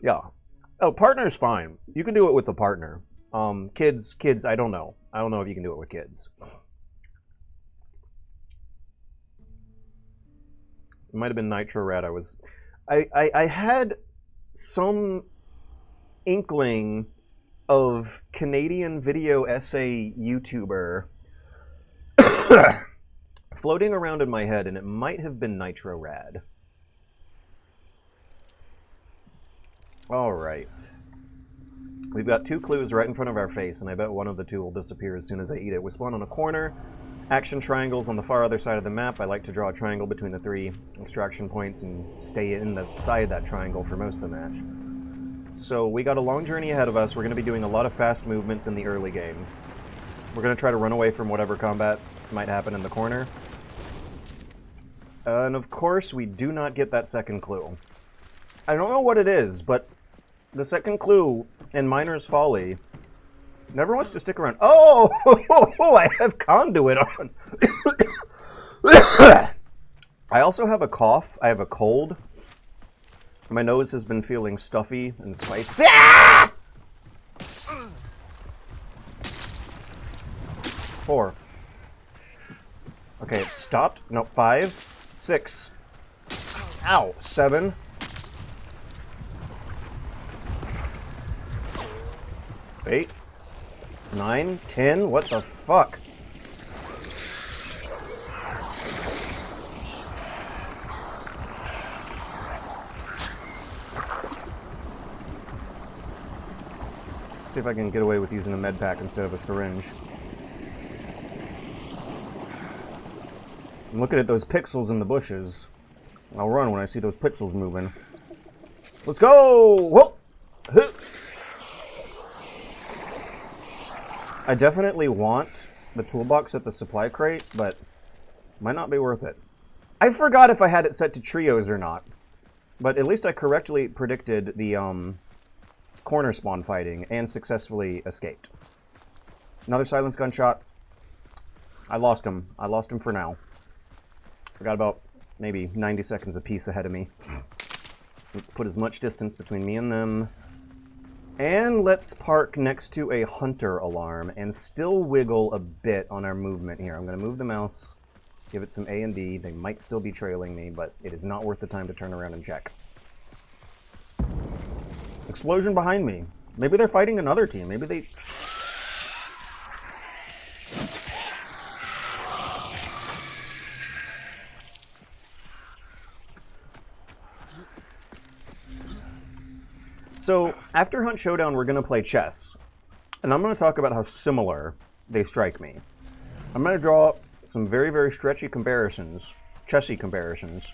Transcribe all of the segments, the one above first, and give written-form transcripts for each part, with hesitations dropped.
Yeah. Oh, partner's fine. You can do it with a partner. Kids, I don't know. I don't know if you can do it with kids. It might have been Nitro Rat. I had some inkling of Canadian video essay YouTuber floating around in my head, and it might have been Nitro Rad. All right. We've got 2 clues right in front of our face, and I bet one of the 2 will disappear as soon as I eat it. We spawn on a corner. Action triangles on the far other side of the map. I like to draw a triangle between the 3 extraction points and stay in the side of that triangle for most of the match. So we got a long journey ahead of us. We're going to be doing a lot of fast movements in the early game. We're going to try to run away from whatever combat might happen in the corner. And of course, we do not get that second clue. I don't know what it is, but the second clue in Miner's Folly never wants to stick around. Oh, I have conduit on. I also have a cough. I have a cold. My nose has been feeling stuffy and spicy. Ah! 4. Okay, it stopped. No, 5, 6. Ow, 7. 8, 9, 10. What the fuck? See if I can get away with using a med pack instead of a syringe. I'm looking at those pixels in the bushes. I'll run when I see those pixels moving. Let's go! Whoa! I definitely want the toolbox at the supply crate, but might not be worth it. I forgot if I had it set to trios or not, but at least I correctly predicted the corner spawn fighting and successfully escaped. Another silence gunshot. I lost him. I lost him for now. I got about maybe 90 seconds apiece ahead of me. Let's put as much distance between me and them. And let's park next to a hunter alarm and still wiggle a bit on our movement here. I'm going to move the mouse, give it some A and D. They might still be trailing me, but it is not worth the time to turn around and check. Explosion behind me. Maybe they're fighting another team. Maybe they... So, after Hunt Showdown, we're going to play chess. And I'm going to talk about how similar they strike me. I'm going to draw some very, very stretchy comparisons, chessy comparisons.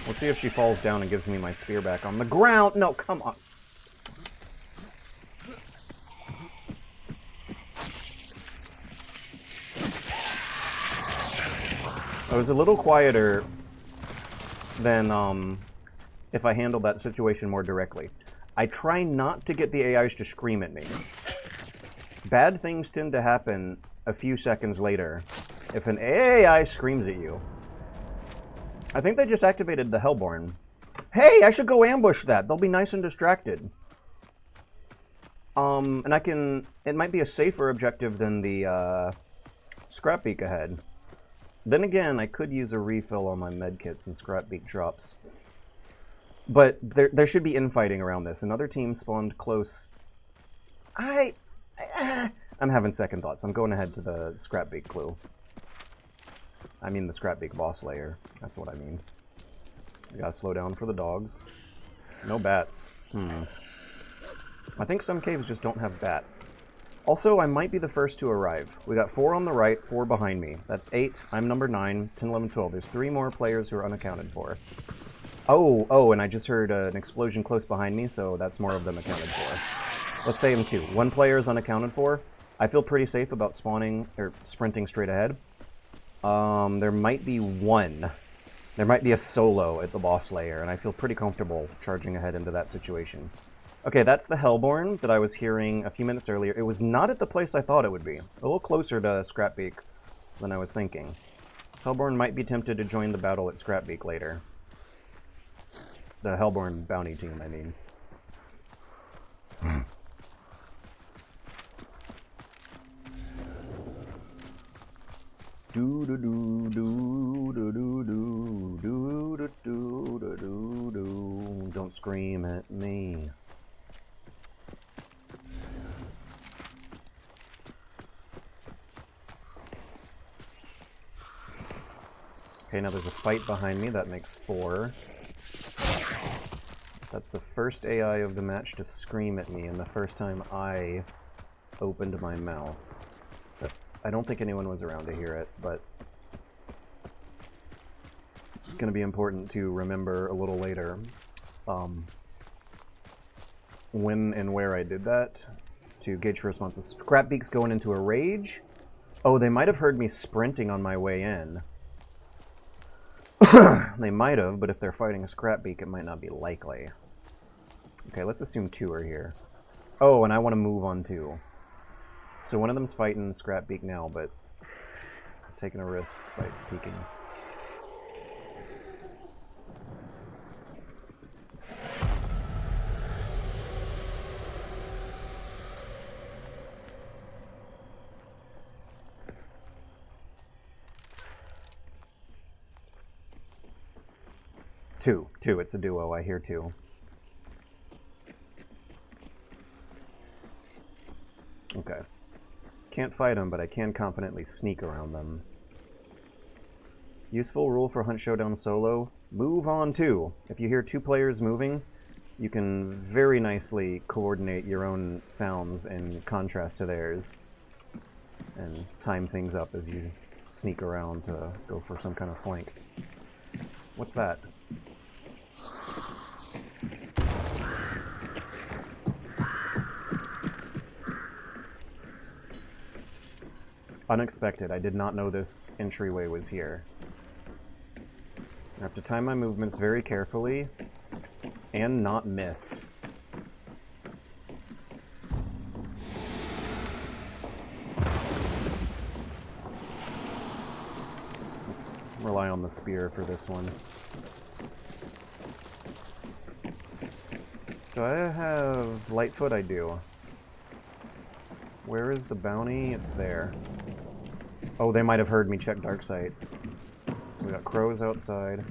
We'll see if she falls down and gives me my spear back on the ground. No, come on. I was a little quieter than if I handled that situation more directly. I try not to get the AIs to scream at me. Bad things tend to happen a few seconds later if an AI screams at you. I think they just activated the Hellborn. Hey, I should go ambush that. They'll be nice and distracted. And I can... It might be a safer objective than the Scrapbeak ahead. Then again, I could use a refill on my medkits and Scrapbeak drops. But there should be infighting around this. Another team spawned close. I'm having second thoughts. I'm going ahead to the Scrapbeak clue. I mean the Scrapbeak boss layer. That's what I mean. I gotta slow down for the dogs. No bats. I think some caves just don't have bats. Also, I might be the first to arrive. We got 4 on the right, 4 behind me. That's 8. I'm number 9, 10, 11, 12. There's 3 more players who are unaccounted for. Oh, and I just heard an explosion close behind me, so that's more of them accounted for. Let's say them 2. 1 player is unaccounted for. I feel pretty safe about spawning, or sprinting straight ahead. There might be 1. There might be a solo at the boss layer, and I feel pretty comfortable charging ahead into that situation. Okay, that's the Hellborn that I was hearing a few minutes earlier. It was not at the place I thought it would be. A little closer to Scrapbeak than I was thinking. Hellborn might be tempted to join the battle at Scrapbeak later. The Hellborn bounty team, I mean. Do do do do do do do do do do do do do. Don't scream at me. Okay, now there's a fight behind me. That makes 4. That's the first AI of the match to scream at me, and the first time I opened my mouth. But I don't think anyone was around to hear it, but it's going to be important to remember a little later when and where I did that to gauge for responses. Scrapbeak's going into a rage. Oh, they might have heard me sprinting on my way in. They might have, but if they're fighting a Scrapbeak, it might not be likely. Okay, let's assume 2 are here. Oh, and I want to move on 2. So one of them's fighting Scrapbeak now, but I'm taking a risk by peeking. Two, it's a duo, I hear 2. Okay. Can't fight them, but I can confidently sneak around them. Useful rule for Hunt Showdown solo, move on 2. If you hear 2 players moving, you can very nicely coordinate your own sounds in contrast to theirs, and time things up as you sneak around to go for some kind of flank. What's that? Unexpected. I did not know this entryway was here. I have to time my movements very carefully and not miss. Let's rely on the spear for this one. Do I have Lightfoot? I do. Where is the bounty? It's there. Oh, they might have heard me check dark sight. We got crows outside.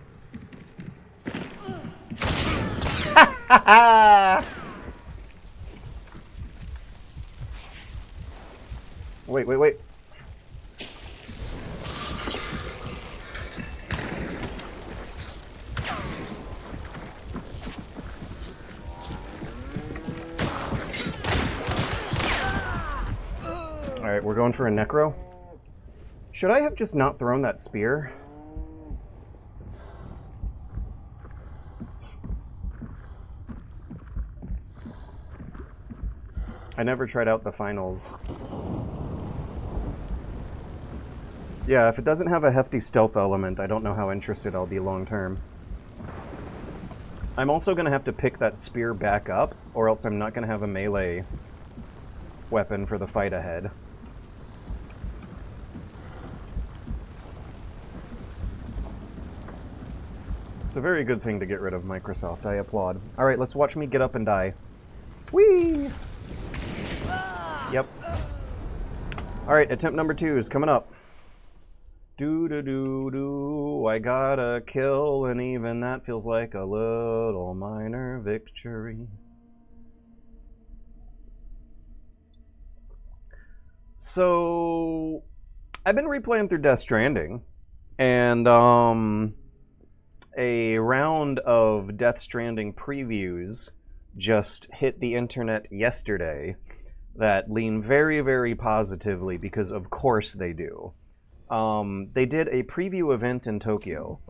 Wait. Alright, we're going for a necro. Should I have just not thrown that spear? I never tried out the finals. Yeah, if it doesn't have a hefty stealth element, I don't know how interested I'll be long term. I'm also going to have to pick that spear back up, or else I'm not going to have a melee weapon for the fight ahead. It's a very good thing to get rid of, Microsoft. I applaud. Alright, let's watch me get up and die. Whee! Yep. Alright, attempt number 2 is coming up. Do-do-do-do, I got a kill, and even that feels like a little minor victory. So, I've been replaying through Death Stranding, and, a round of Death Stranding previews just hit the internet yesterday that lean very, very positively, because of course they do. They did a preview event in Tokyo,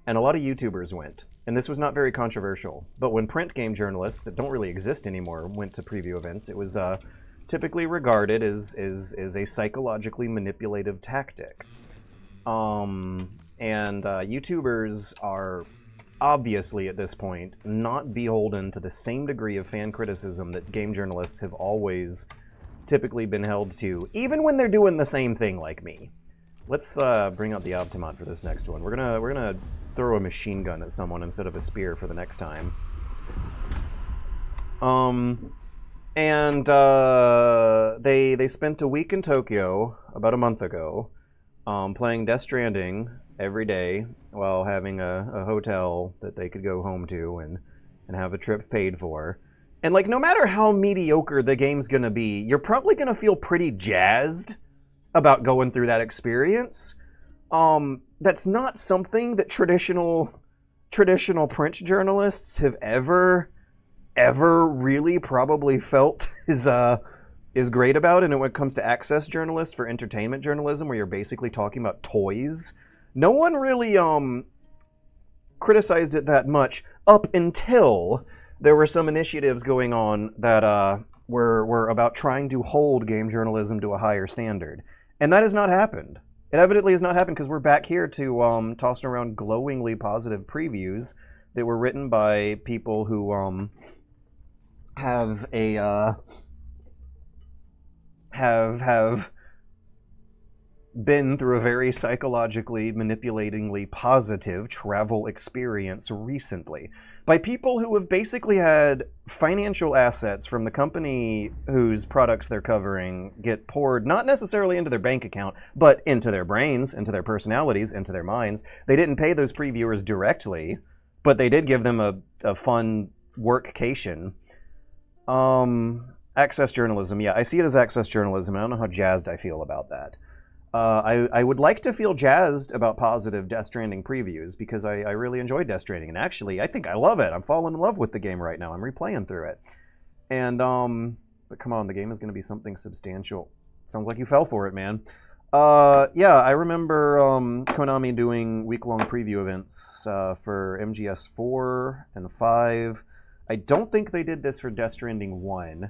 and a lot of YouTubers went. And this was not very controversial. But when print game journalists that don't really exist anymore went to preview events, it was typically regarded as a psychologically manipulative tactic. YouTubers are obviously at this point not beholden to the same degree of fan criticism that game journalists have always typically been held to, even when they're doing the same thing like me. Let's bring out the Optimot for this next one. We're gonna throw a machine gun at someone instead of a spear for the next time. And they spent a week in Tokyo about a month ago, playing Death Stranding every day while having a hotel that they could go home to and have a trip paid for. And like, no matter how mediocre the game's gonna be, you're probably gonna feel pretty jazzed about going through that experience. That's not something that traditional print journalists have ever really probably felt is great about. And when it comes to access journalists for entertainment journalism, where you're basically talking about toys, no one really criticized it that much up until there were some initiatives going on that were about trying to hold game journalism to a higher standard. And that has not happened. It evidently has not happened because we're back here to tossing around glowingly positive previews that were written by people who have been through a very psychologically manipulatingly positive travel experience recently, by people who have basically had financial assets from the company whose products they're covering get poured not necessarily into their bank account, but into their brains, into their personalities, into their minds. They didn't pay those previewers directly, but they did give them a fun workcation. Access journalism, yeah, I see it as access journalism. I don't know how jazzed I feel about that. I would like to feel jazzed about positive Death Stranding previews because I really enjoyed Death Stranding, and actually I think I love it. I'm falling in love with the game right now. I'm replaying through it, and but come on, the game is going to be something substantial. Sounds like you fell for it, man. Yeah, I remember Konami doing week-long preview events for MGS 4 and 5. I don't think they did this for Death Stranding 1,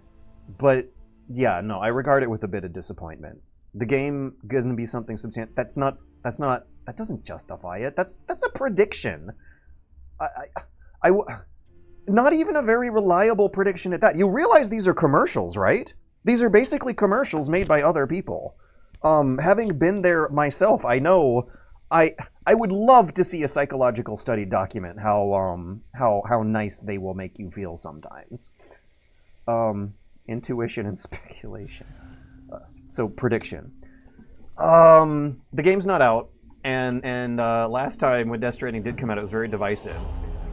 but yeah, no, I regard it with a bit of disappointment. The game gonna be something substantial. That doesn't justify it. That's a prediction. Not even a very reliable prediction at that. You realize these are commercials, right? These are basically commercials made by other people. Having been there myself, I know. I would love to see a psychological study document how nice they will make you feel sometimes. Intuition and speculation. So prediction. The game's not out, and last time when Death Stranding did come out, it was very divisive.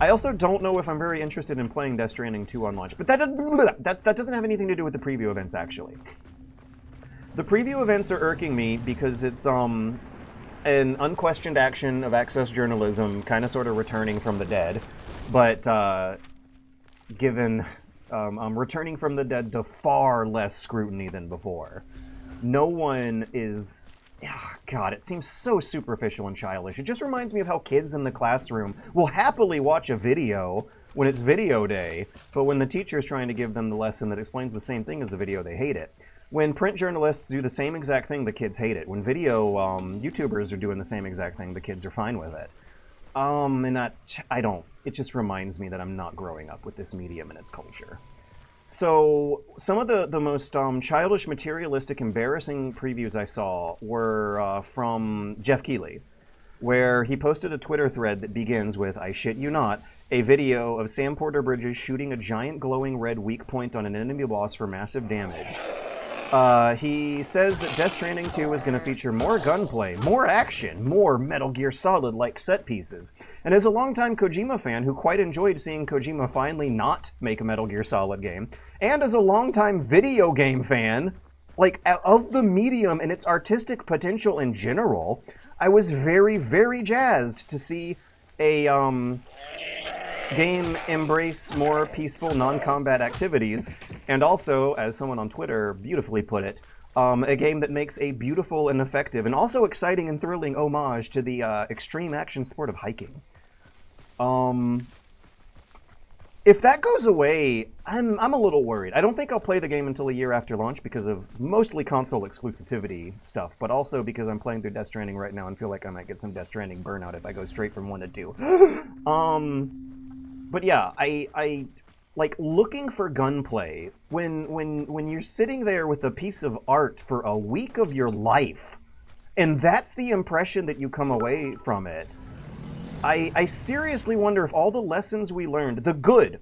I also don't know if I'm very interested in playing Death Stranding 2 on launch, but that doesn't have anything to do with the preview events, actually. The preview events are irking me because it's an unquestioned action of access journalism, kind of sort of returning from the dead, but given returning from the dead to far less scrutiny than before. No one is... God, it seems so superficial and childish. It just reminds me of how kids in the classroom will happily watch a video when it's video day, but when the teacher is trying to give them the lesson that explains the same thing as the video, they hate it. When print journalists do the same exact thing, the kids hate it. When video YouTubers are doing the same exact thing, the kids are fine with it. It just reminds me that I'm not growing up with this medium and its culture. So some of the most childish, materialistic, embarrassing previews I saw were from Jeff Keighley, where he posted a Twitter thread that begins with, I shit you not, a video of Sam Porter Bridges shooting a giant glowing red weak point on an enemy boss for massive damage. He says that Death Stranding 2 is going to feature more gunplay, more action, more Metal Gear Solid-like set pieces. And as a longtime Kojima fan who quite enjoyed seeing Kojima finally not make a Metal Gear Solid game, and as a longtime video game fan, like, of the medium and its artistic potential in general, I was very, very jazzed to see a game embrace more peaceful, non-combat activities, and also, as someone on Twitter beautifully put it, a game that makes a beautiful and effective and also exciting and thrilling homage to the extreme action sport of hiking. If that goes away, I'm a little worried. I don't think I'll play the game until a year after launch because of mostly console exclusivity stuff, but also because I'm playing through Death Stranding right now and feel like I might get some Death Stranding burnout if I go straight from 1 to 2. But yeah, I like looking for gunplay when you're sitting there with a piece of art for a week of your life And that's the impression that you come away from it. I seriously wonder if all the lessons we learned, the good,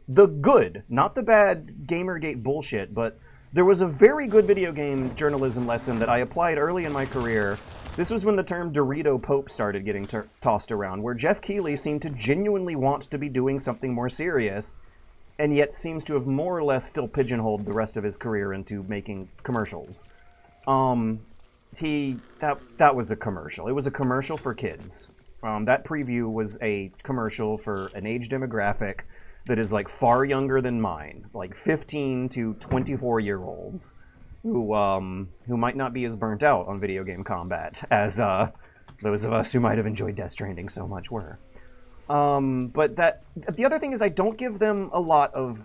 not the bad Gamergate bullshit, but there was a very good video game journalism lesson that I applied early in my career. This was when the term Dorito Pope started getting tossed around, where Jeff Keighley seemed to genuinely want to be doing something more serious, and yet seems to have more or less still pigeonholed the rest of his career into making commercials. That was a commercial. It was a commercial for kids. That preview was a commercial for an age demographic that is like far younger than mine, like 15 to 24-year-olds who might not be as burnt out on video game combat as those of us who might have enjoyed Death Stranding so much were. But the other thing is I don't give them a lot of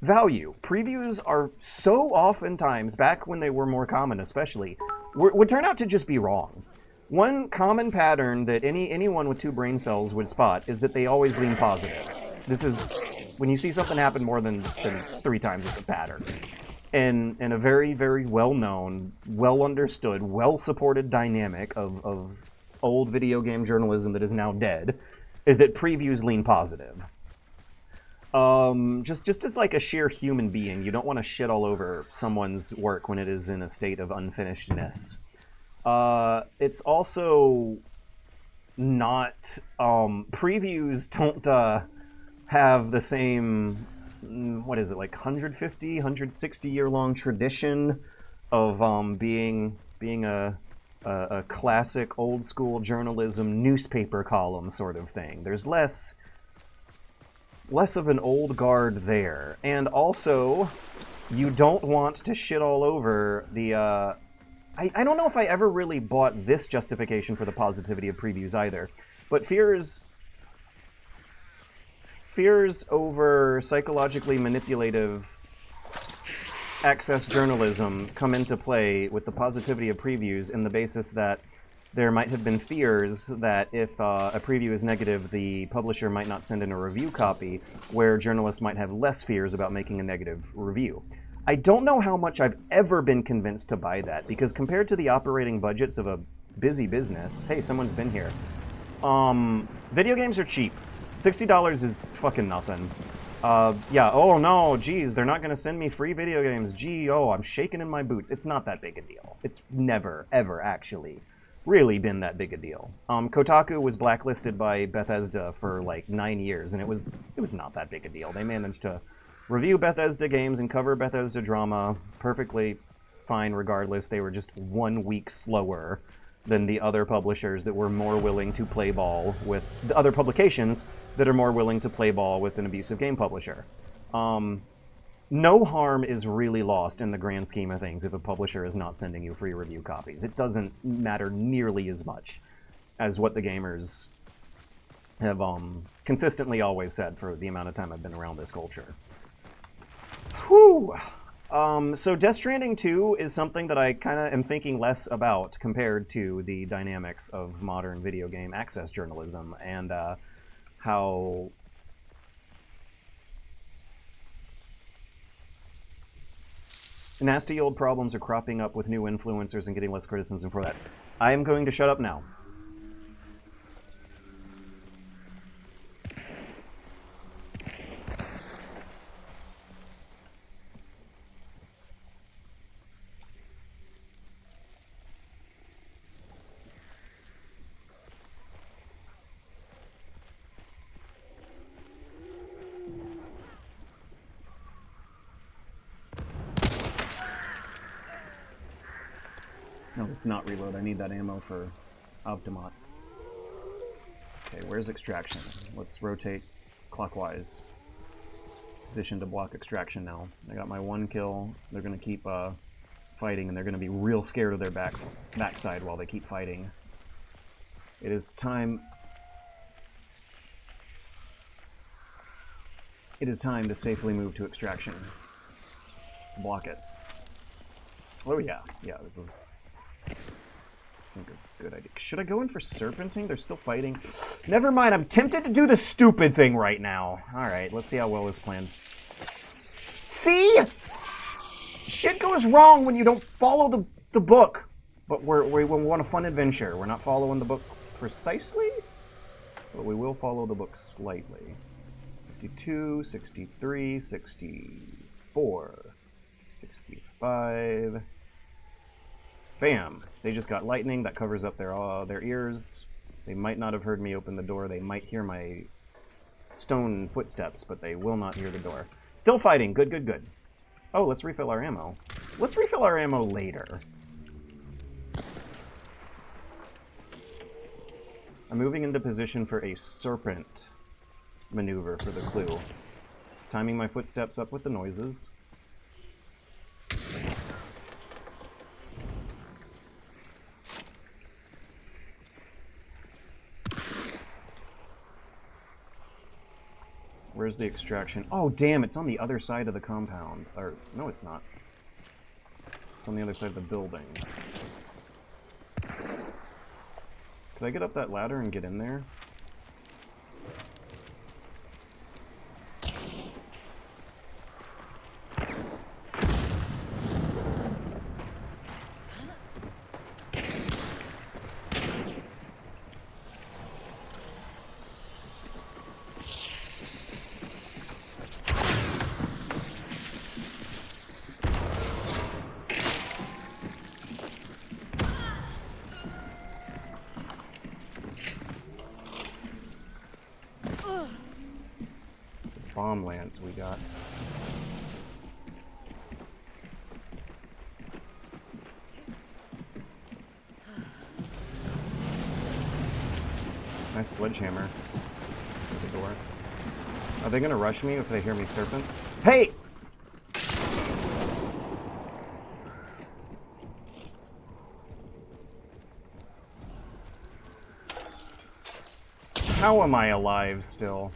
value. Previews are so oftentimes, back when they were more common especially, would turn out to just be wrong. One common pattern that anyone with 2 brain cells would spot is that they always lean positive. This is, when you see something happen more than 3 times, it's a pattern. And a very, very well-known, well-understood, well-supported dynamic of old video game journalism that is now dead is that previews lean positive. Just as like a sheer human being, you don't want to shit all over someone's work when it is in a state of unfinishedness. It's also not, previews don't have the same, what is it, like 150, 160 year long tradition of being a classic old school journalism newspaper column sort of thing. There's less of an old guard there. And also, you don't want to shit all over the, I don't know if I ever really bought this justification for the positivity of previews either, but fears over psychologically manipulative access journalism come into play with the positivity of previews in the basis that there might have been fears that if a preview is negative, the publisher might not send in a review copy, where journalists might have less fears about making a negative review. I don't know how much I've ever been convinced to buy that, because compared to the operating budgets of a busy business, hey, someone's been here. Video games are cheap. $60 is fucking nothing. Yeah, oh no, geez, they're not gonna send me free video games. Gee, oh, I'm shaking in my boots. It's not that big a deal. It's never, ever actually really been that big a deal. Kotaku was blacklisted by Bethesda for like 9 years, and it was not that big a deal. They managed to review Bethesda games and cover Bethesda drama perfectly fine regardless. They were just 1 week slower than the other publishers that were more willing to play ball with the other publications that are more willing to play ball with an abusive game publisher. No harm is really lost in the grand scheme of things if a publisher is not sending you free review copies. It doesn't matter nearly as much as what the gamers have consistently always said for the amount of time I've been around this culture. Whew. So Death Stranding 2 is something that I kind of am thinking less about compared to the dynamics of modern video game access journalism and how nasty old problems are cropping up with new influencers and getting less criticism for that. I am going to shut up now. No, let's not reload. I need that ammo for Optimat. Okay, where's extraction? Let's rotate clockwise. Position to block extraction now. I got my 1 kill. They're going to keep fighting, and they're going to be real scared of their backside while they keep fighting. It is time... It is time to safely move to extraction. Block it. Oh yeah, yeah, this is... I think a good idea. Should I go in for serpenting? They're still fighting. Never mind, I'm tempted to do the stupid thing right now. Alright, let's see how well this planned. See? Shit goes wrong when you don't follow the book. But we want a fun adventure. We're not following the book precisely, but we will follow the book slightly. 62, 63, 64, 65. Bam! They just got lightning. That covers up their ears. They might not have heard me open the door. They might hear my stone footsteps, but they will not hear the door. Still fighting. Good, good, good. Oh, let's refill our ammo. Let's refill our ammo later. I'm moving into position for a serpent maneuver for the clue. Timing my footsteps up with the noises. Where's the extraction? Oh, damn, it's on the other side of the compound. Or, no, it's not. It's on the other side of the building. Could I get up that ladder and get in there? Bomb lance we got. Nice sledgehammer at the door. Are they gonna rush me if they hear me serpent? Hey! How am I alive still?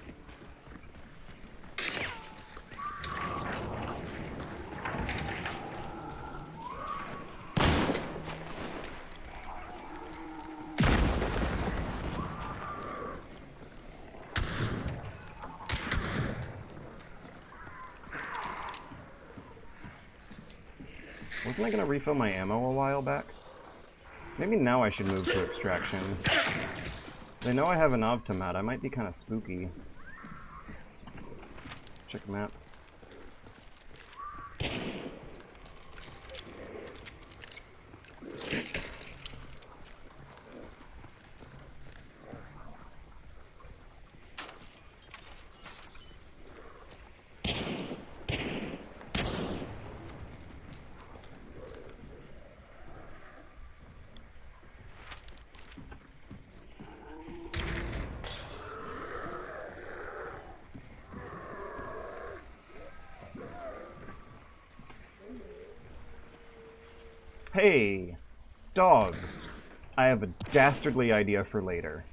Wasn't I going to refill my ammo a while back? Maybe now I should move to extraction. They know I have an Optimat. I might be kind of spooky. Let's check the map. Hey, dogs. I have a dastardly idea for later.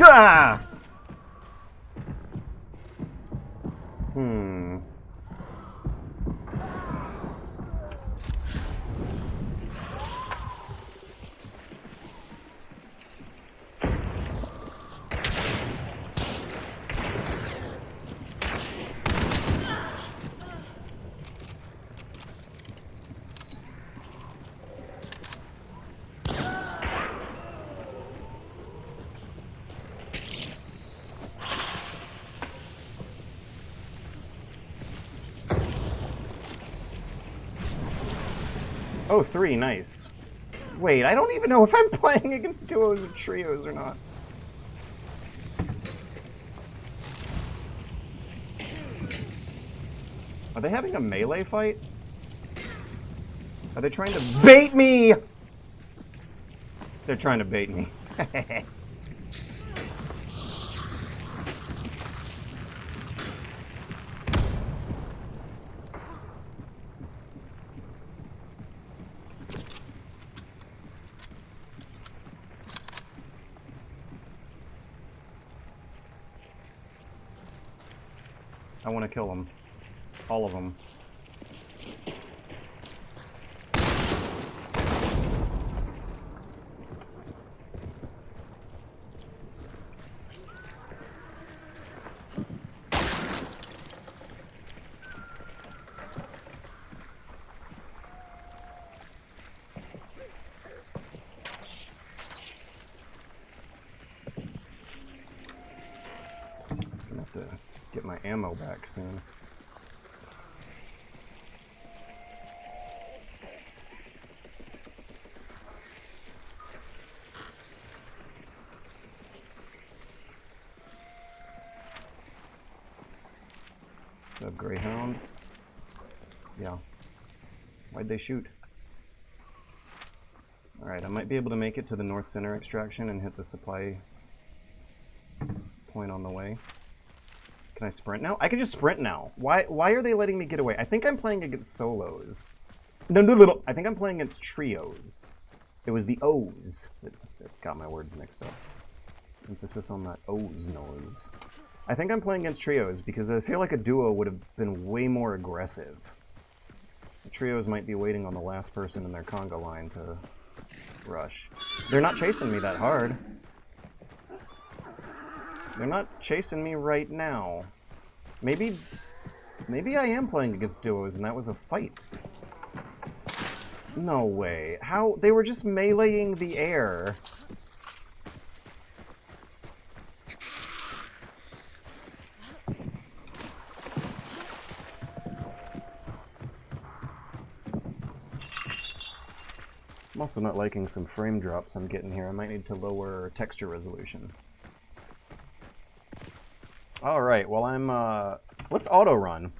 Ah! Oh, 3, nice. Wait, I don't even know if I'm playing against duos or trios or not. Are they having a melee fight? Are they trying to bait me? They're trying to bait me. I want to kill them. All of them. I'm gonna have to get my ammo back soon. A Greyhound? Yeah. Why'd they shoot? Alright, I might be able to make it to the north center extraction and hit the supply point on the way. Can I sprint now? I can just sprint now. Why are they letting me get away? I think I'm playing against solos. No. I think I'm playing against trios. It was the O's that got my words mixed up. Emphasis on that O's noise. I think I'm playing against trios because I feel like a duo would have been way more aggressive. The trios might be waiting on the last person in their conga line to rush. They're not chasing me that hard. They're not chasing me right now. Maybe I am playing against duos and that was a fight. No way. How? They were just meleeing the air. I'm also not liking some frame drops I'm getting here. I might need to lower texture resolution. Alright, well I'm, let's auto run.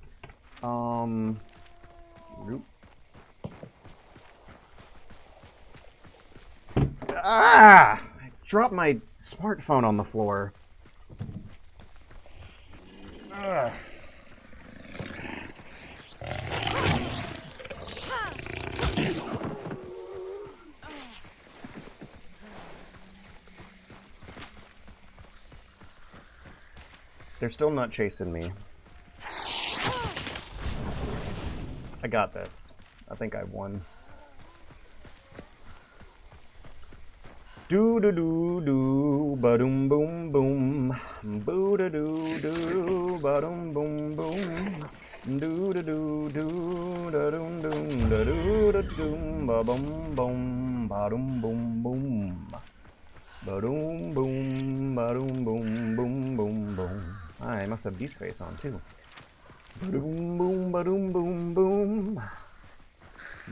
Ah! I dropped my smartphone on the floor. Ugh. They're still not chasing me. I got this. I think I won. Do do do do ba doom boom boom. Boo da doo doo ba doom boom boom. Do do do do da doom doom da doo da doom ba boom boom ba doom boom boom. Ba doom boom ba doom boom boom boom boom. I must have Beast Face on too. Ba-doom boom ba-doom boom boom.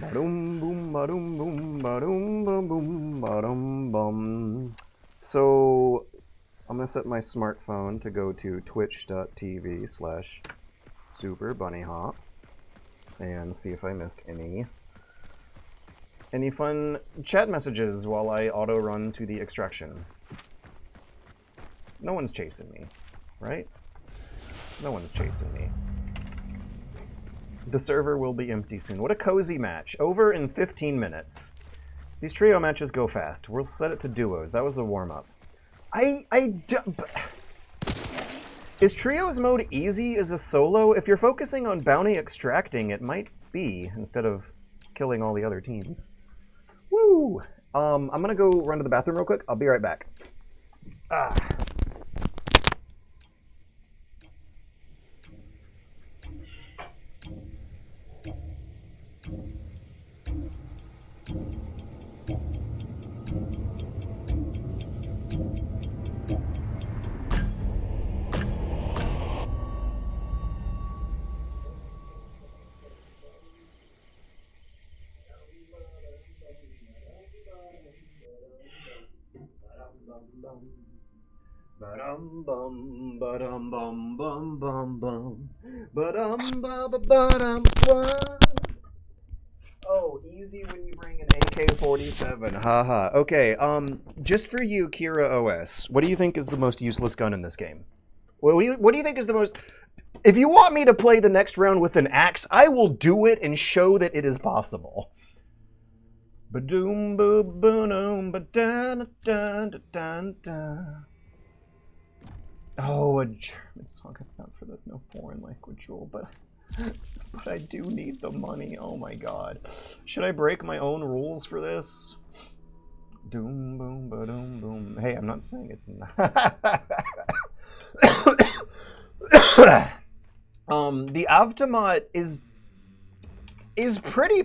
Ba-doom boom ba-doom boom ba-doom boom boom ba-doom bum. So I'm gonna set my smartphone to go to twitch.tv/SuperBunnyHop and see if I missed any fun chat messages while I auto run to the extraction. No one's chasing me. Right? No one's chasing me. The server will be empty soon. What a cozy match. Over in 15 minutes. These trio matches go fast. We'll set it to duos. That was a warm-up. Is trios mode easy as a solo? If you're focusing on bounty extracting, it might be, instead of killing all the other teams. Woo! I'm gonna go run to the bathroom real quick. I'll be right back. Ba-dum bum ba-dum bum bum bum bum ba-dum ba ba ba-dum. Oh, easy when you bring an AK-47. Haha. Okay, just for you, Kira OS, what do you think is the most useless gun in this game? What do you think is the most... If you want me to play the next round with an axe, I will do it and show that it is possible. Ba-doom, ba-boom, ba-da-da-da-da-da-da. Oh, a German song. I found for the no foreign language rule, but I do need the money. Oh my god. Should I break my own rules for this? Doom, boom, ba-doom, boom. Hey, I'm not saying it's not. The Avtomat is pretty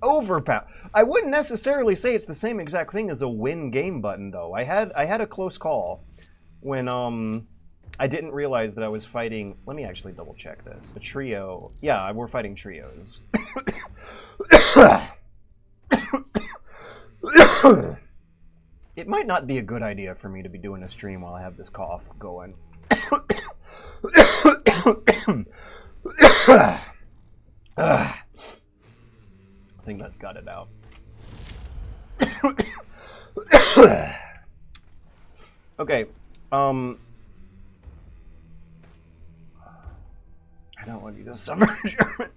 overpowered. I wouldn't necessarily say it's the same exact thing as a win game button, though. I had a close call when I didn't realize that I was fighting. Let me actually double check this. A trio. Yeah, we're fighting trios. It might not be a good idea for me to be doing a stream while I have this cough going. I think that's got it out. Okay, I don't want you to suffer, German.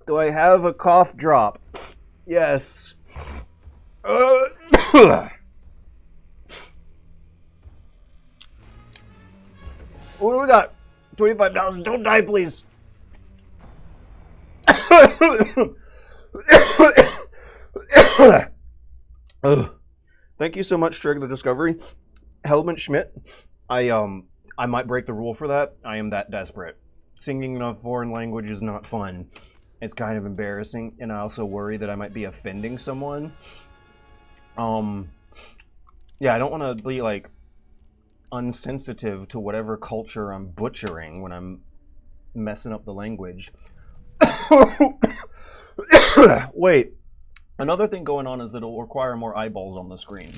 Do I have a cough drop? Yes. What do we got? $25. Don't die, please. Thank you so much, Trigger the Discovery. Helmut Schmidt. I might break the rule for that. I am that desperate. Singing in a foreign language is not fun. It's kind of embarrassing, and I also worry that I might be offending someone. Yeah, I don't want to be, like, unsensitive to whatever culture I'm butchering when I'm messing up the language. Wait. Another thing going on is that it'll require more eyeballs on the screen.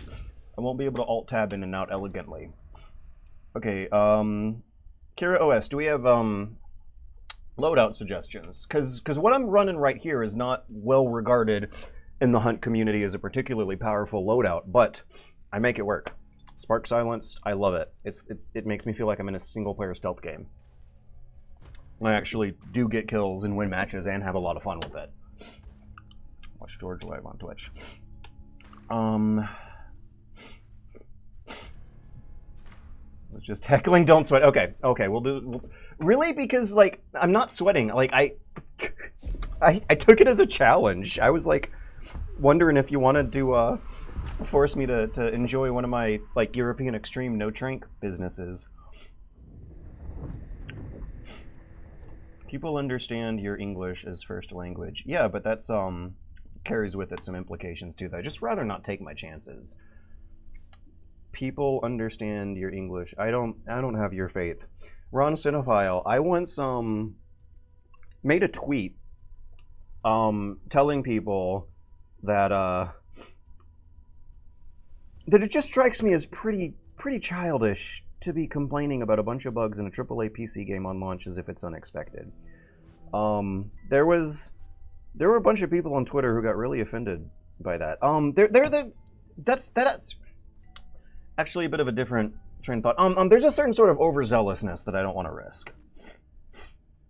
I won't be able to alt-tab in and out elegantly. Okay, Kira OS, do we have, loadout suggestions? Because what I'm running right here is not well regarded in the hunt community as a particularly powerful loadout, but I make it work. Spark Silence, I love it. It makes me feel like I'm in a single-player stealth game. I actually do get kills and win matches and have a lot of fun with it. Watch George live on Twitch. Was just heckling. Don't sweat. Okay, we'll do. Really, because like I'm not sweating. Like I took it as a challenge. I was like wondering if you wanted to force me to enjoy one of my like European extreme no trank businesses. People understand your English as first language. Yeah, but that's carries with it some implications too that I just rather not take my chances. People understand your English. I don't have your faith. Ron Cinephile, I once made a tweet telling people that that it just strikes me as pretty childish to be complaining about a bunch of bugs in a AAA PC game on launch as if it's unexpected. There were a bunch of people on Twitter who got really offended by that. That's actually a bit of a different train of thought. There's a certain sort of overzealousness that I don't want to risk.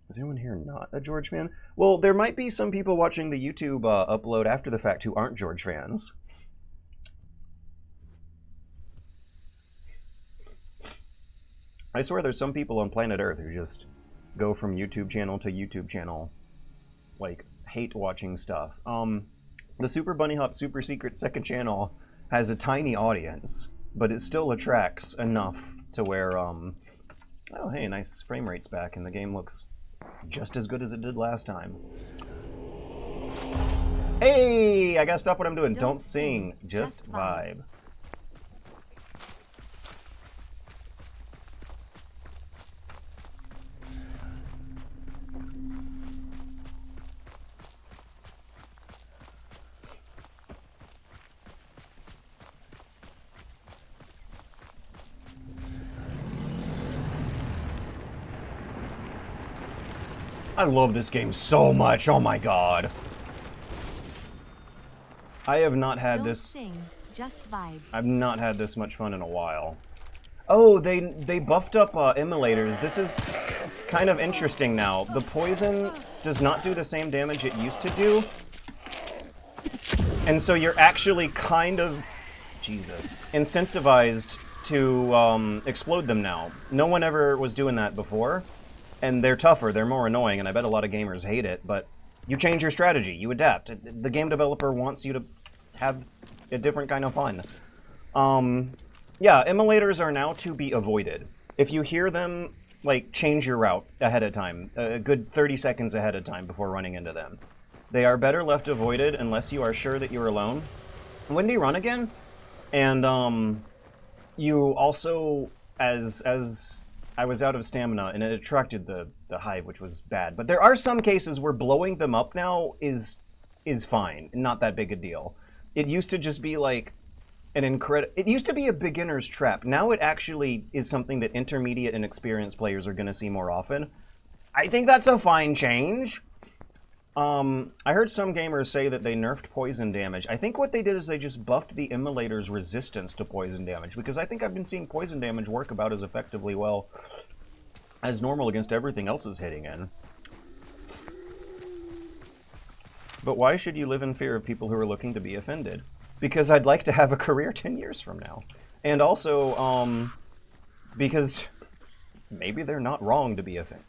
Is anyone here not a George fan? Well, there might be some people watching the YouTube upload after the fact who aren't George fans. I swear there's some people on planet Earth who just go from YouTube channel to YouTube channel, like, hate watching stuff. The Super Bunny Hop Super Secret second channel has a tiny audience, but it still attracts enough to where, oh hey, nice frame rate's back and the game looks just as good as it did last time. Hey, I gotta stop what I'm doing. Don't sing, just vibe. I love this game so much. Oh my god. I have not had Don't this. sing, just vibe. I've not had this much fun in a while. Oh, they buffed up immolators. This is kind of interesting now. The poison does not do the same damage it used to do. And so you're actually kind of, Jesus, incentivized to explode them now. No one ever was doing that before. And they're tougher, they're more annoying, and I bet a lot of gamers hate it, but you change your strategy, you adapt. The game developer wants you to have a different kind of fun. Yeah, immolators are now to be avoided. If you hear them, like, change your route ahead of time, a good 30 seconds ahead of time before running into them. They are better left avoided unless you are sure that you're alone. When do you run again? And, you also, as I was out of stamina, and it attracted the hive, which was bad. But there are some cases where blowing them up now is fine, not that big a deal. It used to just be like it used to be a beginner's trap. Now it actually is something that intermediate and experienced players are going to see more often. I think that's a fine change. I heard some gamers say that they nerfed poison damage. I think what they did is they just buffed the immolator's resistance to poison damage, because I think I've been seeing poison damage work about as effectively well as normal against everything else is hitting in. But why should you live in fear of people who are looking to be offended? Because I'd like to have a career 10 years from now. And also, because maybe they're not wrong to be offended.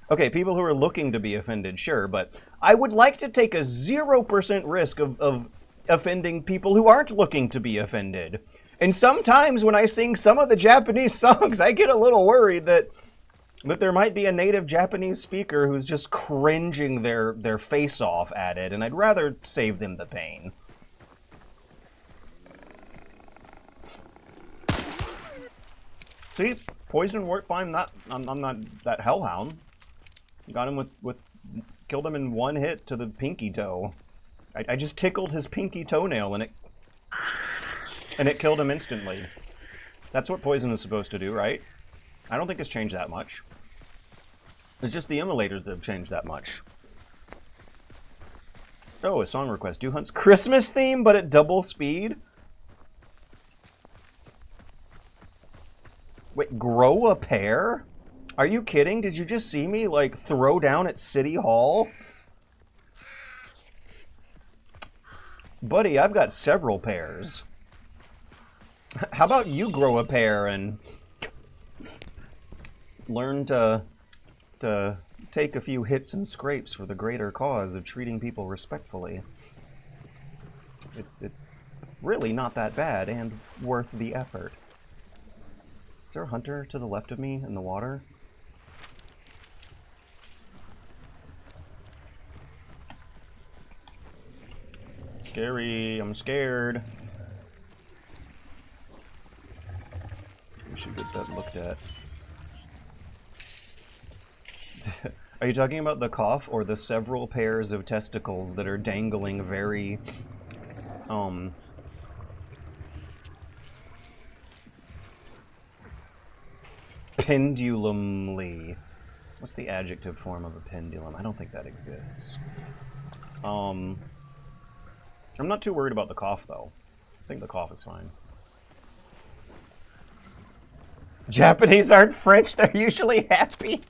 Okay, people who are looking to be offended, sure, but I would like to take a 0% risk of offending people who aren't looking to be offended. And sometimes when I sing some of the Japanese songs, I get a little worried that there might be a native Japanese speaker who's just cringing their face off at it, and I'd rather save them the pain. See, poison worked fine. I'm not that hellhound. Got him killed him in one hit to the pinky toe. I just tickled his pinky toenail and it killed him instantly. That's what poison is supposed to do, right? I don't think it's changed that much. It's just the immolators that have changed that much. Oh, a song request. Do Hunt's Christmas theme, but at double speed? Wait, grow a pair? Are you kidding? Did you just see me, like, throw down at City Hall? Buddy, I've got several pairs. How about you grow a pair and learn to take a few hits and scrapes for the greater cause of treating people respectfully? It's really not that bad and worth the effort. Is there a hunter to the left of me in the water? Scary, I'm scared. We should get that looked at. Are you talking about the cough or the several pairs of testicles that are dangling very, pendulumly? What's the adjective form of a pendulum? I don't think that exists. I'm not too worried about the cough, though. I think the cough is fine. Japanese aren't French, they're usually happy.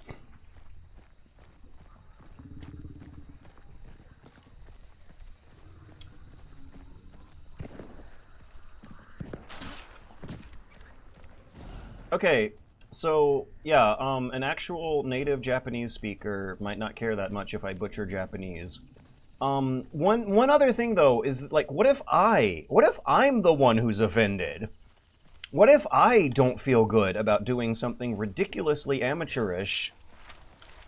Okay, so, yeah, an actual native Japanese speaker might not care that much if I butcher Japanese. One other thing, though, is, like, what if I'm the one who's offended? What if I don't feel good about doing something ridiculously amateurish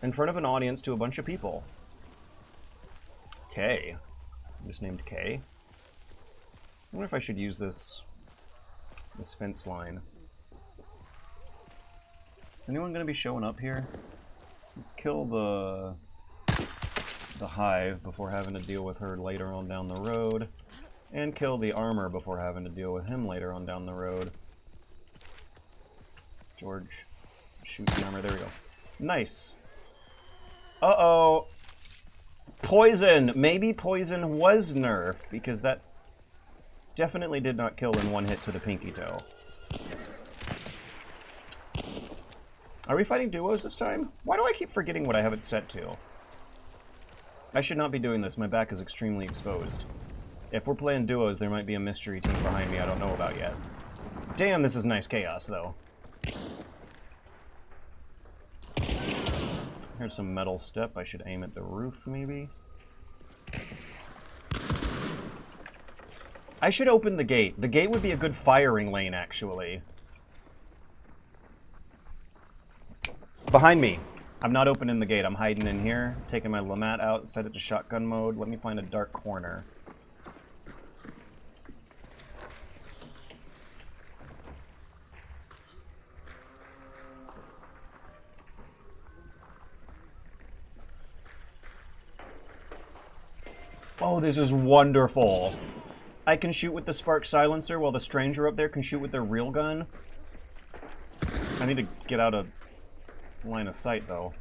in front of an audience to a bunch of people? K. I'm just named K. I wonder if I should use this fence line. Is anyone going to be showing up here? Let's kill the hive before having to deal with her later on down the road. And kill the armor before having to deal with him later on down the road. George, shoot the armor. There we go. Nice. Uh-oh. Poison! Maybe poison was nerfed, because that definitely did not kill in one hit to the pinky toe. Are we fighting duos this time? Why do I keep forgetting what I have it set to? I should not be doing this. My back is extremely exposed. If we're playing duos, there might be a mystery team behind me I don't know about yet. Damn, this is nice chaos, though. Here's some metal step. I should aim at the roof, maybe. I should open the gate. The gate would be a good firing lane, actually. Behind me. I'm not opening the gate. I'm hiding in here, taking my Lamat out, set it to shotgun mode. Let me find a dark corner. Oh, this is wonderful. I can shoot with the spark silencer while the stranger up there can shoot with their real gun. I need to get out of line of sight, though.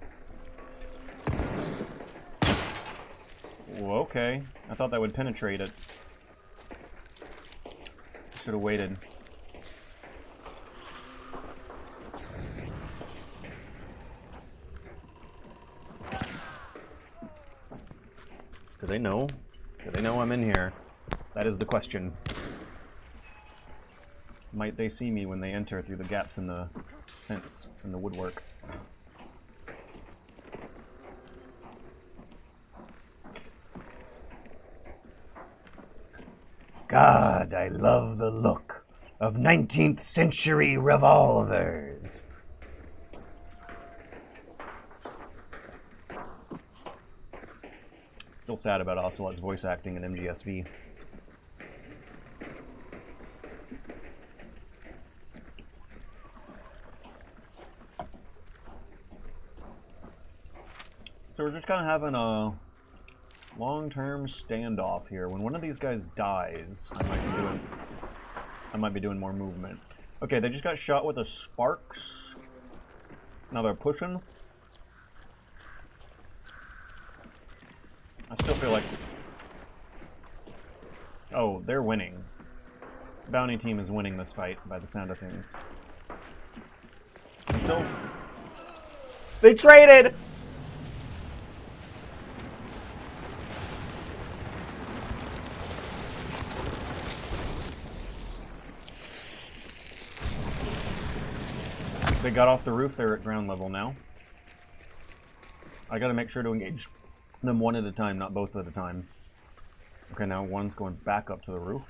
Whoa, okay. I thought that would penetrate it. Should have waited. Do they know? Do they know I'm in here? That is the question. Might they see me when they enter through the gaps in the fence and the woodwork? God, I love the look of 19th century revolvers. Still sad about Ocelot's voice acting in MGSV. So we're just kind of having a long-term standoff here. When one of these guys dies, I might be doing more movement. Okay, they just got shot with a sparks. Now they're pushing. I still feel like... Oh, they're winning. Bounty team is winning this fight by the sound of things. Still... They traded! They got off the roof, they're at ground level now. I gotta make sure to engage them one at a time, not both at a time. Okay, now one's going back up to the roof.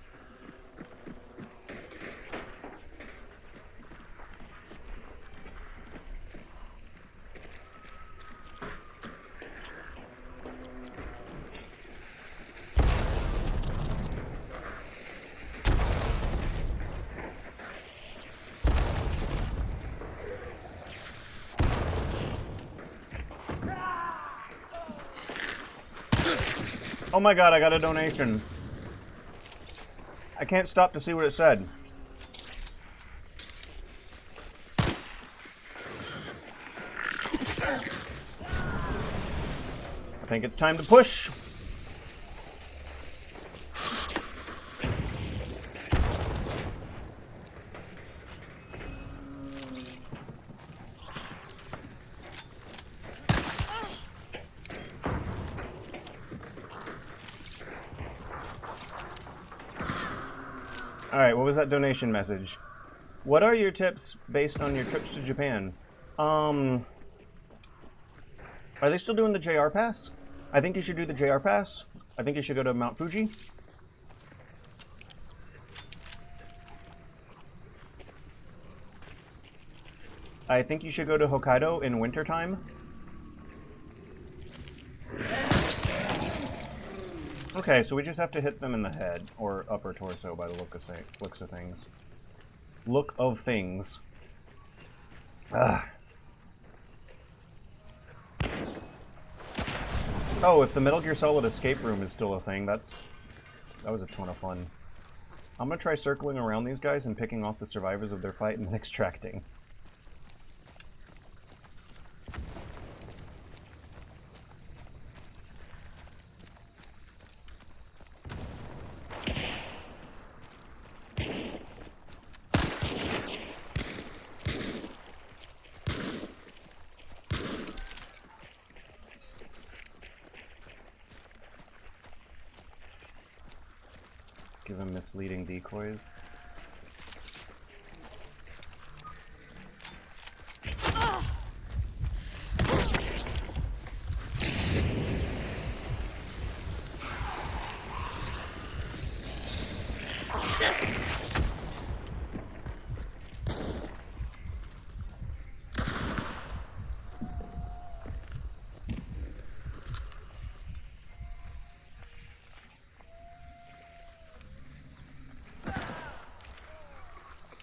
Oh my god, I got a donation. I can't stop to see what it said. I think it's time to push. Alright, what was that donation message? What are your tips based on your trips to Japan? Are they still doing the JR Pass? I think you should do the JR Pass. I think you should go to Mount Fuji. I think you should go to Hokkaido in wintertime. Okay, so we just have to hit them in the head, or upper torso by the looks of things. Look of things. Ugh. Oh, if the Metal Gear Solid escape room is still a thing, that was a ton of fun. I'm gonna try circling around these guys and picking off the survivors of their fight and then extracting. give him misleading decoys.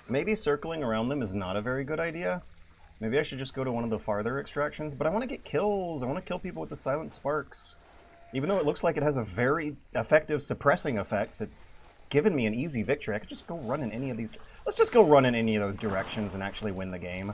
Maybe circling around them is not a very good idea. Maybe I should just go to one of the farther extractions, but I want to get kills. I want to kill people with the silent sparks. Even though it looks like it has a very effective suppressing effect that's given me an easy victory, I could just go run in any of these... Let's just go run in any of those directions and actually win the game.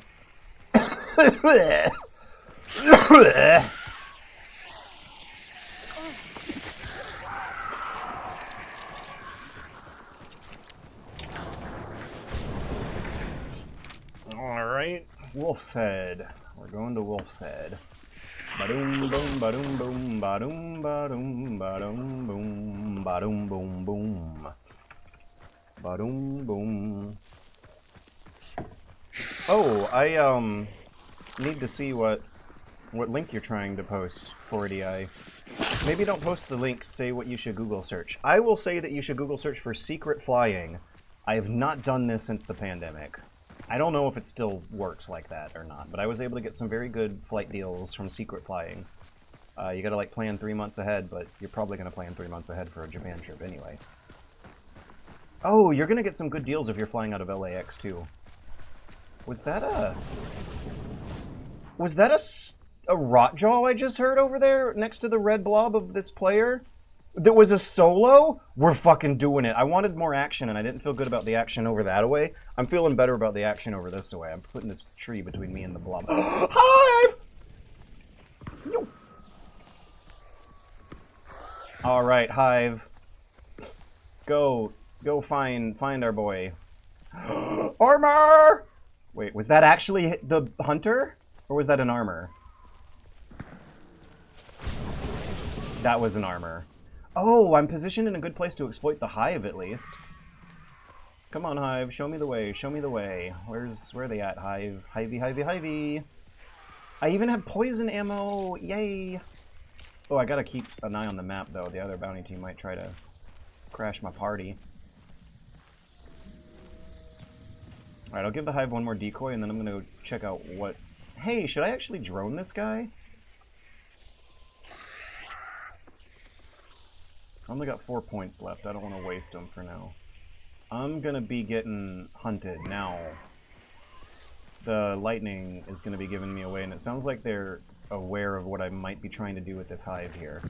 Alright, Wolf's Head. We're going to Wolf's Head. Ba-doom boom, ba-doom boom, ba-doom ba-doom, ba-doom boom, ba-doom boom boom. Ba-doom boom. Oh, I need to see what link you're trying to post, 4DI. Maybe don't post the link, say what you should Google search. I will say that you should Google search for secret flying. I have not done this since the pandemic. I don't know if it still works like that or not, but I was able to get some very good flight deals from secret flying. You gotta like plan 3 months ahead, but you're probably gonna plan 3 months ahead for a Japan trip anyway. Oh, you're gonna get some good deals if you're flying out of LAX too. Was that a rotjaw I just heard over there next to the red blob of this player? That was a solo? We're fucking doing it. I wanted more action, and I didn't feel good about the action over that away. I'm feeling better about the action over this away. I'm putting this tree between me and the blob. Hive! Alright, Hive. Go find our boy. Armor! Wait, was that actually the hunter? Or was that an armor? That was an armor. Oh, I'm positioned in a good place to exploit the Hive, at least. Come on, Hive. Show me the way. Show me the way. Where are they at, Hive? Hivey, Hivey, Hivey. I even have poison ammo. Yay. Oh, I gotta keep an eye on the map, though. The other bounty team might try to crash my party. Alright, I'll give the Hive one more decoy, and then I'm gonna go check out what... Hey, should I actually drone this guy? I only got 4 points left. I don't want to waste them for now. I'm going to be getting hunted now. The lightning is going to be giving me away, and it sounds like they're aware of what I might be trying to do with this Hive here.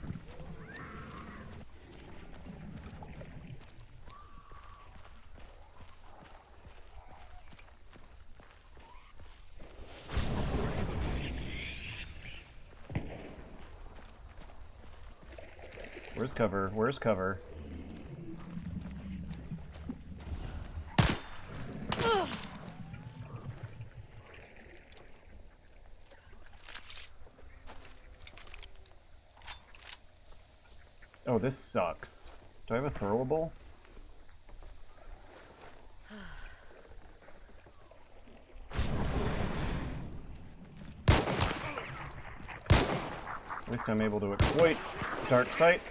Where's cover? Where's cover? Oh, this sucks. Do I have a throwable? At least I'm able to exploit dark sight.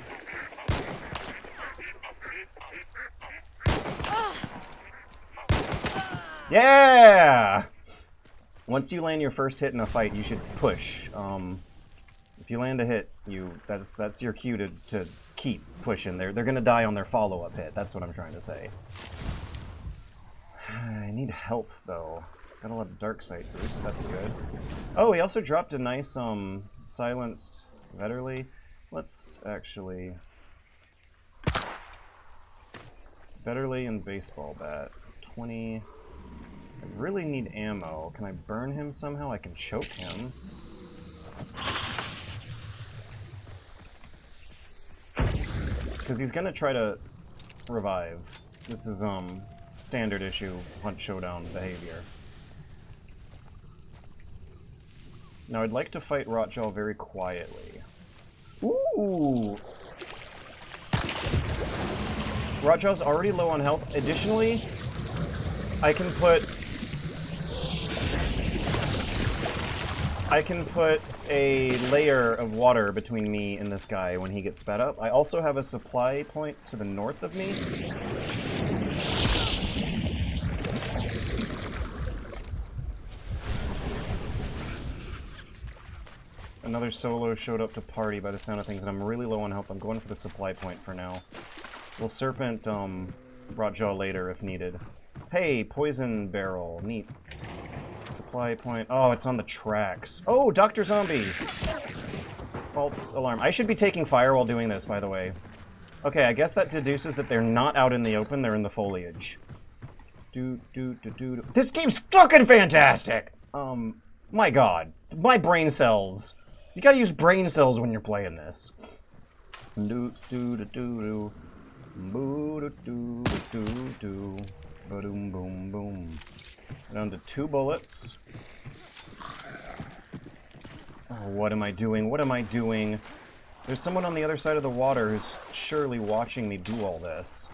Yeah! Once you land your first hit in a fight, you should push. If you land a hit, that's your cue to keep pushing. They're gonna die on their follow-up hit. That's what I'm trying to say. I need health though. Got a lot of dark sight boost. That's good. Oh, he also dropped a nice silenced Vetterly. Let's actually Vetterly and baseball bat. 20. I really need ammo. Can I burn him somehow? I can choke him. Because he's gonna try to revive. This is standard issue Hunt Showdown behavior. Now I'd like to fight Rotjaw very quietly. Ooh! Rotjaw's already low on health. Additionally, I can put a layer of water between me and this guy when he gets sped up. I also have a supply point to the north of me. Another solo showed up to party by the sound of things, and I'm really low on health. I'm going for the supply point for now. We'll Serpent Rotjaw later if needed. Hey, Poison Barrel. Neat. Supply point. Oh, it's on the tracks. Oh, Dr. Zombie! False alarm. I should be taking fire while doing this, by the way. Okay, I guess that deduces that they're not out in the open, they're in the foliage. This game's fucking fantastic! My god. My brain cells. You gotta use brain cells when you're playing this. Boom, boom, boom. Down to 2 bullets. Oh, what am I doing? What am I doing? There's someone on the other side of the water who's surely watching me do all this.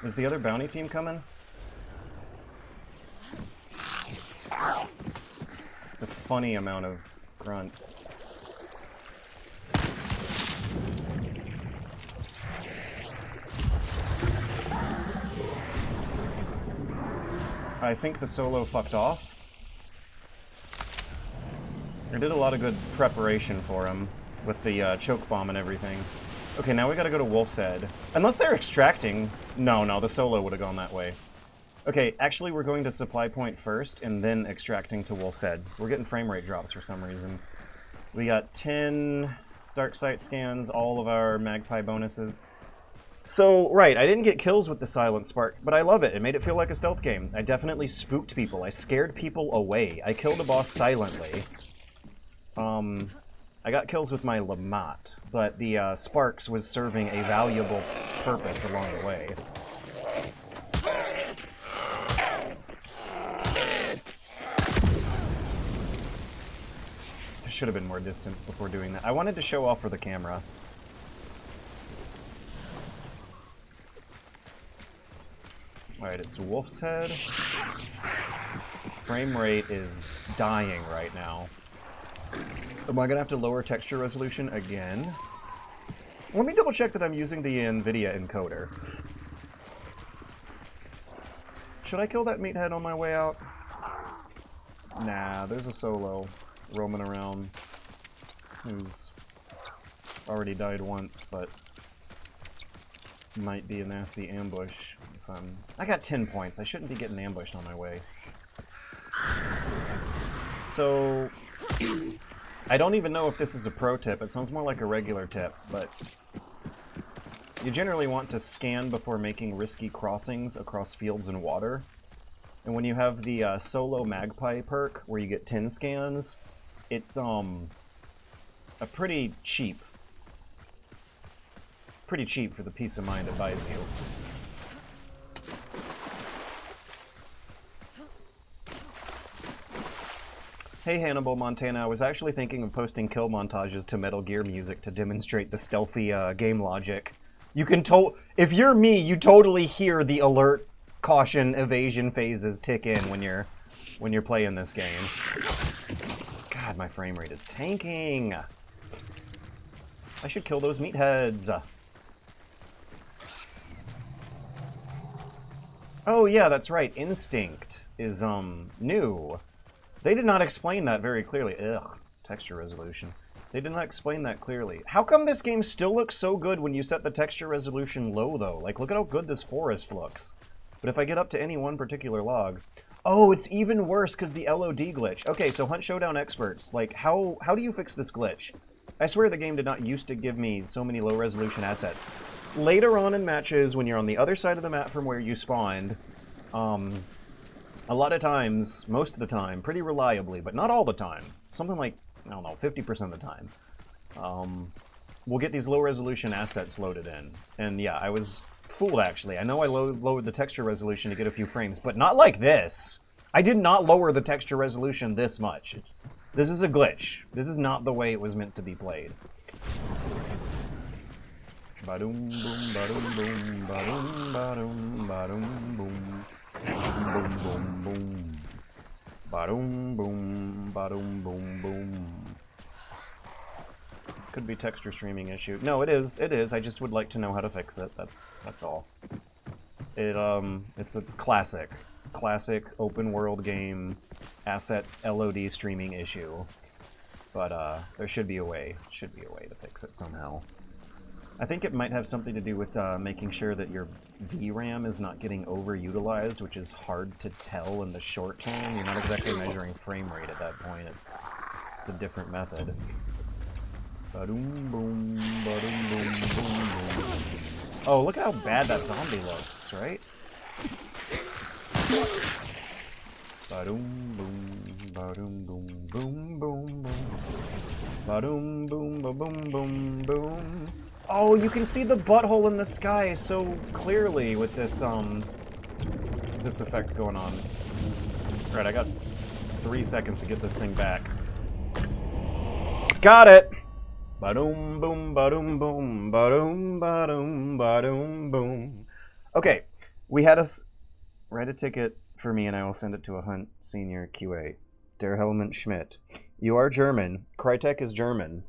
Is the other bounty team coming? It's a funny amount of grunts. I think the solo fucked off. I did a lot of good preparation for him with the choke bomb and everything. Okay, now we gotta go to Wolf's Head. Unless they're extracting. No, the solo would have gone that way. Okay, actually we're going to supply point first and then extracting to Wolf's Head. We're getting frame rate drops for some reason. We got 10 dark sight scans, all of our magpie bonuses. So, right, I didn't get kills with the Silent Spark, but I love it. It made it feel like a stealth game. I definitely spooked people. I scared people away. I killed a boss silently. I got kills with my Lamont, but the Sparks was serving a valuable purpose along the way. There should have been more distance before doing that. I wanted to show off for the camera. Alright, it's Wolf's Head. Frame rate is dying right now. Am I gonna have to lower texture resolution again? Let me double check that I'm using the NVIDIA encoder. Should I kill that meathead on my way out? Nah, there's a solo roaming around who's already died once, but might be a nasty ambush. I got 10 points. I shouldn't be getting ambushed on my way. So, I don't even know if this is a pro tip. It sounds more like a regular tip, but you generally want to scan before making risky crossings across fields and water. And when you have the solo magpie perk, where you get 10 scans, it's a pretty cheap for the peace of mind it buys you. Hey Hannibal Montana, I was actually thinking of posting kill montages to Metal Gear music to demonstrate the stealthy game logic. You can if you're me, you totally hear the alert, caution, evasion phases tick in when you're playing this game. God, my frame rate is tanking. I should kill those meatheads. Oh yeah, that's right. Instinct is new. They did not explain that very clearly. Ugh, texture resolution. They did not explain that clearly. How come this game still looks so good when you set the texture resolution low, though? Like, look at how good this forest looks. But if I get up to any one particular log... Oh, it's even worse because the LOD glitch. Okay, so Hunt Showdown experts, like, how do you fix this glitch? I swear the game did not used to give me so many low-resolution assets. Later on in matches, when you're on the other side of the map from where you spawned, a lot of times, most of the time, pretty reliably, but not all the time, something like, I don't know, 50% of the time, we'll get these low-resolution assets loaded in. And yeah, I was fooled, actually. I know I lowered the texture resolution to get a few frames, but not like this. I did not lower the texture resolution this much. This is a glitch. This is not the way it was meant to be played. Ba-doom, boom, ba-doom, boom, ba-doom, ba-doom, ba-doom, boom. Boom, boom, boom. Ba-doom, boom, ba-doom, boom, boom. Could be texture streaming issue. No, it is. It is. I just would like to know how to fix it. That's all. It's a classic open world game asset LOD streaming issue. But there should be a way to fix it somehow. I think it might have something to do with making sure that your VRAM is not getting overutilized, which is hard to tell in the short term. You're not exactly measuring frame rate at that point. It's a different method. Ba-doom, boom, ba-doom, boom, boom, boom. Oh, look how bad that zombie looks, right? Ba-doom, boom, ba-doom, boom, boom, boom, boom. Ba-doom, boom, ba-boom, boom, boom. Oh, you can see the butthole in the sky so clearly with this this effect going on. Right, I got 3 seconds to get this thing back. Got it! Ba-doom, boom, ba-doom, boom, ba-doom, ba-doom, ba-doom, boom. Okay, we had us write a ticket for me and I will send it to a Hunt Senior QA. Der Helmut Schmidt. You are German. Crytek is German.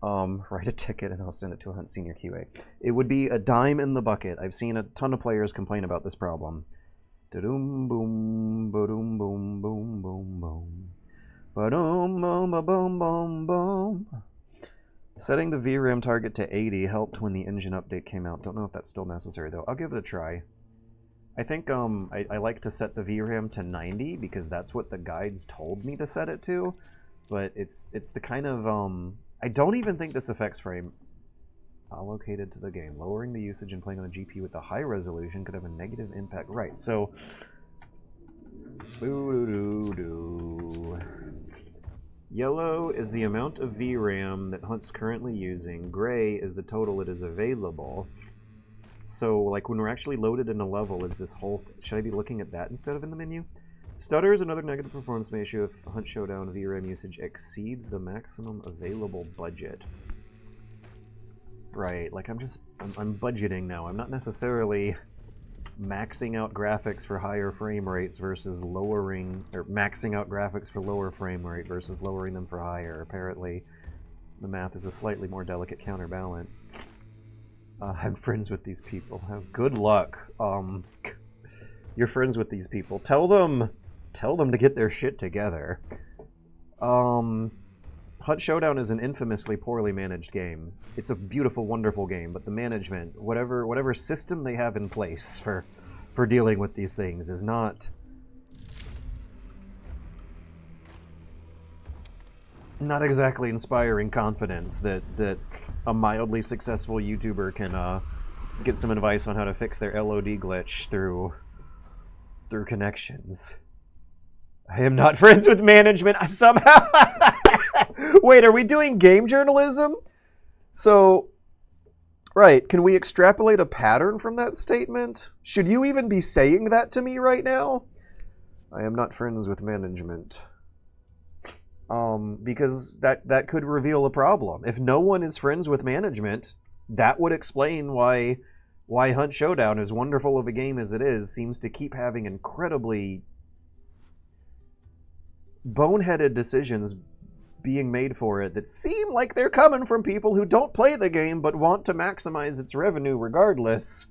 Write a ticket and I'll send it to a Hunt Senior QA. It would be a dime in the bucket. I've seen a ton of players complain about this problem. Da-doom, boom, ba-doom, boom, boom, boom, boom. Ba-doom, boom, ba-boom, boom, boom. Setting the VRAM target to 80 helped when the engine update came out. Don't know if that's still necessary, though. I'll give it a try. I think I like to set the VRAM to 90 because that's what the guides told me to set it to. But it's the kind of... I don't even think this affects frame allocated to the game. Lowering the usage and playing on the GPU with a high resolution could have a negative impact. Right, so... Boo-doo-doo-doo. Yellow is the amount of VRAM that Hunt's currently using. Gray is the total that is available. So, like, when we're actually loaded in a level, is this whole... Should I be looking at that instead of in the menu? Stutter is another negative performance issue if Hunt Showdown VRAM usage exceeds the maximum available budget. Right, like I'm budgeting now. I'm not necessarily maxing out graphics for higher frame rates versus lowering, or maxing out graphics for lower frame rate versus lowering them for higher. Apparently, the math is a slightly more delicate counterbalance. I'm friends with these people. Good luck. You're friends with these people. Tell them to get their shit together. Hunt Showdown is an infamously poorly managed game. It's a beautiful, wonderful game, but the management, whatever system they have in place for dealing with these things is not exactly inspiring confidence that a mildly successful YouTuber can get some advice on how to fix their LOD glitch through connections. I am not friends with management. I somehow... Wait, are we doing game journalism? So, right, can we extrapolate a pattern from that statement? Should you even be saying that to me right now? I am not friends with management. Because that could reveal a problem. If no one is friends with management, that would explain why Hunt Showdown, as wonderful of a game as it is, seems to keep having incredibly boneheaded decisions being made for it that seem like they're coming from people who don't play the game but want to maximize its revenue regardless.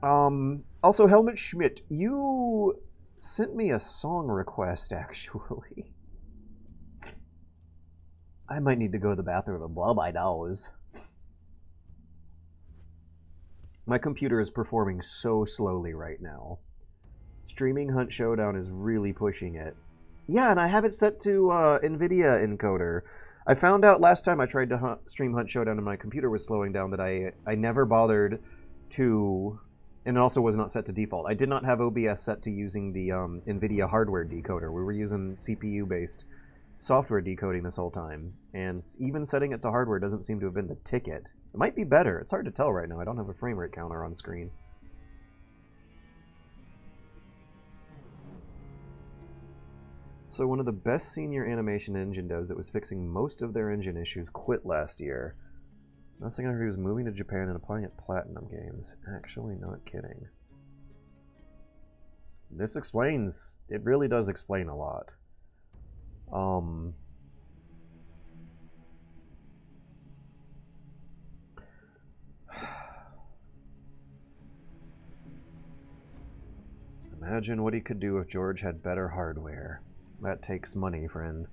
Also, Helmut Schmidt, you sent me a song request, actually. I might need to go to the bathroom and blow my nose. My computer is performing so slowly right now. Streaming Hunt Showdown is really pushing it. Yeah, and I have it set to NVIDIA encoder. I found out last time I tried to stream Hunt Showdown and my computer was slowing down that I never bothered to... And it also was not set to default. I did not have OBS set to using the NVIDIA hardware decoder. We were using CPU-based software decoding this whole time. And even setting it to hardware doesn't seem to have been the ticket. It might be better. It's hard to tell right now. I don't have a frame rate counter on screen. So one of the best senior animation engine devs that was fixing most of their engine issues quit last year. Last thing I heard, he was moving to Japan and applying at Platinum Games. Actually, not kidding. This explains... It really does explain a lot. Imagine what he could do if George had better hardware. That takes money, friend.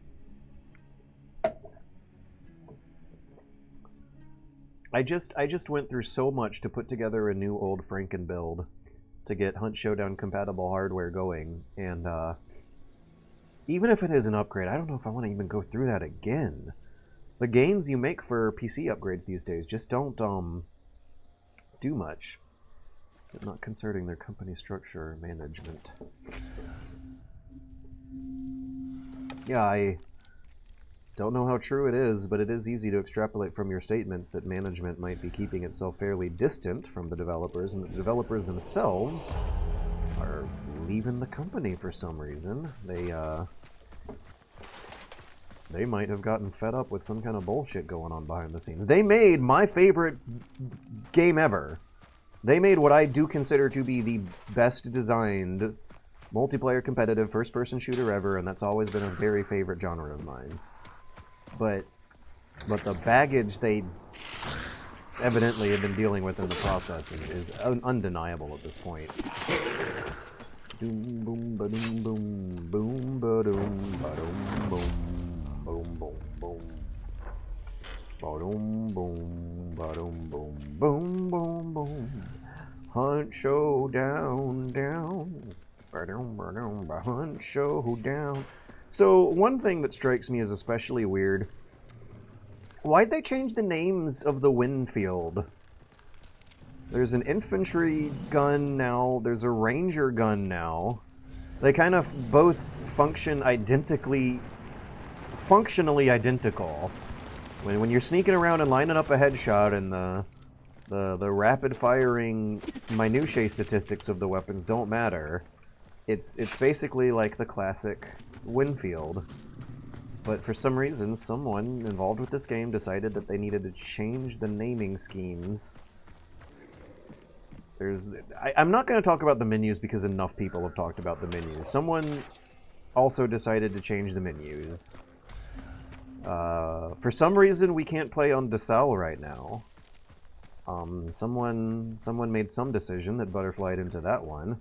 I just went through so much to put together a new old Franken build to get Hunt Showdown compatible hardware going, and even if it is an upgrade, I don't know if I want to even go through that again. The gains you make for PC upgrades these days just don't do much. But not concerning their company structure or management. Yeah, I don't know how true it is, but it is easy to extrapolate from your statements that management might be keeping itself fairly distant from the developers, and the developers themselves are leaving the company for some reason. They might have gotten fed up with some kind of bullshit going on behind the scenes. They made my favorite game ever. They made what I do consider to be the best designed multiplayer competitive first-person shooter ever, and that's always been a very favorite genre of mine. But the baggage they evidently have been dealing with in the process is undeniable at this point. Doom boom ba doom boom boom ba doom ba doom boom boom boom boom ba doom boom ba doom boom boom boom boom. Hunt Showdown down. Ba doom ba doom ba Hunt Showdown. So one thing that strikes me as especially weird, why'd they change the names of the Winfield? There's an infantry gun now, there's a ranger gun now. They kind of both function functionally identical. When you're sneaking around and lining up a headshot and the rapid firing minutiae statistics of the weapons don't matter, it's basically like the classic Winfield. But for some reason, someone involved with this game decided that they needed to change the naming schemes. I'm not going to talk about the menus because enough people have talked about the menus. Someone also decided to change the menus. For some reason, we can't play on DeSalle right now. Someone made some decision that butterflied into that one.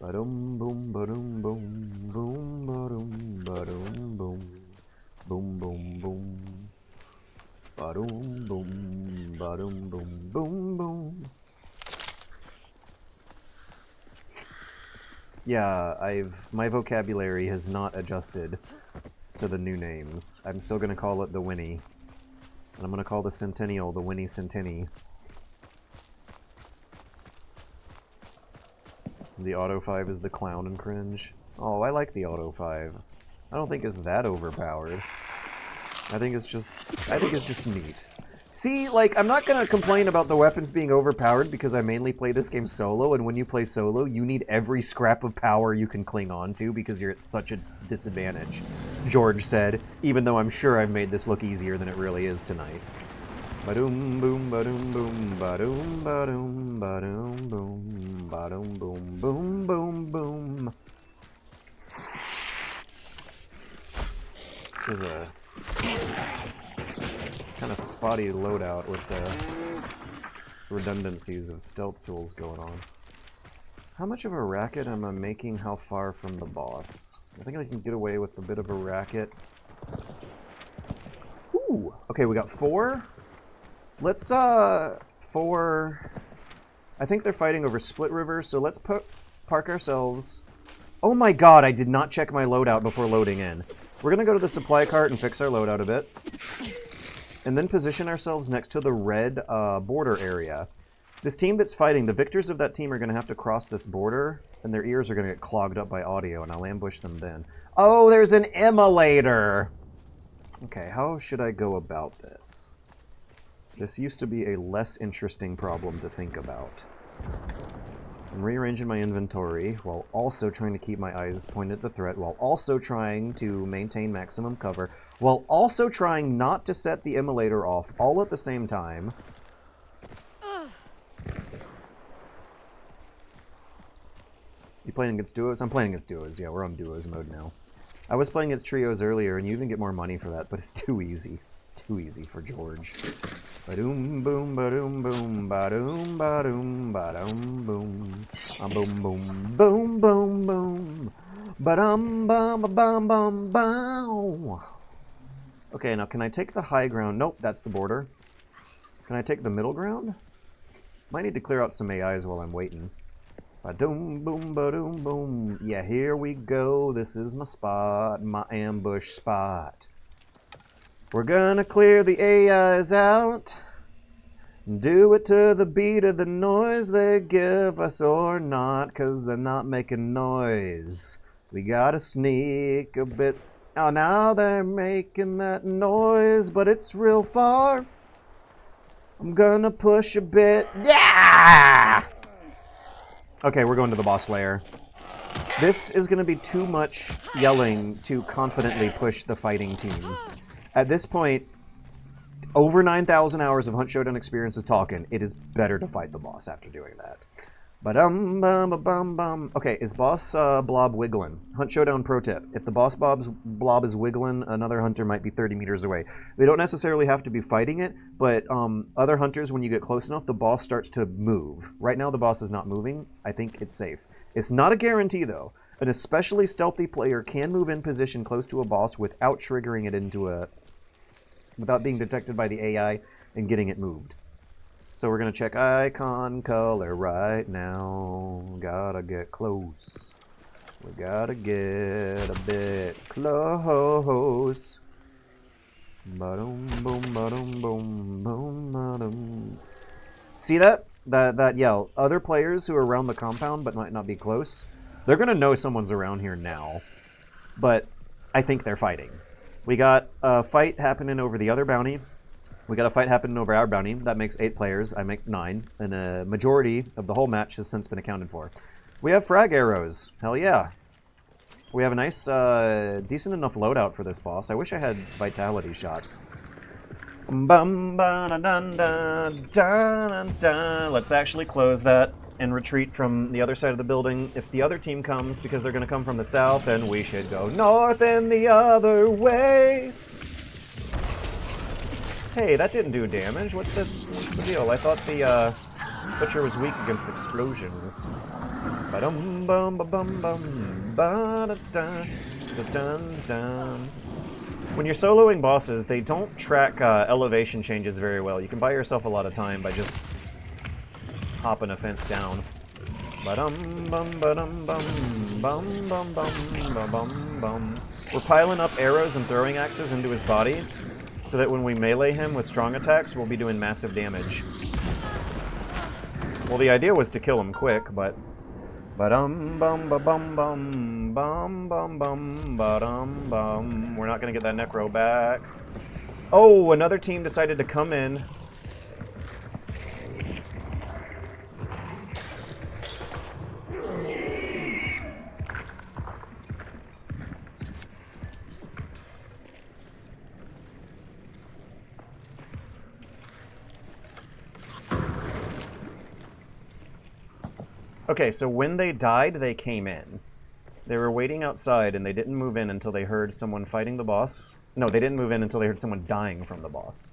Ba-dum boom ba-dum boom boom ba-dum ba-dum boom boom boom boom ba-dum boom ba-dum boom boom boom. Yeah, my vocabulary has not adjusted to the new names. I'm still gonna call it the Winnie. And I'm gonna call the Centennial the Winnie Centenny. The Auto 5 is the clown and cringe. Oh, I like the Auto 5. I don't think it's that overpowered. I think it's just neat. See, like, I'm not gonna complain about the weapons being overpowered because I mainly play this game solo, and when you play solo, you need every scrap of power you can cling on to because you're at such a disadvantage, George said, even though I'm sure I've made this look easier than it really is tonight. Ba-doom boom ba-doom boom ba-doom ba-doom ba-doom boom ba-doom boom boom boom boom. This is a kind of spotty loadout with the redundancies of stealth tools going on. How much of a racket am I making? How far from the boss? I think I can get away with a bit of a racket. Ooh, okay, we got 4. Let's, 4... I think they're fighting over Split River, so let's park ourselves... Oh my god, I did not check my loadout before loading in. We're gonna go to the supply cart and fix our loadout a bit. And then position ourselves next to the red border area. This team that's fighting, the victors of that team are gonna have to cross this border, and their ears are gonna get clogged up by audio, and I'll ambush them then. Oh, there's an emulator! Okay, how should I go about this? This used to be a less interesting problem to think about. I'm rearranging my inventory while also trying to keep my eyes pointed at the threat, while also trying to maintain maximum cover, while also trying not to set the immolator off all at the same time. You playing against duos? I'm playing against duos. Yeah, we're on duos mode now. I was playing against trios earlier, and you even get more money for that, but it's too easy. It's too easy for George. Ba-doom, boom, ba-doom, boom, ba-doom, ba-doom, ba-doom, boom. Boom, boom, boom, boom, boom. Ba-dum, bum, ba-bum, bum, bow. Okay, now can I take the high ground? Nope, that's the border. Can I take the middle ground? Might need to clear out some AIs while I'm waiting. Ba-doom, boom, ba-doom, boom. Yeah, here we go. This is my spot, my ambush spot. We're gonna clear the AIs out. Do it to the beat of the noise they give us or not, 'cause they're not making noise. We gotta sneak a bit. Oh, now they're making that noise, but it's real far. I'm gonna push a bit. Yeah! Okay, we're going to the boss lair. This is going to be too much yelling to confidently push the fighting team. At this point, over 9,000 hours of Hunt Showdown experience is talking. It is better to fight the boss after doing that. Ba-dum-bum-ba-bum-bum. Okay, is boss blob wiggling? Hunt Showdown pro tip. If the boss blob is wiggling, another hunter might be 30 meters away. They don't necessarily have to be fighting it, but other hunters, when you get close enough, the boss starts to move. Right now, the boss is not moving. I think it's safe. It's not a guarantee, though. An especially stealthy player can move in position close to a boss without triggering it into a... without being detected by the AI and getting it moved. So we're going to check icon color right now. Gotta get close. We gotta get a bit close. Ba-dum, boom, ba-dum, boom, boom, ba-dum. See that? That yell. Other players who are around the compound but might not be close, they're going to know someone's around here now. But I think they're fighting. We got a fight happening over the other bounty. We got a fight happening over our bounty. That makes 8 players. I make 9. And a majority of the whole match has since been accounted for. We have frag arrows. Hell yeah. We have a nice, decent enough loadout for this boss. I wish I had vitality shots. Bum, ba, da, dun, da, da, da. Let's actually close that and retreat from the other side of the building. If the other team comes, because they're going to come from the south, then we should go north and the other way. Hey, that didn't do damage. What's the deal? I thought the butcher was weak against explosions. Ba-dum bum ba bum bum ba da da da dun dun. When you're soloing bosses, they don't track elevation changes very well. You can buy yourself a lot of time by just hopping a fence down. Ba-dum bum ba-dum bum bum bum bum ba bum bum. We're piling up arrows and throwing axes into his body, so that when we melee him with strong attacks, we'll be doing massive damage. Well, the idea was to kill him quick, but... Ba-dum bum ba bum bum bum bum bum ba-dum bum. We're not gonna get that necro back. Oh, another team decided to come in. Okay, so when they died, they came in. They were waiting outside, and they didn't move in until they heard someone fighting the boss. No, they didn't move in until they heard someone dying from the boss.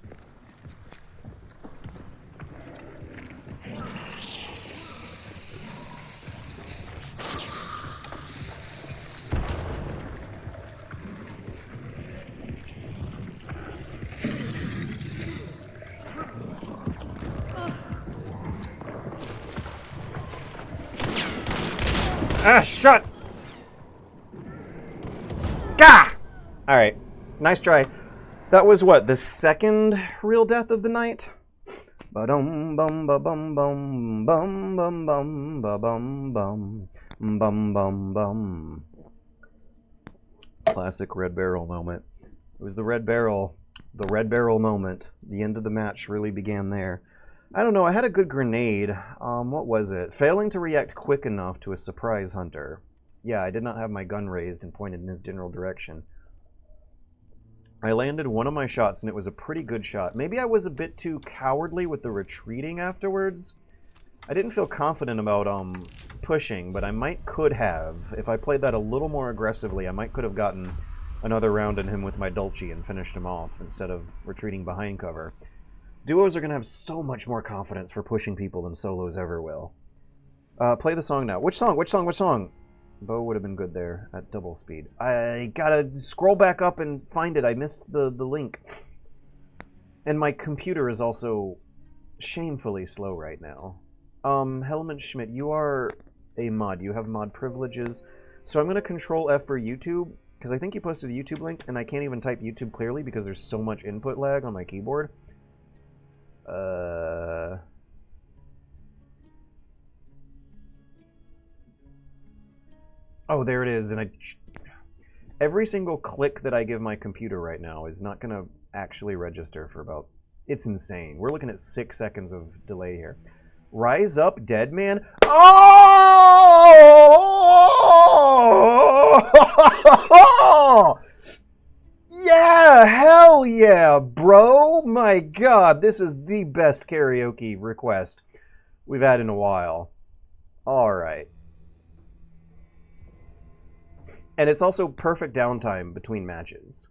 Ah, shut! Gah! Alright, nice try. That was what, the second real death of the night? Ba-dum bum ba bum bum bum bum bum ba bum bum bum bum bum. Classic red barrel moment. It was the red barrel moment. The end of the match really began there. I don't know, I had a good grenade. What was it? Failing to react quick enough to a surprise hunter. Yeah, I did not have my gun raised and pointed in his general direction. I landed one of my shots, and it was a pretty good shot. Maybe I was a bit too cowardly with the retreating afterwards. I didn't feel confident about pushing, but I could have. If I played that a little more aggressively, I could have gotten another round in him with my Dulci and finished him off instead of retreating behind cover. Duos are going to have so much more confidence for pushing people than solos ever will. Play the song now. Which song? Which song? Which song? Bow would have been good there at double speed. I gotta scroll back up and find it. I missed the link. And my computer is also shamefully slow right now. Helmut Schmidt, you are a mod. You have mod privileges. So I'm going to Control F for YouTube, because I think you posted a YouTube link, and I can't even type YouTube clearly because there's so much input lag on my keyboard. Oh, there it is, and every single click that I give my computer right now is not going to actually register for about... It's insane. We're looking at 6 seconds of delay here. Rise up, dead man. Oh! Yeah, hell yeah, bro. My God, this is the best karaoke request we've had in a while. All right. And it's also perfect downtime between matches.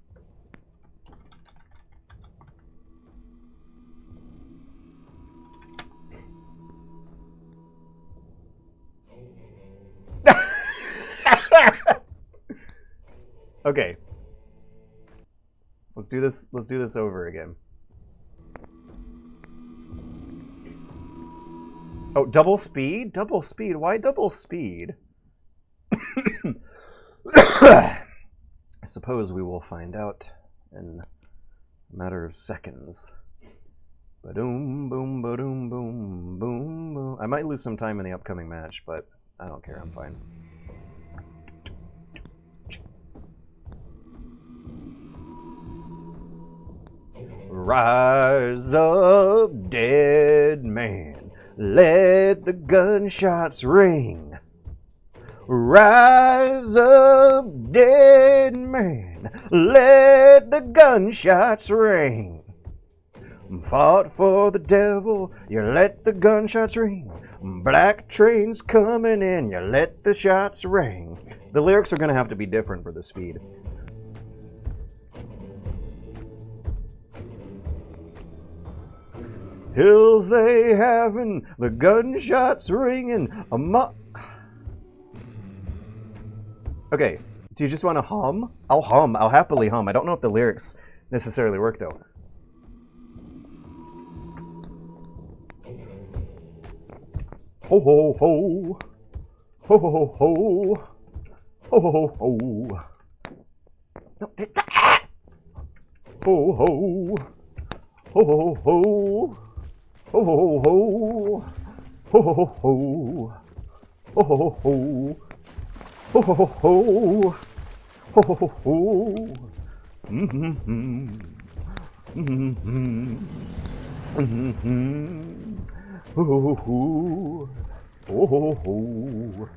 Okay. Let's do this over again. Oh, double speed? Double speed? Why double speed? I suppose we will find out in a matter of seconds. Ba-doom, boom, ba-doom, boom, boom, boom. I might lose some time in the upcoming match, but I don't care, I'm fine. Rise up, dead man, let the gunshots ring. Rise up, dead man, let the gunshots ring. Fought for the devil, you let the gunshots ring. Black trains coming in, you let the shots ring. The lyrics are going to have to be different for the speed. Hills they having, the gunshots ringing. Okay, do you just want to hum? I'll hum. I'll happily hum. I don't know if the lyrics necessarily work, though. Ho ho ho. Ho ho ho ho. Ho ho ho ho. No, ho ho. Ho ho ho. Ho ho ho. Ho ho ho. Ho ho ho. Ho ho ho. Ho ho ho. Mm-hmm. Mm-hmm. Mm-hmm. Ho ho ho. Ho ho ho.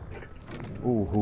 Ho ho.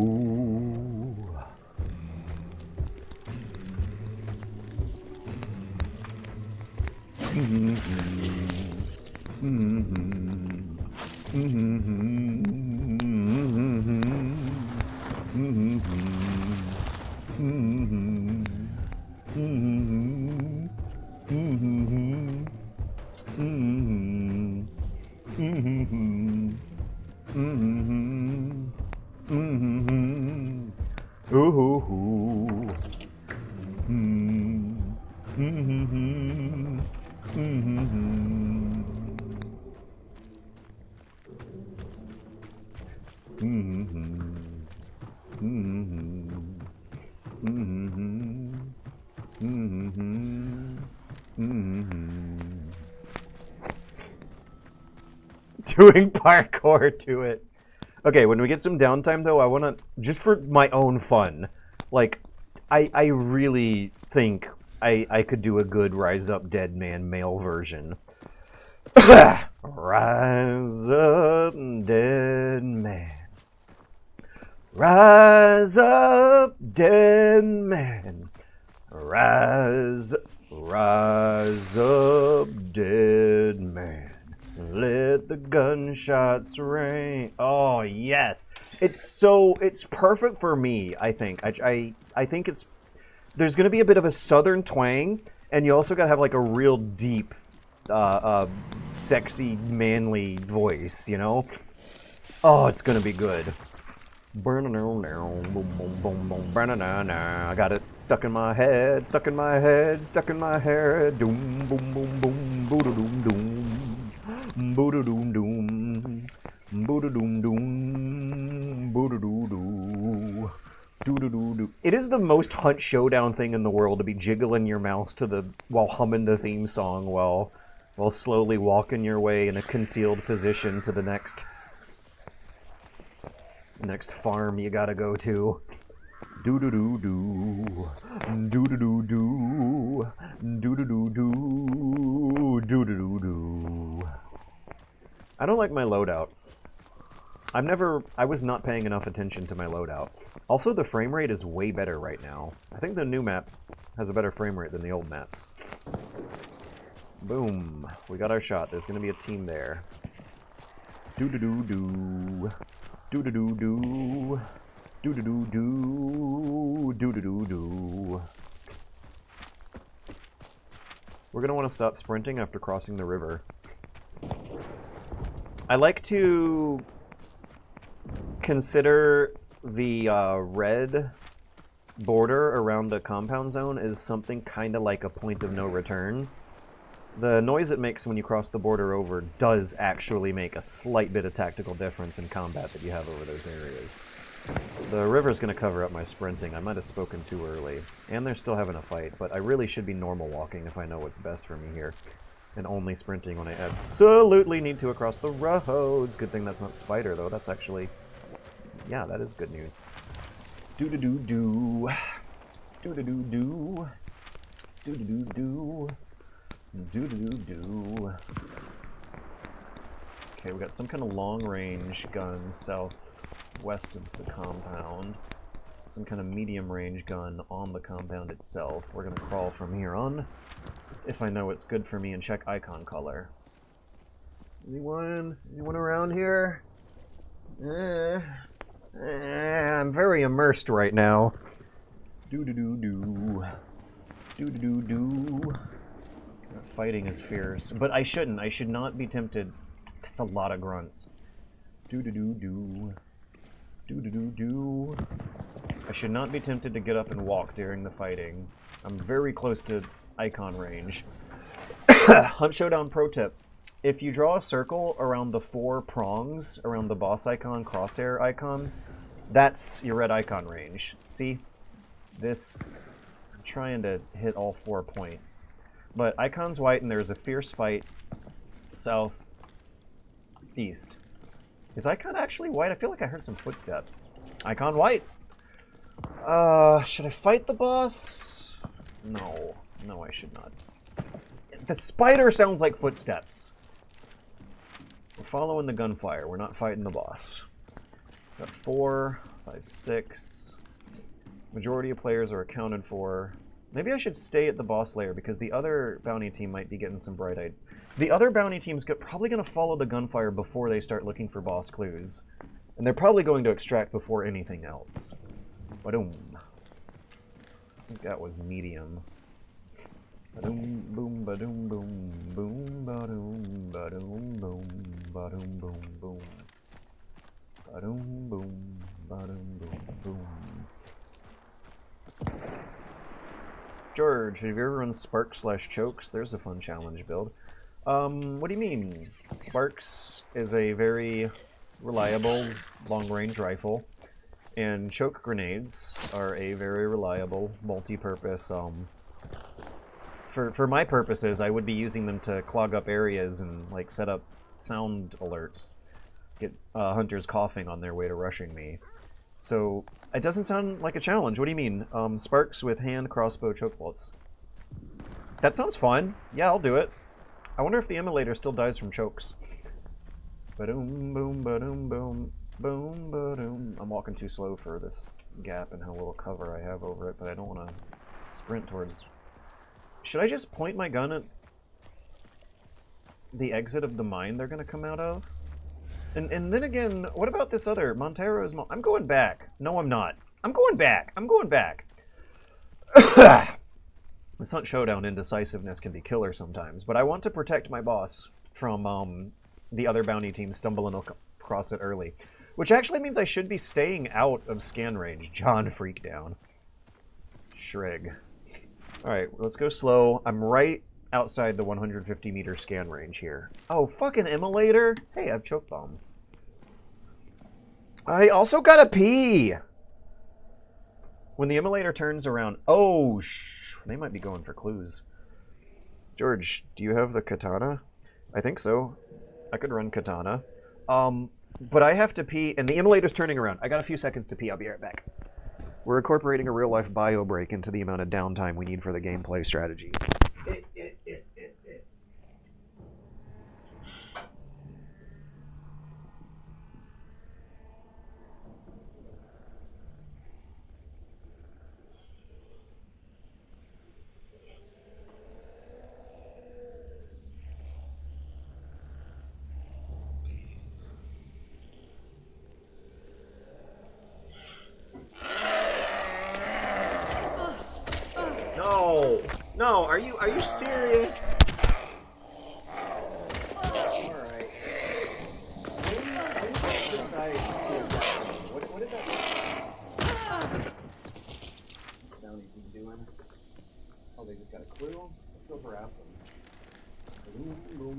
Mm-hmm. Mm-hmm. Mm-hmm. Doing parkour to it. Okay, when we get some downtime, though, I want to, just for my own fun, like, I really think I could do a good Rise Up Dead Man male version. Rise up, dead man. Rise up, dead man. Rise up, dead man. Let the gunshots ring. Oh, yes. It's perfect for me, I think. I think there's going to be a bit of a southern twang, and you also got to have like a real deep, sexy, manly voice, you know? Oh, it's going to be good. I got it stuck in my head, stuck in my head, stuck in my head. Doom, boom, boom, boom, boo-da-doom, doom. Boo-da-doom, doom. Boo-da-doom, doom. Boo-da-doo-doo. Doo-doo-doo-doo. It is the most Hunt Showdown thing in the world to be jiggling your mouse while humming the theme song while slowly walking your way in a concealed position to the next farm you gotta go to. Doo-doo-doo-doo. Doo-doo-doo-doo. Doo-doo-doo-doo. Doo-doo-doo-doo. I don't like my loadout. I was not paying enough attention to my loadout. Also, the frame rate is way better right now. I think the new map has a better frame rate than the old maps. Boom. We got our shot. There's gonna be a team there. Doo-doo-doo-doo. Doo-doo-doo-doo. Doo-doo-doo-doo. Doo-doo-doo-doo. We're gonna want to stop sprinting after crossing the river. I like to consider the red border around the compound zone as something kind of like a point of no return. The noise it makes when you cross the border over does actually make a slight bit of tactical difference in combat that you have over those areas. The river's going to cover up my sprinting. I might have spoken too early. And they're still having a fight, but I really should be normal walking if I know what's best for me here. And only sprinting when I absolutely need to across the roads. Good thing that's not Spider, though. That's actually... yeah, that is good news. Do-do-do-do. Do-do-do-do. Do-do-do-do. Do-do-do-do. Okay, we got some kind of long-range gun southwest of the compound. Some kind of medium-range gun on the compound itself. We're gonna crawl from here on, if I know what's good for me, and check icon color. Anyone around here? I'm very immersed right now. Do-do-do-do. Do-do-do-do. Fighting is fierce, but I shouldn't. I should not be tempted. That's a lot of grunts. Do-do-do-do. Do-do-do-do. I should not be tempted to get up and walk during the fighting. I'm very close to icon range. Hunt Showdown pro tip. If you draw a circle around the 4 prongs, around the boss icon, crosshair icon, that's your red icon range. See? This... I'm trying to hit all 4 points. But icon's white, and there's a fierce fight southeast. Is icon actually white? I feel like I heard some footsteps. Icon white! Should I fight the boss? No. No, I should not. The spider sounds like footsteps. We're following the gunfire. We're not fighting the boss. Got 4, 5, 6. Majority of players are accounted for. Maybe I should stay at the boss lair, because the other bounty team might be getting some bright-eyed. The other bounty team's probably going to follow the gunfire before they start looking for boss clues. And they're probably going to extract before anything else. Ba-doom. I think that was medium. Ba-doom, boom, ba-doom, boom, boom, ba-doom, ba-doom, boom, ba-doom, boom, boom. Ba-doom, boom, ba-doom, boom, boom. George, have you ever run Sparks/Chokes? There's a fun challenge build. What do you mean? Sparks is a very reliable long-range rifle, and choke grenades are a very reliable multi-purpose. For my purposes, I would be using them to clog up areas and like set up sound alerts, get hunters coughing on their way to rushing me. So it doesn't sound like a challenge. What do you mean? Sparks with hand, crossbow, choke bolts. That sounds fun. Yeah, I'll do it. I wonder if the immolator still dies from chokes. Ba-doom, boom, ba-doom, boom, boom, ba-doom. I'm walking too slow for this gap and how little cover I have over it, but I don't want to sprint towards... Should I just point my gun at the exit of the mine they're going to come out of? And then again, what about this other? Montero's... I'm going back. No, I'm not. I'm going back. I'm going back. This Hunt Showdown indecisiveness can be killer sometimes, but I want to protect my boss from the other bounty team stumbling across it early, which actually means I should be staying out of scan range. John freak down. Shrig. Alright, let's go slow. I'm right outside the 150 meter scan range here. Oh, fucking immolator? Hey, I have choke bombs. I also gotta pee! When the immolator turns around... Oh, they might be going for clues. George, do you have the katana? I think so. I could run katana. But I have to pee, and the immolator's turning around. I got a few seconds to pee. I'll be right back. We're incorporating a real-life bio break into the amount of downtime we need for the gameplay strategy. No! No, are you serious? Alright. What did that bounty keep doing? Oh, they just got a clue? Let's go harass them. Boom, boom,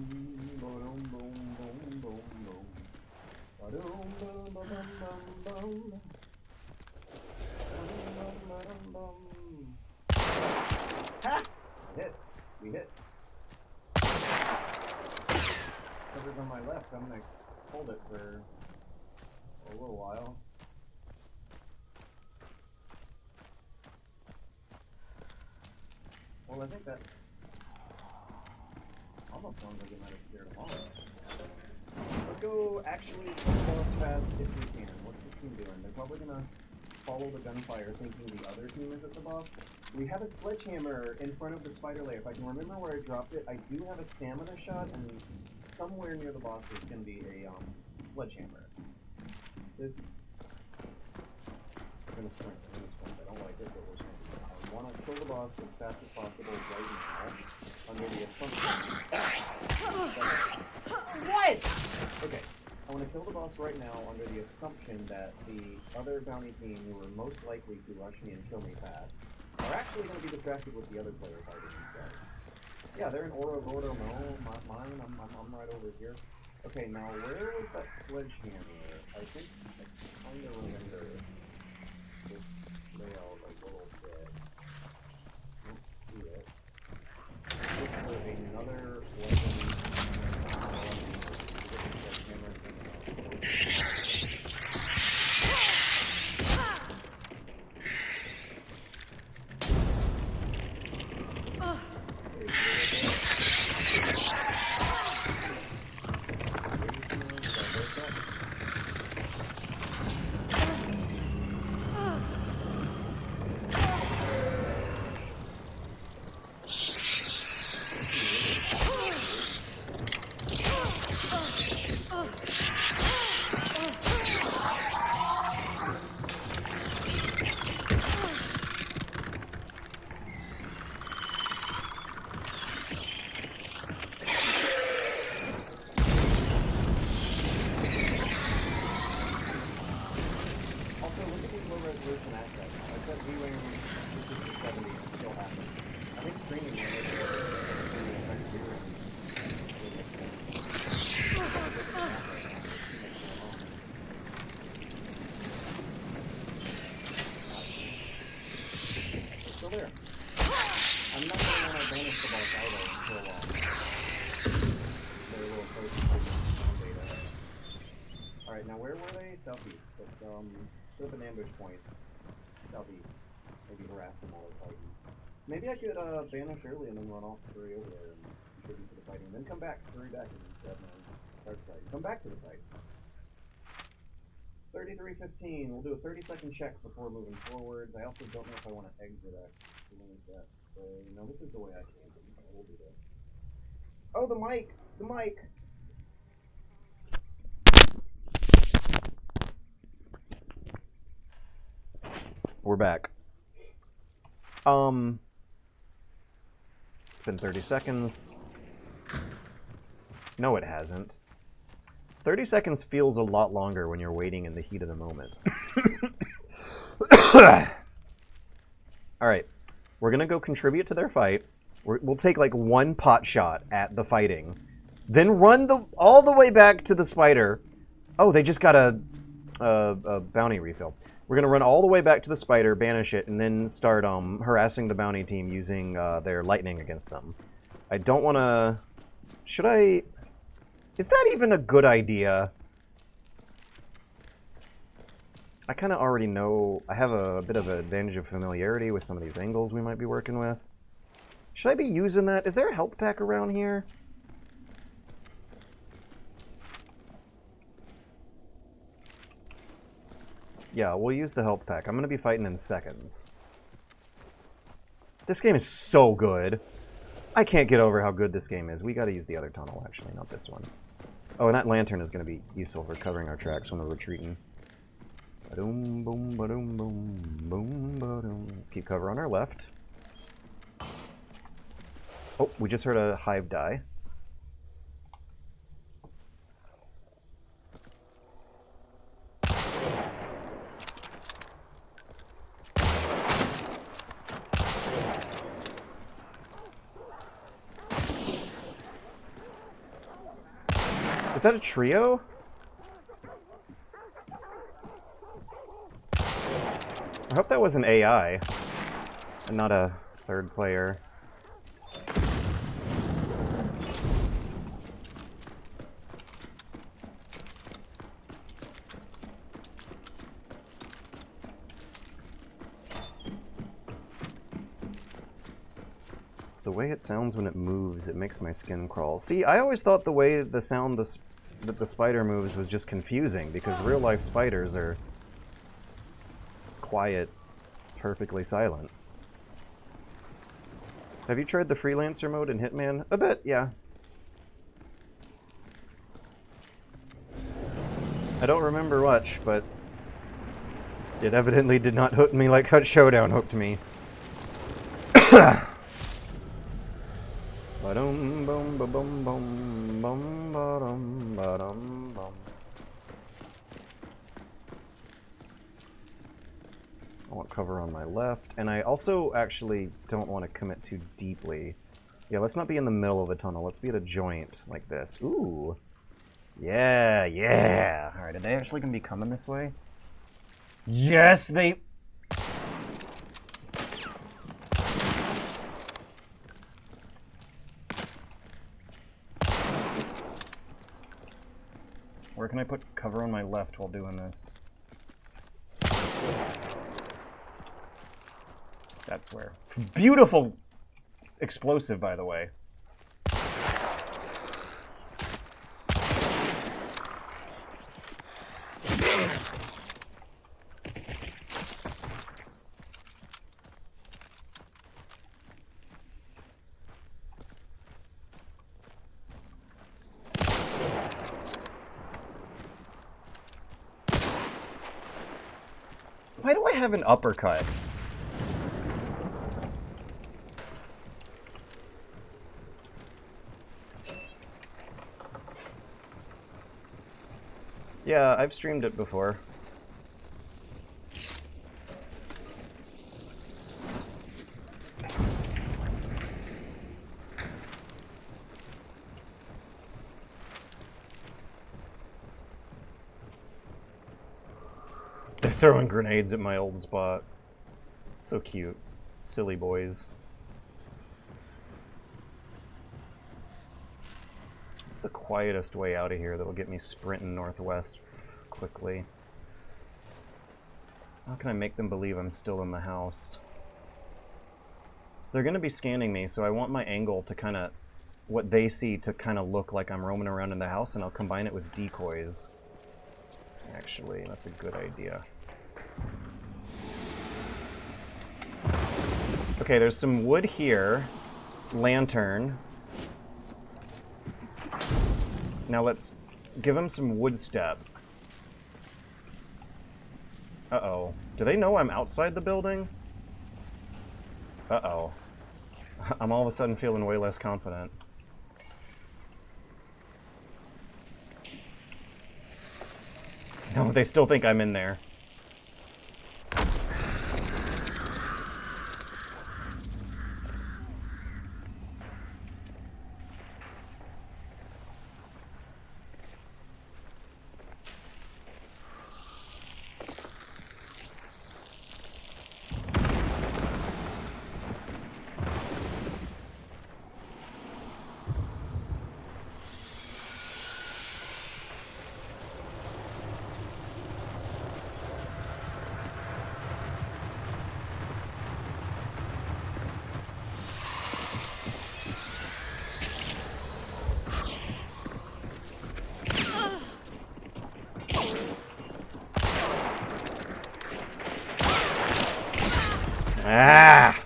boom, boom, boom, boom, boom. Ba-doom, boom, boom, boom, boom. Ha! Hit. We hit. Cover's on my left. I'm gonna hold it for a little while. Well, I think that almost sounds like it might have scared them all. Let's go actually go as fast if we can. What's the team doing? They're probably gonna follow the gunfire thinking the other team is at the boss. We have a sledgehammer in front of the spider lair. If I can remember where I dropped it, I do have a stamina shot, and somewhere near the boss is going to be a sledgehammer. This... I'm going to sprint. I don't like it, but we're sprinting. I want to kill the boss as fast as possible right now, under the assumption... What? Okay. I want to kill the boss right now under the assumption that the other bounty team who are most likely to rush me and kill me fast are actually going to be distracted with the other player fighting instead. Yeah, they're in Ouroboros, mine, I'm right over here. Okay, now where was that sledgehammer? I think I kind of remember this layout a little bit. Don't see it. Look for another weapon. There. I'm not going to want to banish the boss either for a while. They're a little close to data. Alright, now where were they? Southeast. But, set up an ambush point. Southeast. Maybe harass them while they're fighting. Maybe I could banish early and then run off 3 over there and activity for the fighting. Then come back, hurry back, and grab my start fight. Come back to the fight. 33:15. We'll do a 30-second check before moving forwards. I also don't know if I want to exit that way. No, this is the way I came. We'll do this. Oh, the mic! The mic! We're back. It's been 30 seconds. No, it hasn't. 30 seconds feels a lot longer when you're waiting in the heat of the moment. Alright, we're gonna go contribute to their fight. We'll take like one pot shot at the fighting. Then run all the way back to the spider. Oh, they just got a bounty refill. We're gonna run all the way back to the spider, banish it, and then start harassing the bounty team using their lightning against them. I don't wanna... Should I... Is that even a good idea? I kind of already know... I have a bit of an advantage of familiarity with some of these angles we might be working with. Should I be using that? Is there a health pack around here? Yeah, we'll use the health pack. I'm going to be fighting in seconds. This game is so good. I can't get over how good this game is. We got to use the other tunnel, actually, not this one. Oh, and that lantern is going to be useful for covering our tracks when we're retreating. Ba-doom, boom, ba-doom, boom, boom, ba-doom. Let's keep cover on our left. Oh, we just heard a hive die. Is that a trio? I hope that was an AI and not a third player. It's the way it sounds when it moves. It makes my skin crawl. See, I always thought the way the sound that the spider moves was just confusing because real life spiders are quiet, perfectly silent. Have you tried the freelancer mode in Hitman? A bit, yeah. I don't remember much, but it evidently did not hook me like Showdown hooked me. Ba-dum, bum, ba-bum, bum, bum, ba-dum, ba-dum, bum. I want cover on my left, and I also actually don't want to commit too deeply. Yeah, let's not be in the middle of a tunnel. Let's be at a joint like this. Ooh. Yeah, yeah. Alright, are they actually going to be coming this way? Yes, they... Where can I put cover on my left while doing this? That's where. Beautiful explosive, by the way. Why do I have an uppercut? Yeah, I've streamed it before. They're throwing grenades at my old spot. So cute. Silly boys. What's the quietest way out of here that'll get me sprinting northwest quickly? How can I make them believe I'm still in the house? They're going to be scanning me, so I want my angle to kind of what they see to kind of look like I'm roaming around in the house, and I'll combine it with decoys. Actually, that's a good idea. Okay, there's some wood here. Lantern. Now let's give him some wood step. Uh-oh. Do they know I'm outside the building? Uh-oh. I'm all of a sudden feeling way less confident. No, they still think I'm in there. Ah!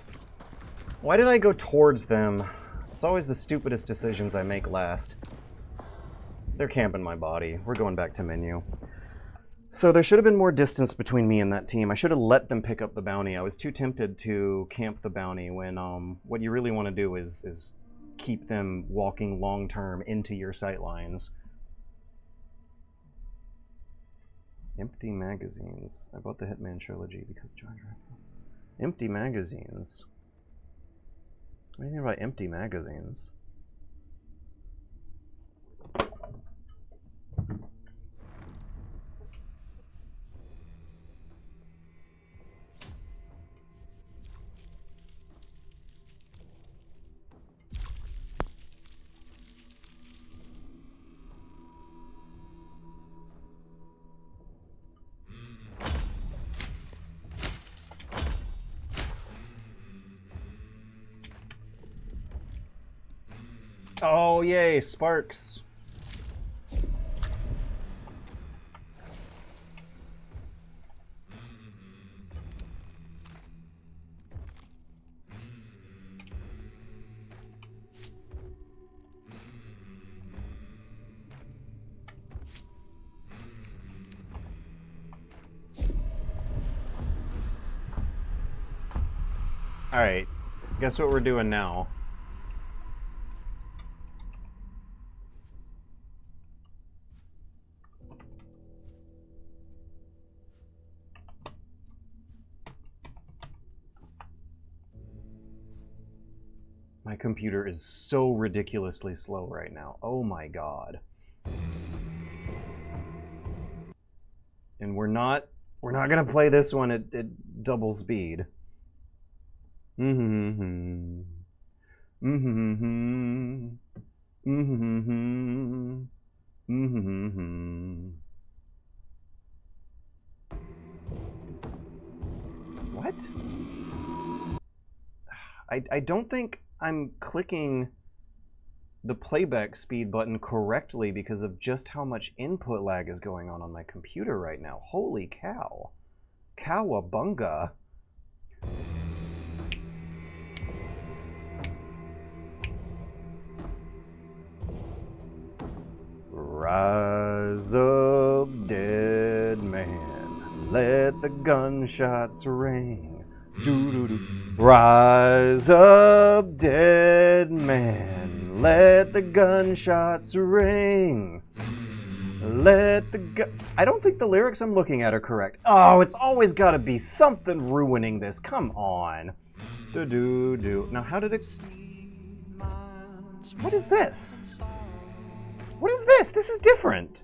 Why did I go towards them? It's always the stupidest decisions I make last. They're camping my body. We're going back to menu. So there should have been more distance between me and that team. I should have let them pick up the bounty. I was too tempted to camp the bounty when what you really want to do is keep them walking long-term into your sightlines. Empty magazines. I bought the Hitman trilogy because George. Empty magazines. What do you mean by empty magazines? Oh, yay, sparks. All right, guess what we're doing now? My computer is so ridiculously slow right now. Oh my god. And we're not gonna play this one at double speed. Mm-hmm. Mm-hmm. Mm-hmm. Mm-hmm. What? I don't think I'm clicking the playback speed button correctly because of just how much input lag is going on my computer right now. Holy cow. Cowabunga. Rise up, dead man. Let the gunshots ring. Doo-doo-doo. Rise up, dead man. Let the gunshots ring. Let the I don't think the lyrics I'm looking at are correct. Oh, it's always got to be something ruining this. Come on. Do-do-do. Now, how did it... What is this? What is this? This is different.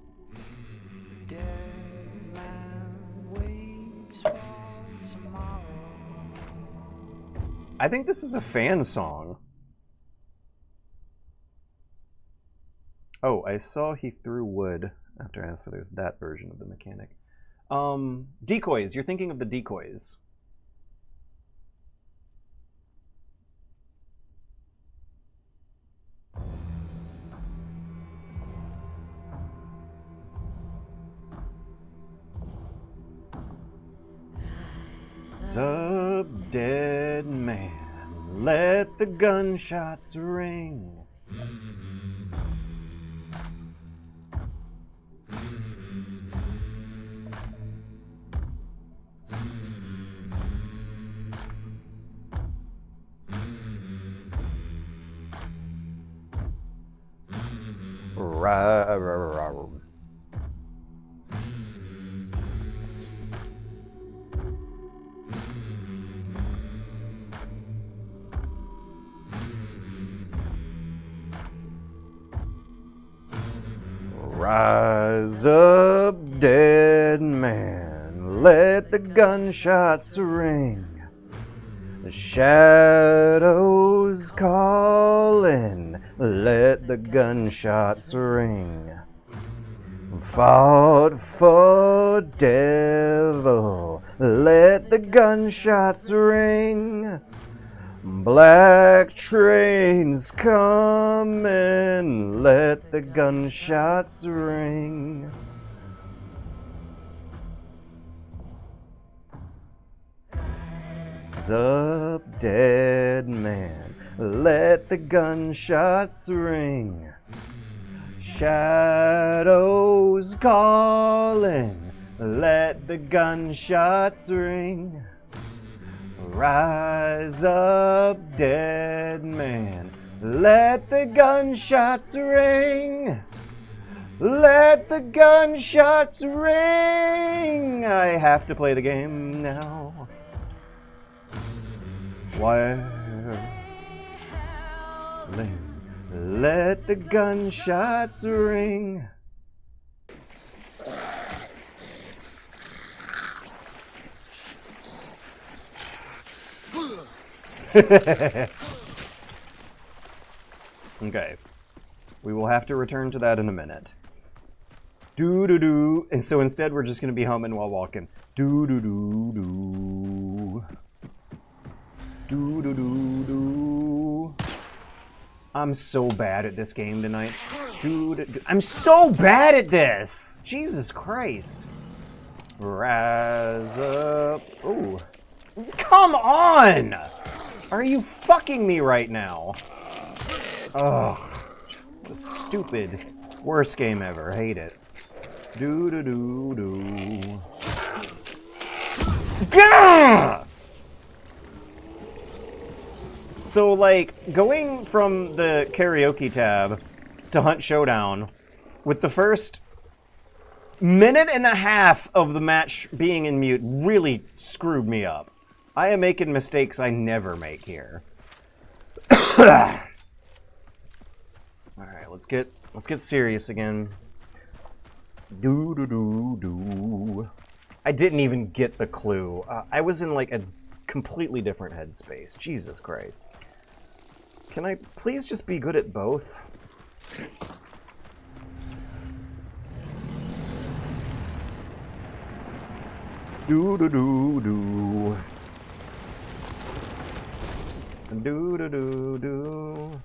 I think this is a fan song. Oh, I saw he threw wood after I asked, so there's that version of the mechanic. Decoys. You're thinking of the decoys. up, dead man. Let the gunshots ring. Rise up, dead man, let the gunshots ring. The shadows calling, let the gunshots ring. Fought for devil, let the gunshots ring. Black trains coming, let the gunshots ring. Rise up, dead man, let the gunshots ring. Shadows calling, let the gunshots ring. Rise up, dead man, let the gunshots ring. Let the gunshots ring. I have to play the game now. Wilding, let the gunshots ring. Okay. We will have to return to that in a minute. Do-do-do. And so instead we're just going to be humming while walking. Do-do-do-do. Do-do-do-do. I'm so bad at this game tonight. Do-do-do. I'm so bad at this! Jesus Christ. Rise up. Oh. Come on! Are you fucking me right now? Ugh. What a stupid. Worst game ever. Hate it. Do-do-do-do. Gah! So, like, going from the karaoke tab to Hunt Showdown, with the first minute and a half of the match being in mute really screwed me up. I am making mistakes I never make here. Alright, let's get serious again. Do-do-do-do. I didn't even get the clue. I was in, like, a completely different headspace. Jesus Christ. Can I please just be good at both? Do-do-do-do. Do-do-do-do.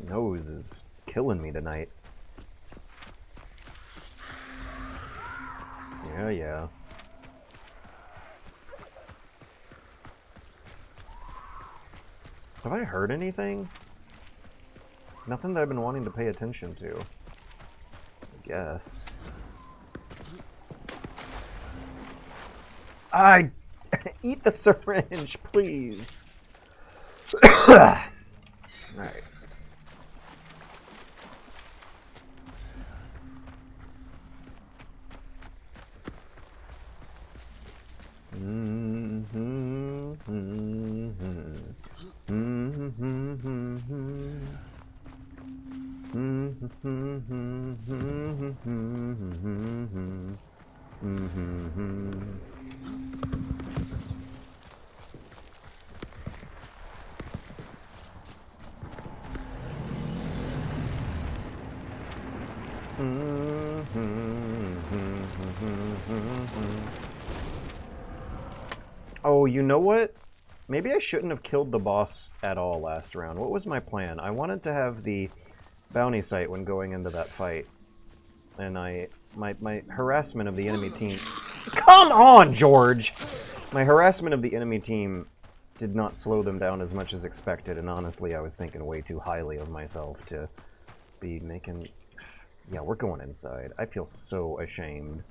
Nose is killing me tonight. Yeah, yeah. Have I heard anything? Nothing that I've been wanting to pay attention to. I guess. Eat the syringe, please. Alright. Oh, you know what? Maybe I shouldn't have killed the boss at all last round. What was my plan? I wanted to have the bounty sight when going into that fight. And my harassment of the enemy team... Come on, George! My harassment of the enemy team did not slow them down as much as expected, and honestly, I was thinking way too highly of myself to be making... Yeah, we're going inside. I feel so ashamed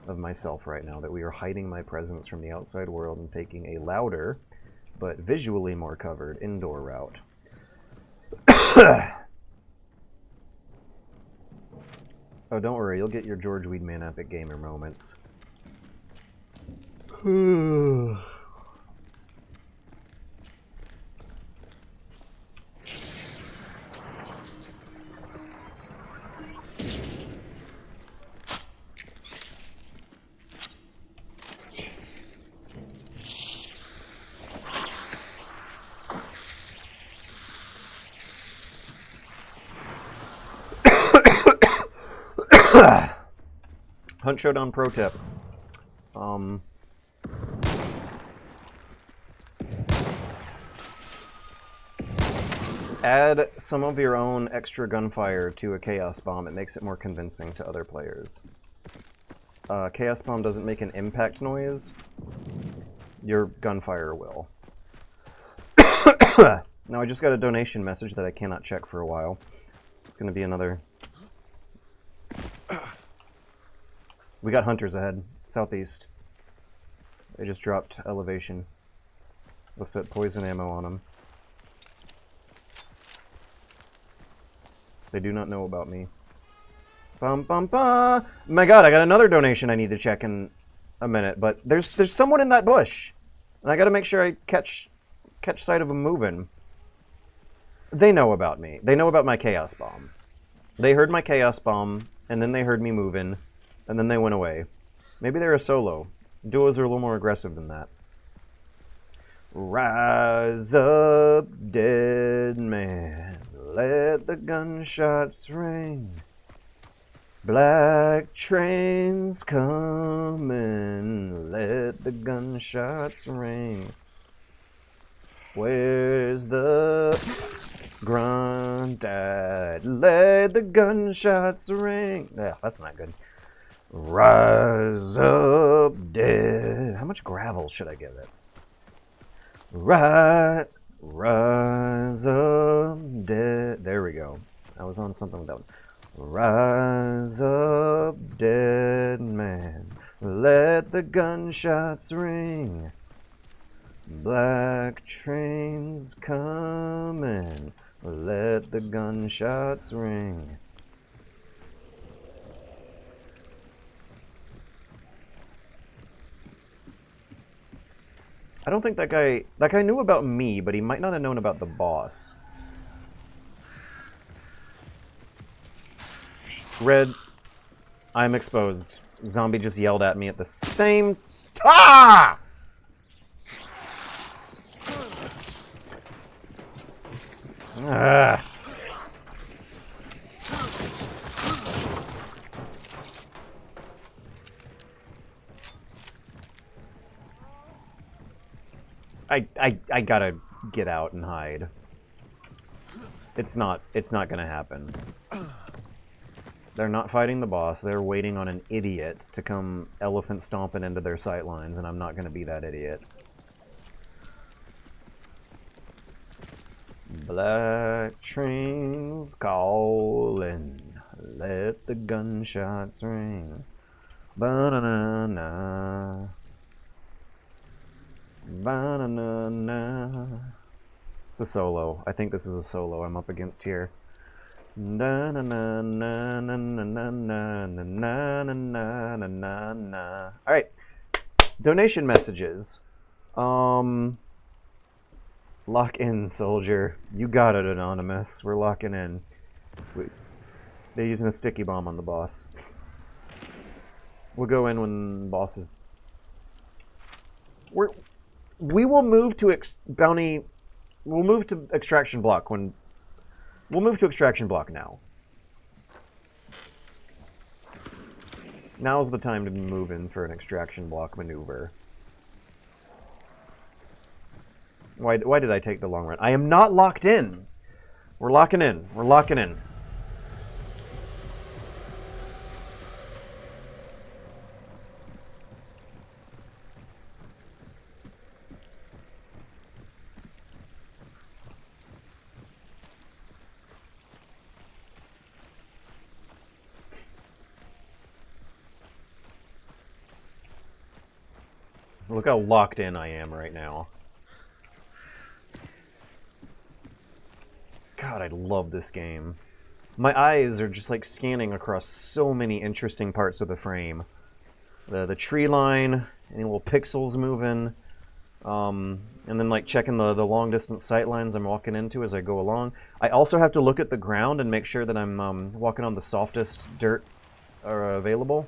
of myself right now that we are hiding my presence from the outside world and taking a louder, but visually more covered, indoor route. Oh, don't worry, you'll get your George Weedman Epic Gamer moments. Hunt Showdown pro tip. Add some of your own extra gunfire to a Chaos Bomb. It makes it more convincing to other players. Chaos Bomb doesn't make an impact noise. Your gunfire will. Now I just got a donation message that I cannot check for a while. It's going to be another... We got hunters ahead, southeast. They just dropped elevation. Let's set poison ammo on them. They do not know about me. Bum bum bum! My god, I got another donation I need to check in a minute, but there's someone in that bush. And I gotta make sure I catch sight of them moving. They know about me. They know about my Chaos Bomb. They heard my Chaos Bomb, and then they heard me moving. And then they went away. Maybe they're a solo. Duos are a little more aggressive than that. Rise up, dead man. Let the gunshots ring. Black trains coming. Let the gunshots ring. Where's the grunt at? Let the gunshots ring. Yeah, that's not good. Rise up, dead. How much gravel should I give it? Rise up, dead. There we go. I was on something with that one. Rise up, dead man. Let the gunshots ring. Black trains coming. Let the gunshots ring. I don't think that guy knew about me, but he might not have known about the boss. Red, I'm exposed. Zombie just yelled at me at the same time. I gotta get out and hide. It's not gonna happen. They're not fighting the boss. They're waiting on an idiot to come elephant stomping into their sight lines, and I'm not gonna be that idiot. Black trains calling. Let the gunshots ring. Ba-na-na-na. Ba-na-na-na. It's a solo. I think this is a solo I'm up against here. Na-na-na-na-na-na-na-na-na-na-na-na. Alright. Donation messages. Lock in, soldier. You got it, Anonymous. We're locking in. They're using a sticky bomb on the boss. We'll go in when the boss is... We will move to bounty... We'll move to extraction block when... We'll move to extraction block now. Now's the time to move in for an extraction block maneuver. Why did I take the long run? I am not locked in. We're locking in. We're locking in. Look how locked in I am right now. God, I love this game. My eyes are just like scanning across so many interesting parts of the frame. The tree line, any little pixels moving, and then like checking the long distance sight lines I'm walking into as I go along. I also have to look at the ground and make sure that I'm walking on the softest dirt available.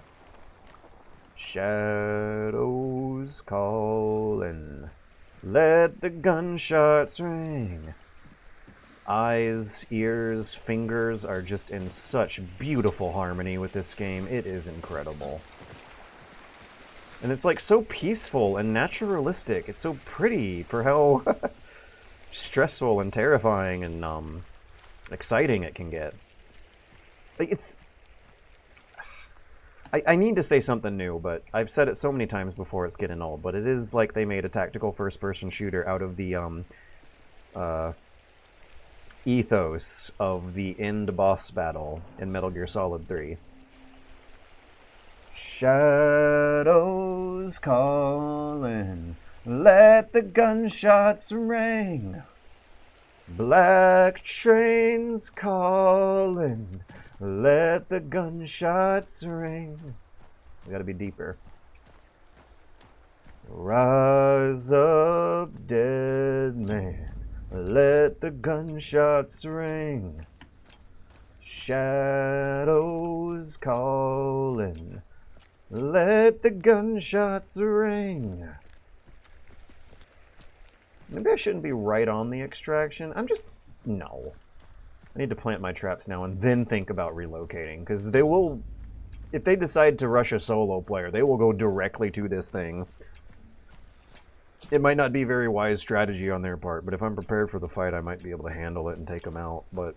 Shadows calling, let the gunshots ring. Eyes, ears, fingers are just in such beautiful harmony with this game. It is incredible. And it's like so peaceful and naturalistic. It's so pretty for how stressful and terrifying and exciting it can get. Like it's... I need to say something new, but I've said it so many times before it's getting old, but it is like they made a tactical first-person shooter out of the ethos of the end boss battle in Metal Gear Solid 3. Shadows calling, let the gunshots ring. Black trains calling, let the gunshots ring. We gotta be deeper. Rise up, dead man. Let the gunshots ring. Shadows calling. Let the gunshots ring. Maybe I shouldn't be right on the extraction. No. I need to plant my traps now and then think about relocating, because they will, if they decide to rush a solo player, they will go directly to this thing. It might not be very wise strategy on their part, but if I'm prepared for the fight, I might be able to handle it and take them out. But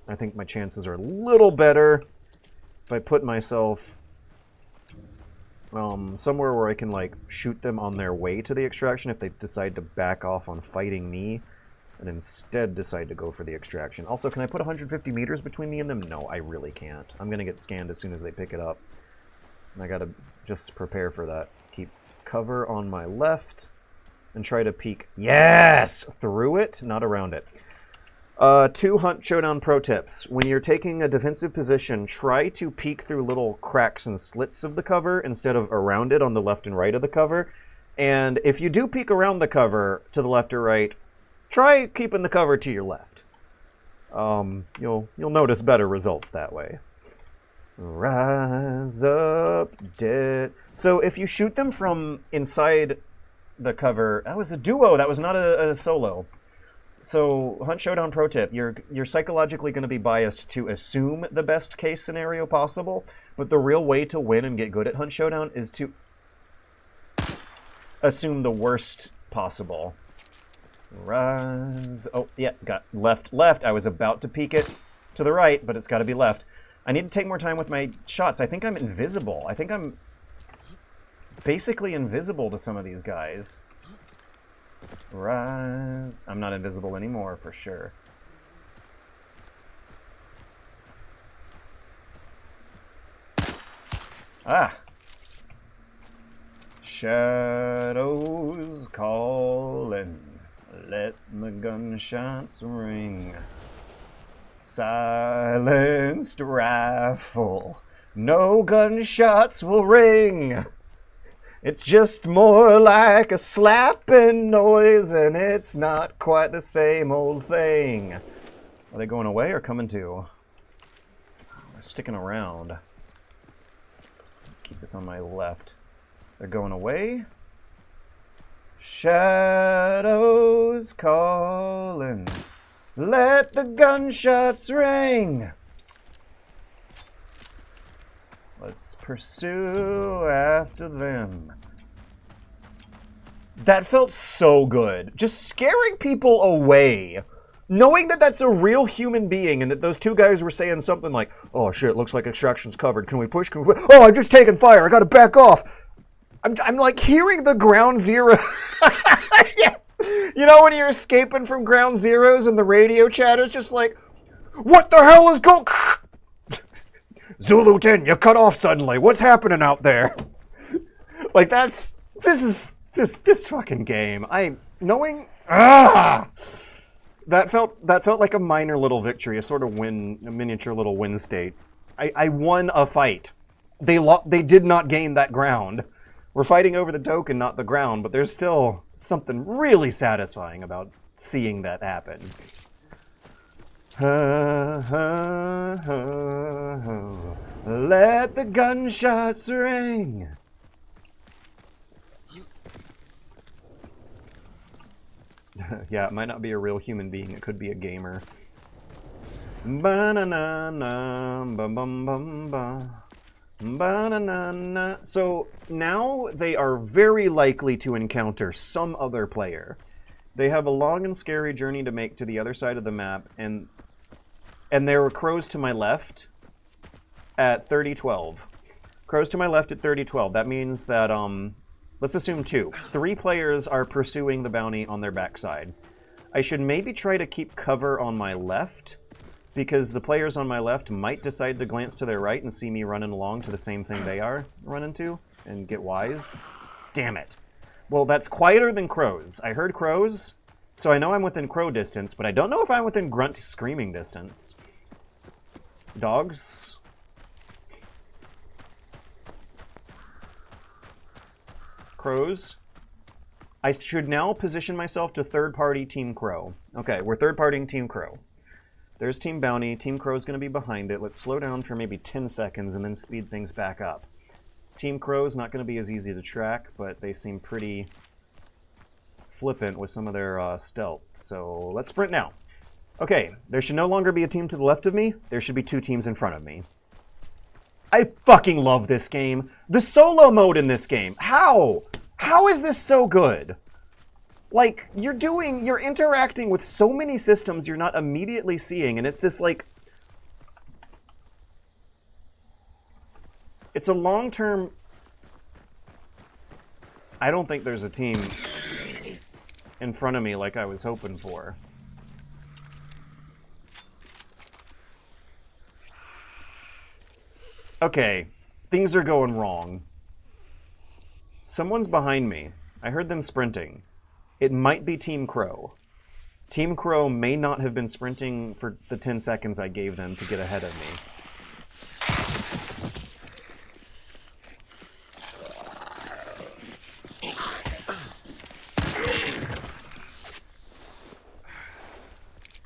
I think my chances are a little better if I put myself somewhere where I can like shoot them on their way to the extraction if they decide to back off on fighting me and instead decide to go for the extraction. Also, can I put 150 meters between me and them? No, I really can't. I'm going to get scanned as soon as they pick it up. And I got to just prepare for that. Keep cover on my left and try to peek, yes, through it, not around it. 2 Hunt Showdown pro tips. When you're taking a defensive position, try to peek through little cracks and slits of the cover instead of around it on the left and right of the cover. And if you do peek around the cover to the left or right, try keeping the cover to your left. You'll notice better results that way. Rise up, dead. So if you shoot them from inside the cover, that was a duo. That was not a solo. So Hunt Showdown pro tip: you're psychologically going to be biased to assume the best case scenario possible, but the real way to win and get good at Hunt Showdown is to assume the worst possible. Rise. Oh, yeah, got left. I was about to peek it to the right, but it's got to be left. I need to take more time with my shots. I think I'm invisible. I think I'm basically invisible to some of these guys. Rise. I'm not invisible anymore, for sure. Ah. Shadows calling. Let the gunshots ring. Silenced rifle. No gunshots will ring. It's just more like a slapping noise, and it's not quite the same old thing. Are they going away or coming to? They're sticking around. Let's keep this on my left. They're going away. Shadows calling. Let the gunshots ring. Let's pursue after them. That felt so good. Just scaring people away. Knowing that that's a real human being and that those two guys were saying something like, oh shit, looks like extraction's covered. Can we push? Can we push? Oh, I'm just taking fire. I gotta back off. I'm like hearing the ground zero. Yeah. You know when you're escaping from ground zeros and the radio chatter's just like, what the hell is going... Zulu 10, you cut off suddenly. What's happening out there? Like this fucking game. That felt like a minor little victory, a sort of win, a miniature little win state. I won a fight. They did not gain that ground. We're fighting over the token, not the ground, but there's still something really satisfying about seeing that happen. Let the gunshots ring. Yeah, it might not be a real human being. It could be a gamer. Ba-na-na-na, ba-bum-bum-ba. Ba-na-na-na. So now they are very likely to encounter some other player. They have a long and scary journey to make to the other side of the map, and there were crows to my left at 30-12. Crows to my left at 30-12. That means that, let's assume 2. 3 players are pursuing the bounty on their backside. I should maybe try to keep cover on my left, because the players on my left might decide to glance to their right and see me running along to the same thing they are running to, and get wise. Damn it. Well, that's quieter than crows. I heard crows, so I know I'm within crow distance, but I don't know if I'm within grunt screaming distance. Dogs? Crows? I should now position myself to third-party Team Crow. Okay, we're third-partying Team Crow. There's Team Bounty. Team Crow's going to be behind it. Let's slow down for maybe 10 seconds and then speed things back up. Team Crow's not going to be as easy to track, but they seem pretty flippant with some of their stealth. So let's sprint now. Okay, there should no longer be a team to the left of me. There should be 2 teams in front of me. I fucking love this game. The solo mode in this game. How? How is this so good? Like, you're interacting with so many systems you're not immediately seeing, and it's this, like... It's a long-term... I don't think there's a team in front of me like I was hoping for. Okay, things are going wrong. Someone's behind me. I heard them sprinting. It might be Team Crow. Team Crow may not have been sprinting for the 10 seconds I gave them to get ahead of me.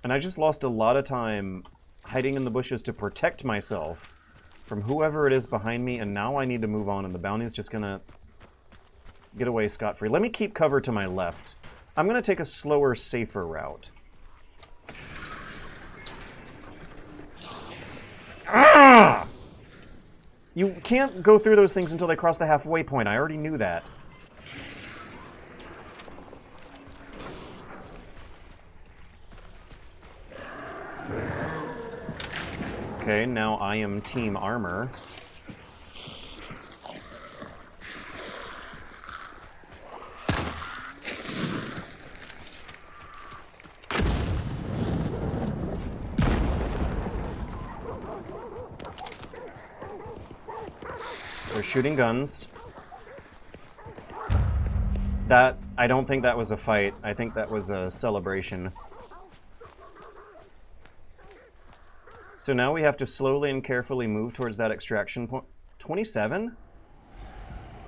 And I just lost a lot of time hiding in the bushes to protect myself from whoever it is behind me, and now I need to move on, and the bounty's just gonna get away scot-free. Let me keep cover to my left. I'm gonna take a slower, safer route. Ah! You can't go through those things until they cross the halfway point. I already knew that. Okay, now I am Team Armor. They're shooting guns. I don't think that was a fight. I think that was a celebration. So now we have to slowly and carefully move towards that extraction point. 27?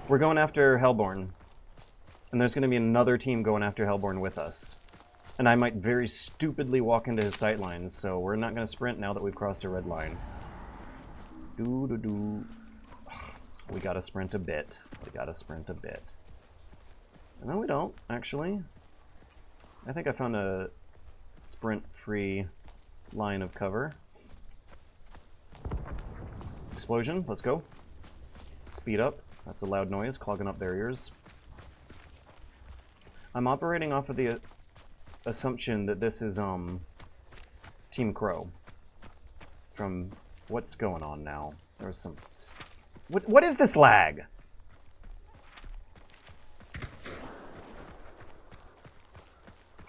We're going after Hellborn. And there's going to be another team going after Hellborn with us. And I might very stupidly walk into his sight lines, so we're not going to sprint now that we've crossed a red line. Doo-doo-doo. We gotta sprint a bit. We gotta sprint a bit. No, we don't, actually. I think I found a sprint-free line of cover. Explosion, let's go. Speed up. That's a loud noise, clogging up their ears. I'm operating off of the assumption that this is Team Crow. From what's going on now? There's some. What is this lag?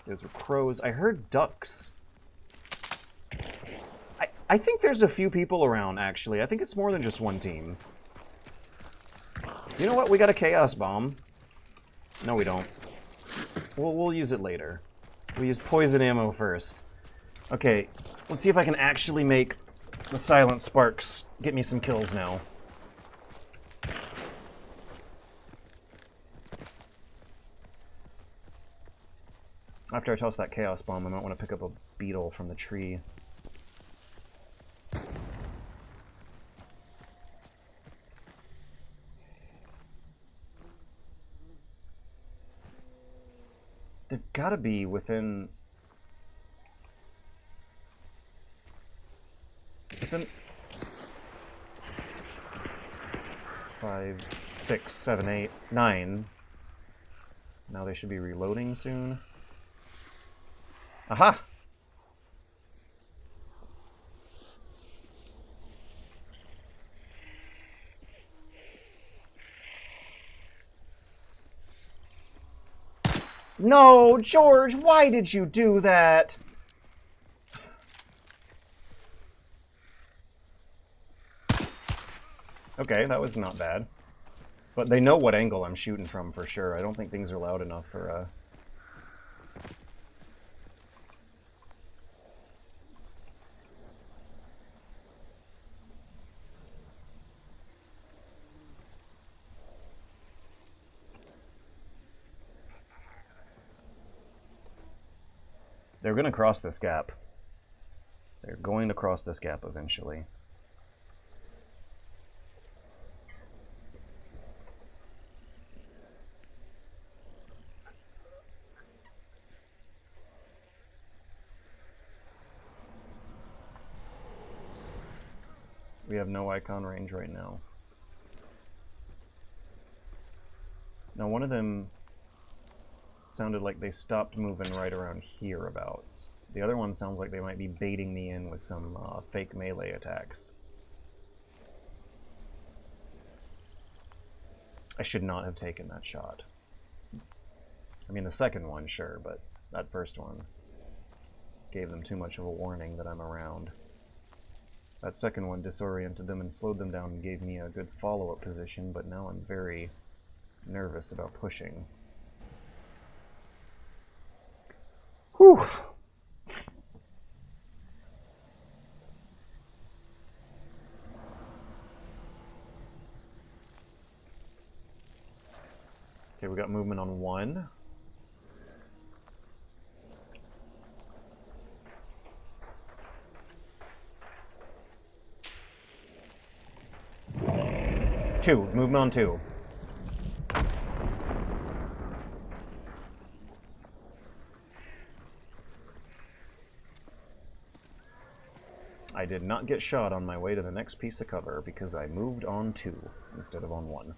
Those are crows. I heard ducks. I think there's a few people around, actually. I think it's more than just one team. You know what? We got a chaos bomb. No, we don't. We'll use it later. We use poison ammo first. Okay, let's see if I can actually make the silent sparks get me some kills now. After I toss that chaos bomb, I might want to pick up a beetle from the tree. They've got to be within 5, 6, 7, 8, 9. Now they should be reloading soon. Aha! No, George, why did you do that? Okay, that was not bad. But they know what angle I'm shooting from for sure. I don't think things are loud enough for, They're going to cross this gap. They're going to cross this gap eventually. We have no icon range right now. Now one of them sounded like they stopped moving right around hereabouts. The other one sounds like they might be baiting me in with some fake melee attacks. I should not have taken that shot. I mean, the second one, sure, but that first one gave them too much of a warning that I'm around. That second one disoriented them and slowed them down and gave me a good follow-up position, but now I'm very nervous about pushing. Whew. Okay, we got movement on 1. Movement on 2. I did not get shot on my way to the next piece of cover because I moved on 2 instead of on 1.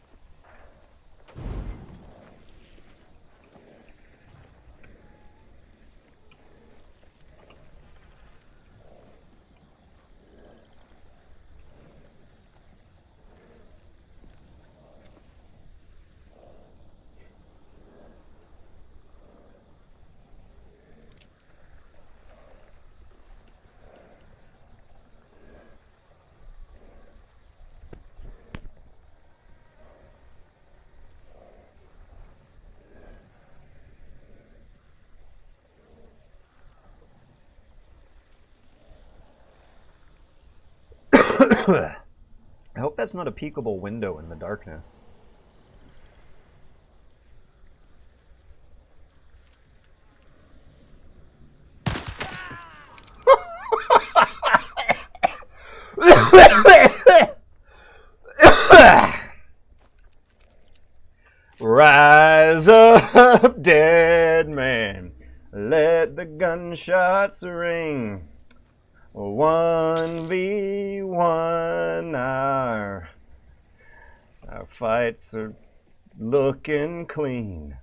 I hope that's not a peekable window in the darkness. Rise up, dead man. Let the gunshots ring. 1v1, our fights are looking clean.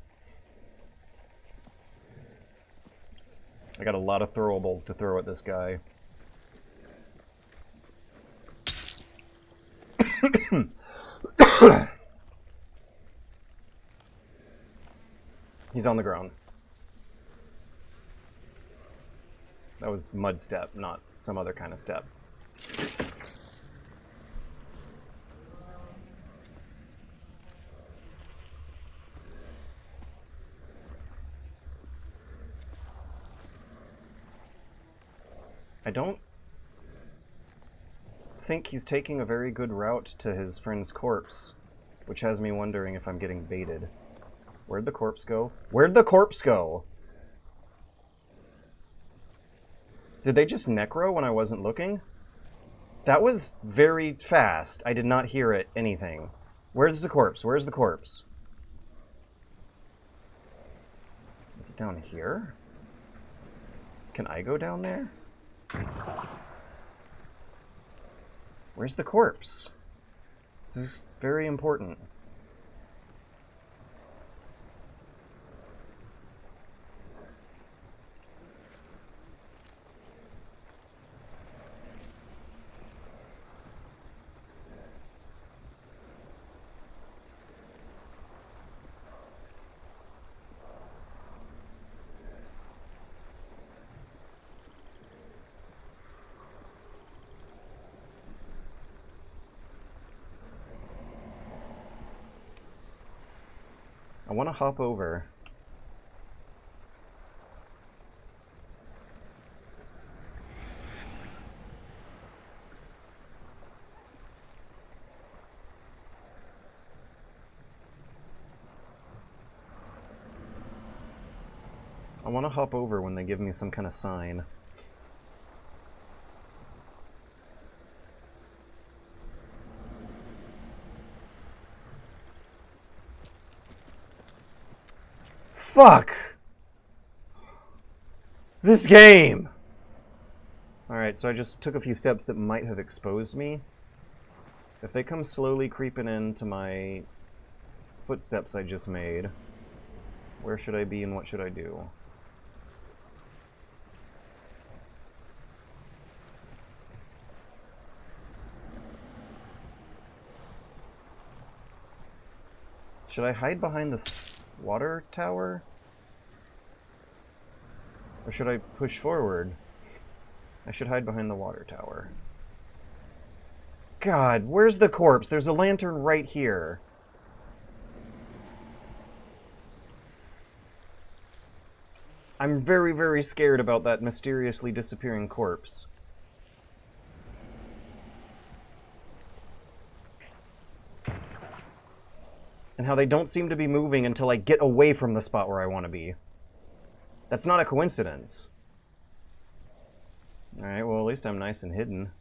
I got a lot of throwables to throw at this guy. He's on the ground. That was mud step, not some other kind of step. I don't think he's taking a very good route to his friend's corpse, which has me wondering if I'm getting baited. Where'd the corpse go? Where'd the corpse go? Did they just necro when I wasn't looking? That was very fast. I did not hear it, anything. Where's the corpse? Where's the corpse? Is it down here? Can I go down there? Where's the corpse? This is very important. I want to hop over. I want to hop over when they give me some kind of sign. Fuck! This game! Alright, so I just took a few steps that might have exposed me. If they come slowly creeping into my footsteps I just made, where should I be and what should I do? Should I hide behind this water tower? Or should I push forward? I should hide behind the water tower. God, where's the corpse? There's a lantern right here. I'm very, very scared about that mysteriously disappearing corpse. And how they don't seem to be moving until I get away from the spot where I want to be. That's not a coincidence. Alright, well at least I'm nice and hidden.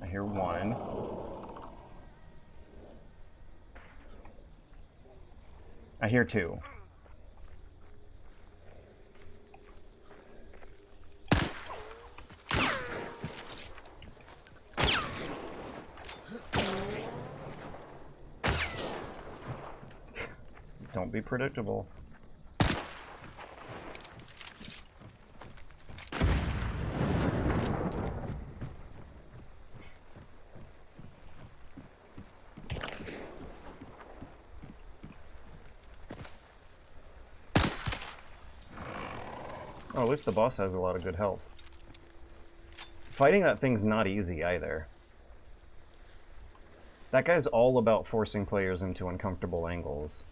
I hear one. I hear two. Don't be predictable. Oh, at least the boss has a lot of good health. Fighting that thing's not easy either. That guy's all about forcing players into uncomfortable angles.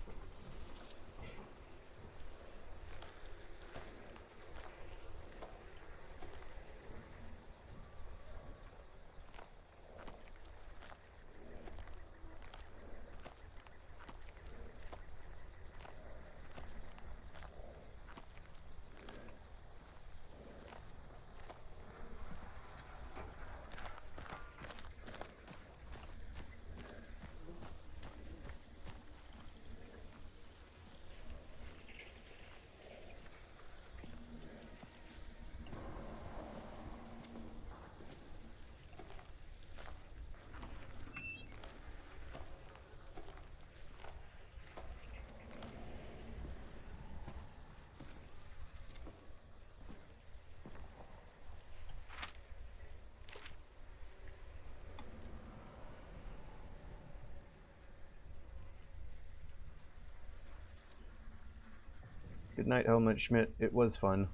Good night, Helmut Schmidt. It was fun.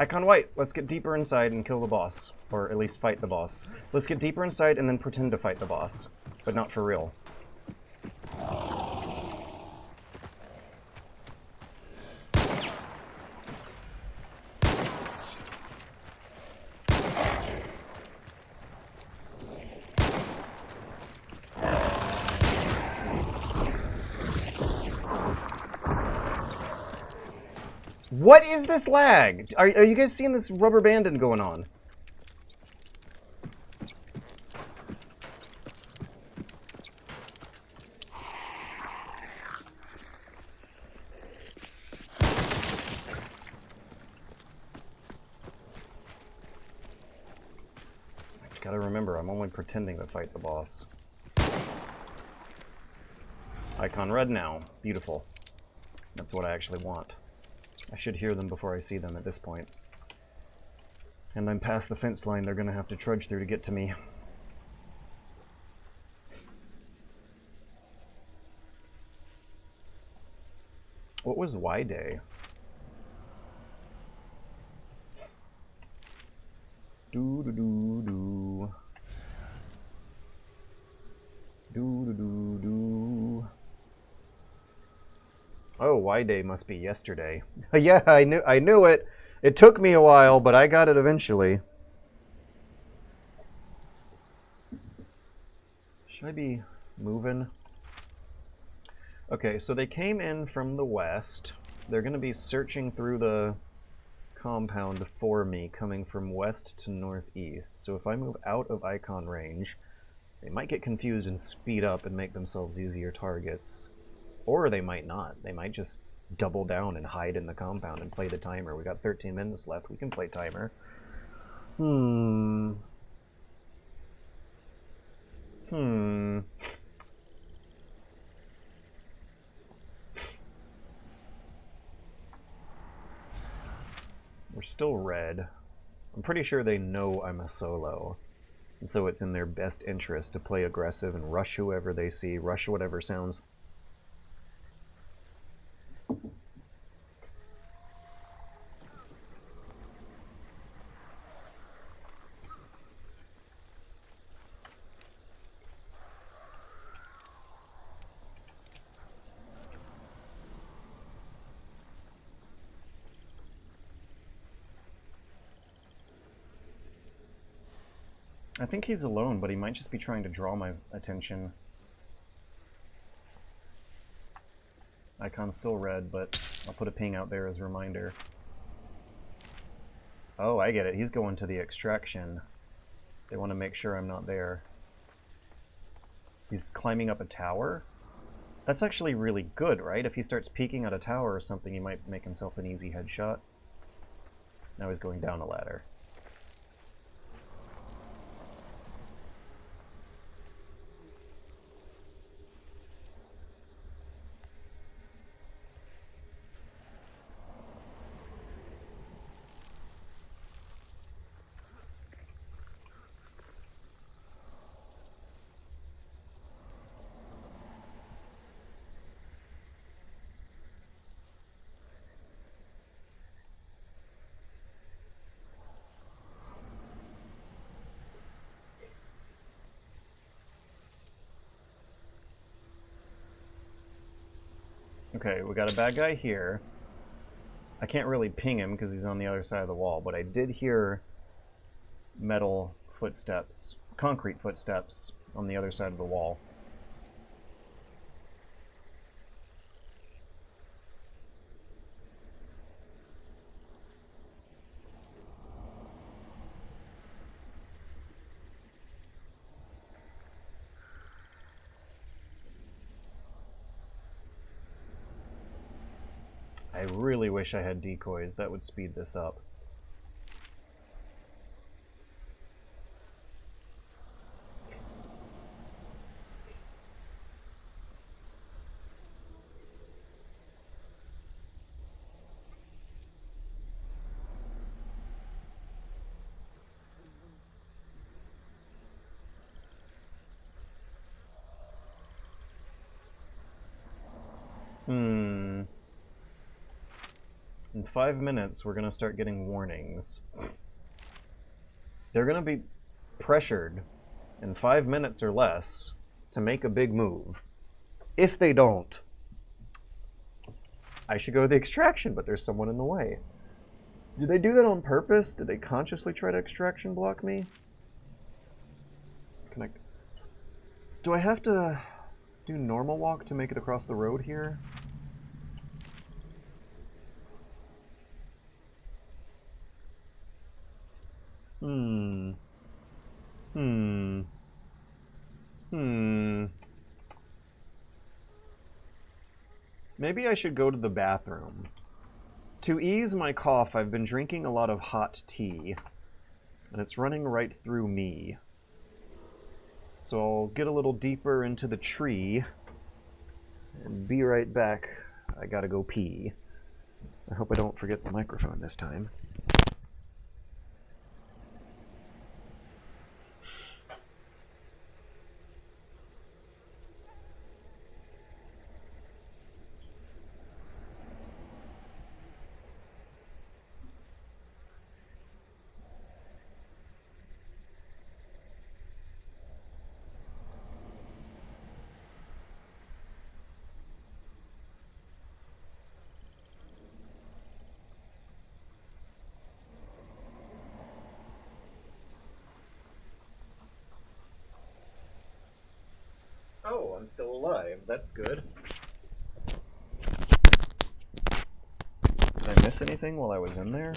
Icon White, let's get deeper inside and kill the boss. Or at least fight the boss. Let's get deeper inside and then pretend to fight the boss. But not for real. What is this lag? Are you guys seeing this rubber banding going on? I gotta remember, I'm only pretending to fight the boss. Icon red now. Beautiful. That's what I actually want. I should hear them before I see them at this point. And I'm past the fence line they're gonna have to trudge through to get to me. What was Y Day? Do do do do. Do do do do. Oh, Y Day must be yesterday. Yeah, I knew it. It took me a while, but I got it eventually. Should I be moving? Okay, so they came in from the west. They're going to be searching through the compound for me, coming from west to northeast. So if I move out of icon range, they might get confused and speed up and make themselves easier targets. Or they might not. They might just double down and hide in the compound and play the timer. We got 13 minutes left. We can play timer. We're still red. I'm pretty sure they know I'm a solo. And so it's in their best interest to play aggressive and rush whoever they see, rush whatever sounds. I think he's alone, but he might just be trying to draw my attention. Icon's still red, but I'll put a ping out there as a reminder. Oh, I get it. He's going to the extraction. They want to make sure I'm not there. He's climbing up a tower? That's actually really good, right? If he starts peeking at a tower or something, he might make himself an easy headshot. Now he's going down a ladder. Okay, we got a bad guy here. I can't really ping him because he's on the other side of the wall, but I did hear metal footsteps concrete footsteps on the other side of the wall. I really wish I had decoys. That would speed this up. In 5 minutes, we're going to start getting warnings. They're going to be pressured in 5 minutes or less to make a big move. If they don't, I should go to the extraction, but there's someone in the way. Did they do that on purpose? Did they consciously try to extraction block me? Can I... Do I have to do normal walk to make it across the road here? Maybe I should go to the bathroom. To ease my cough, I've been drinking a lot of hot tea, and it's running right through me. So I'll get a little deeper into the tree and be right back. I gotta go pee. I hope I don't forget the microphone this time. Oh, I'm still alive. That's good. Did I miss anything while I was in there?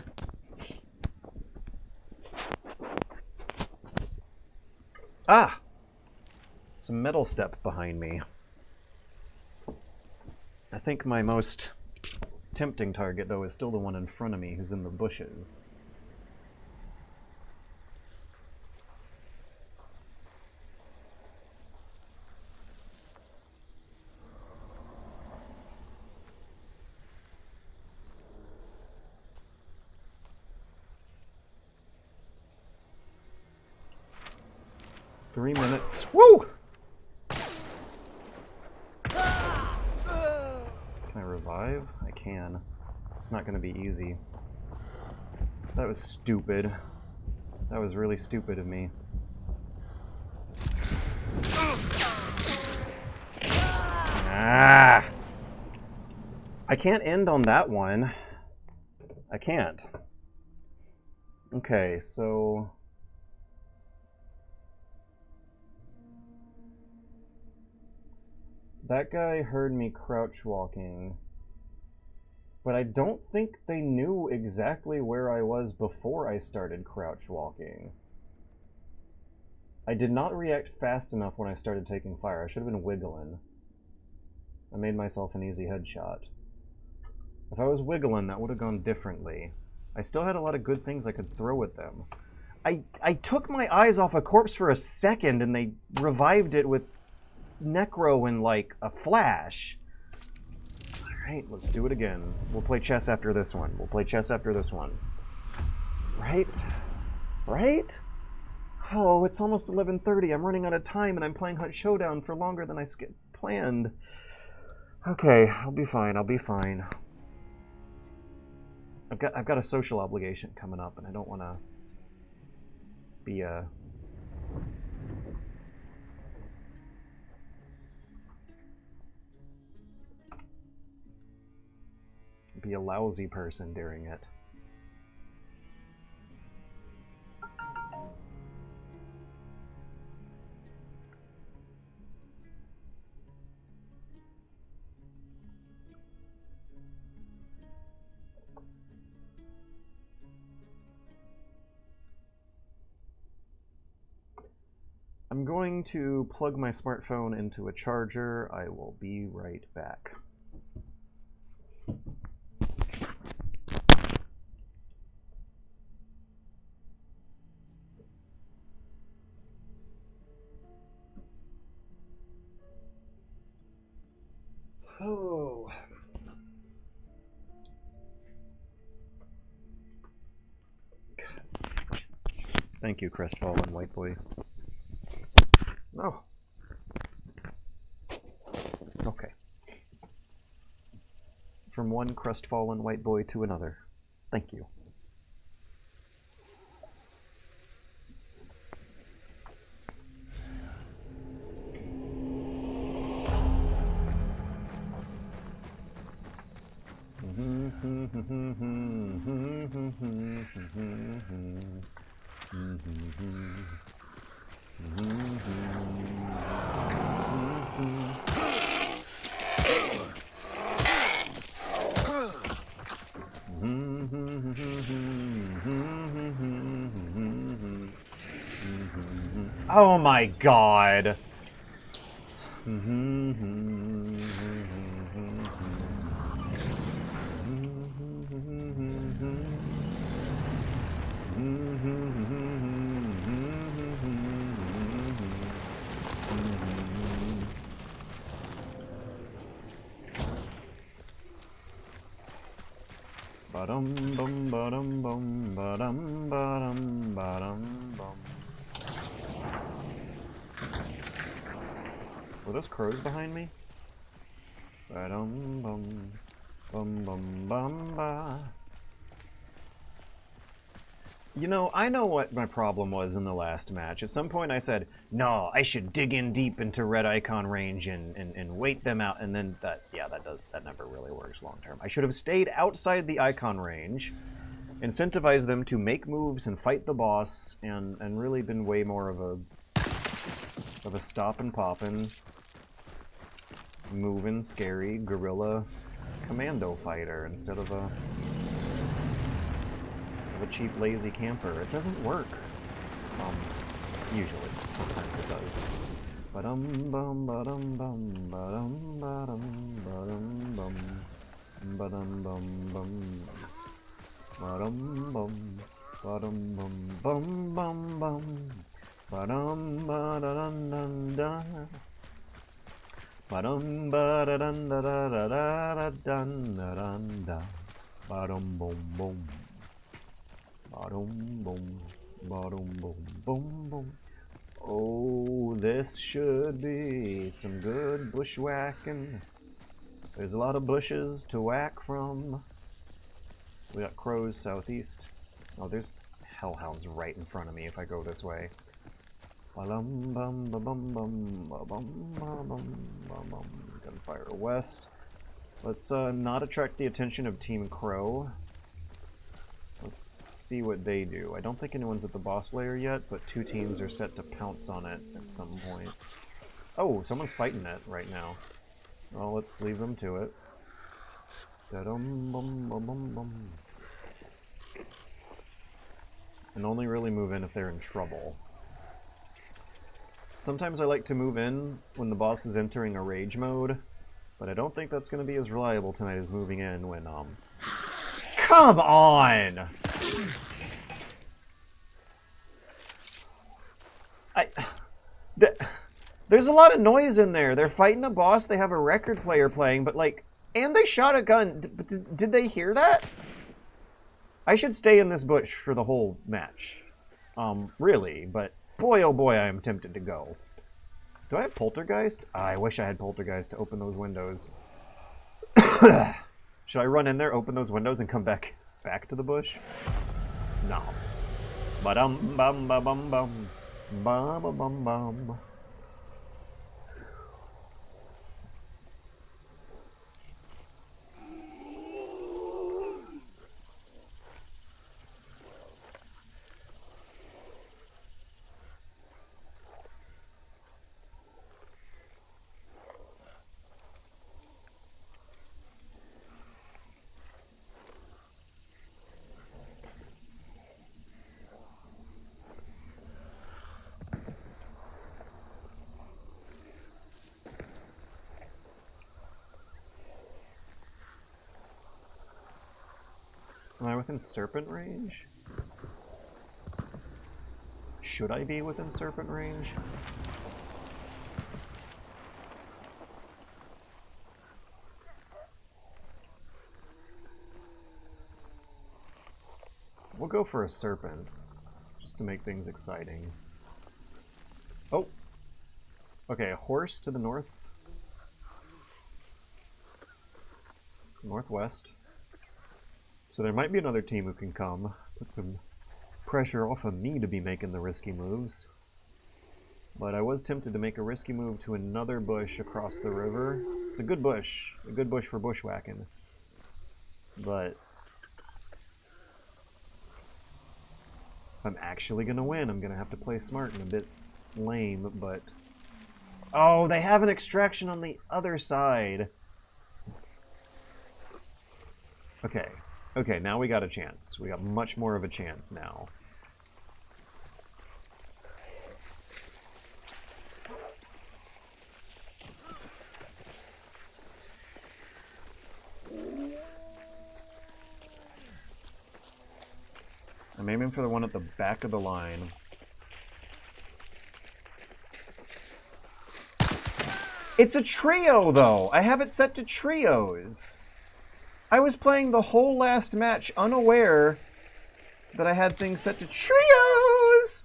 Ah! Some metal step behind me. I think my most tempting target, though, is still the one in front of me who's in the bushes. Three minutes. Woo! Can I revive? I can. It's not going to be easy. That was stupid. That was really stupid of me. Ah! I can't end on that one. I can't. Okay, so... That guy heard me crouch walking, but I don't think they knew exactly where I was before I started crouch walking. I did not react fast enough when I started taking fire. I should have been wiggling. I made myself an easy headshot. If I was wiggling, that would have gone differently. I still had a lot of good things I could throw at them. I took my eyes off a corpse for a second and they revived it with Necro in like a flash. Alright, let's do it again. We'll play chess after this one. We'll play chess after this one. Right? Right? Oh, it's almost 11:30. I'm running out of time and I'm playing Showdown for longer than I planned. Okay, I'll be fine. I'll be fine. I've got a social obligation coming up and I don't want to be a... be a lousy person during it. I'm going to plug my smartphone into a charger. I will be right back. Oh. Thank you, crestfallen white boy. Oh. Okay. From one crestfallen white boy to another. Thank you. Oh my god. Ba-dum bum ba-dum bum ba-dum ba-dum ba-dum bum. Were those crows behind me? Ba-dum bum bum bum bum ba. You know, I know what my problem was in the last match. At some point I said, no, I should dig in deep into red icon range and wait them out, and then that never really works long term. I should have stayed outside the icon range, incentivized them to make moves and fight the boss, and really been way more of a stop and poppin', moving, scary, guerrilla commando fighter instead of a cheap, lazy camper. It doesn't work. Usually. Sometimes it does. Ba-dum bum ba-dum bum ba-dum ba-dum ba-dum bum ba-dum bum bum ba-dum bum ba-dum bum bum bum bum ba-dum ba-da-dun-dun-dun ba-dum ba-da-dun-da-da-da-da-da-dun-da-dun-da ba-dum bum bum ba-dum bum ba-dum bum bum bum. Oh, this should be some good bushwhacking. There's a lot of bushes to whack from. We got crows southeast. Oh, there's hellhounds right in front of me if I go this way. Gunfire west. Let's not attract the attention of Team Crow. Let's see what they do. I don't think anyone's at the boss layer yet, but two teams are set to pounce on it at some point. Oh, someone's fighting it right now. Well, let's leave them to it. And only really move in if they're in trouble. Sometimes I like to move in when the boss is entering a rage mode, but I don't think that's going to be as reliable tonight as moving in when, Come on! There's a lot of noise in there. They're fighting a boss, they have a record player playing, but like, and they shot a gun. Did they hear that? I should stay in this bush for the whole match. Really, but boy oh boy I am tempted to go. Do I have Poltergeist? I wish I had Poltergeist to open those windows. Should I run in there, open those windows, and come back to the bush? No. Ba-dum bum ba bum bum. Ba ba bum bum. within serpent range? Should I be within serpent range? We'll go for a serpent, just to make things exciting. Oh! Okay, a horse to the north. Northwest. So there might be another team who can come. Put some pressure off of me to be making the risky moves. But I was tempted to make a risky move to another bush across the river. It's a good bush for bushwhacking. But if I'm actually gonna win, I'm gonna have to play smart and a bit lame, but... Oh, they have an extraction on the other side! Okay. Okay, now we got a chance. We got much more of a chance now. I'm aiming for the one at the back of the line. It's a trio, though! I have it set to trios! I was playing the whole last match unaware that I had things set to trios!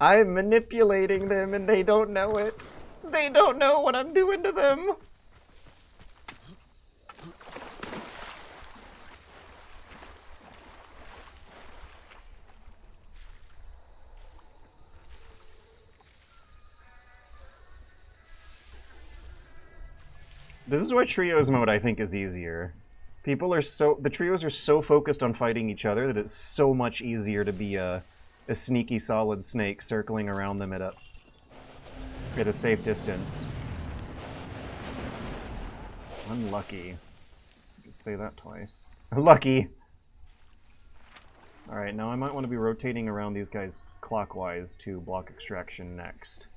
I'm manipulating them and they don't know it. They don't know what I'm doing to them. This is why trios mode I think is easier. The trios are so focused on fighting each other that it's so much easier to be a sneaky solid snake circling around them at a safe distance. Unlucky. I could say that twice. Lucky! Alright, now I might want to be rotating around these guys clockwise to block extraction next.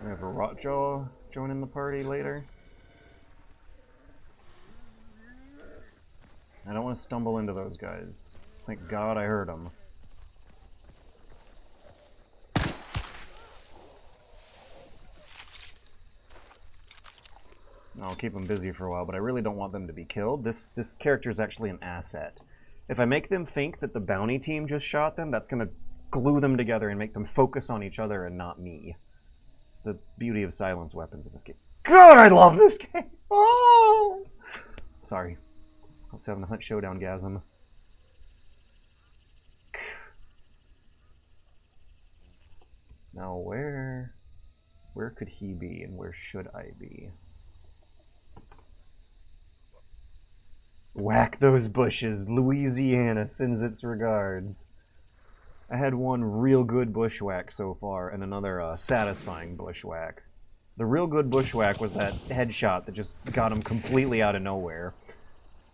I have a Rotjaw joining the party later. I don't want to stumble into those guys. Thank God I heard them. I'll keep them busy for a while, but I really don't want them to be killed. This character is actually an asset. If I make them think that the bounty team just shot them, that's going to glue them together and make them focus on each other and not me. It's the beauty of silence weapons in this game. God, I love this game! Oh! Sorry. I was having a Hunt Showdown gasm. Now where could he be and where should I be? Whack those bushes. Louisiana sends its regards. I had one real good bushwhack so far, and another satisfying bushwhack. The real good bushwhack was that headshot that just got him completely out of nowhere.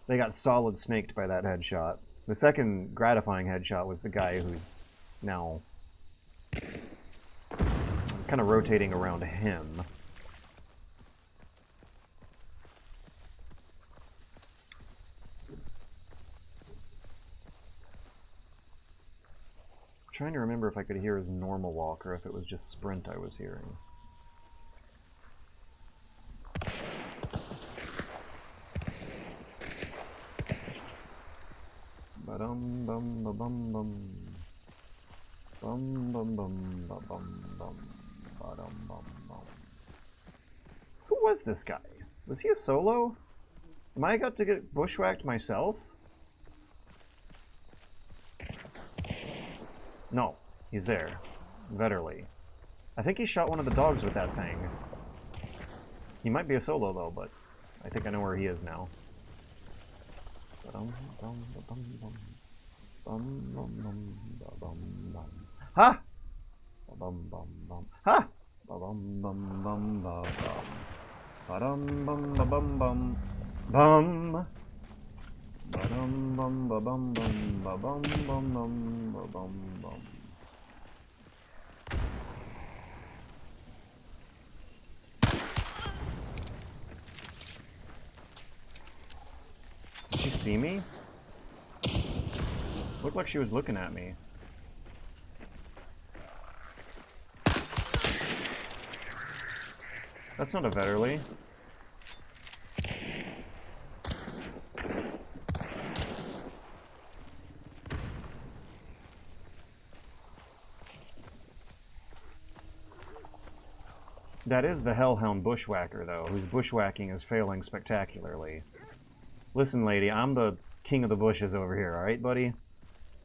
They got solid snaked by that headshot. The second gratifying headshot was the guy who's now kind of rotating around him. I'm trying to remember if I could hear his normal walk or if it was just sprint I was hearing. Ba-dum bum ba bum bum. Bum bum bum bum bum bum bum bum bum. Who was this guy? Was he a solo? Am I got to get bushwhacked myself? No, he's there. Vetterly. I think he shot one of the dogs with that thing. He might be a solo though, but I think I know where he is now. Ha! Bum bum bum. Ha! Bum bum bum bum bum. Bum bum bum bum bum. Bum bum bum bum bum bum bum bum bum. Did she see me? Looked like she was looking at me. That's not a Vetterly. That is the Hellhound Bushwhacker, though, whose bushwhacking is failing spectacularly. Listen, lady, I'm the king of the bushes over here, alright, buddy?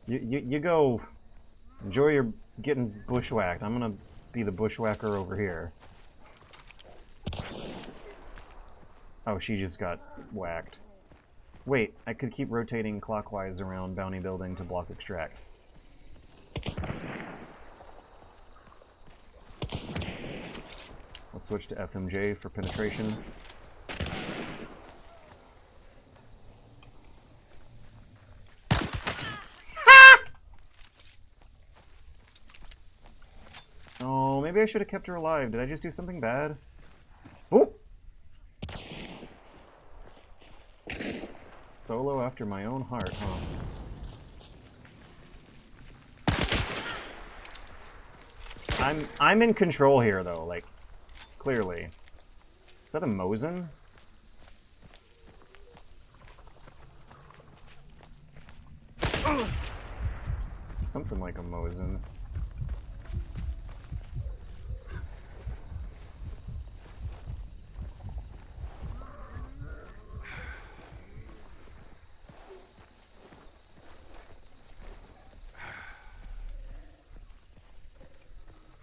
You go enjoy your getting bushwhacked. I'm gonna be the bushwhacker over here. Oh, she just got whacked. Wait, I could keep rotating clockwise around Bounty Building to block extract. Let's switch to FMJ for penetration. Oh, maybe I should have kept her alive. Did I just do something bad? Oh! Solo after my own heart, huh? I'm in control here, though, like, clearly. Is that a Mosin? Something like a Mosin.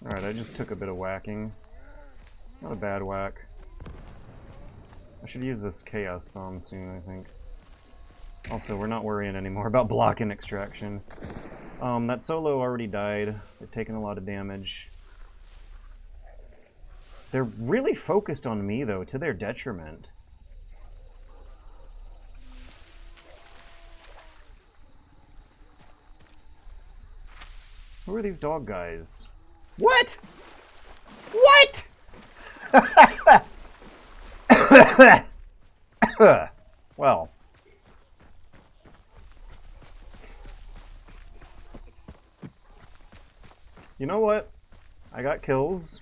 Alright, I just took a bit of whacking. Not a bad whack. I should use this Chaos Bomb soon, I think. Also, we're not worrying anymore about blocking extraction. That solo already died. They've taken a lot of damage. They're really focused on me, though, to their detriment. Who are these dog guys? What? What? Well. You know what? I got kills.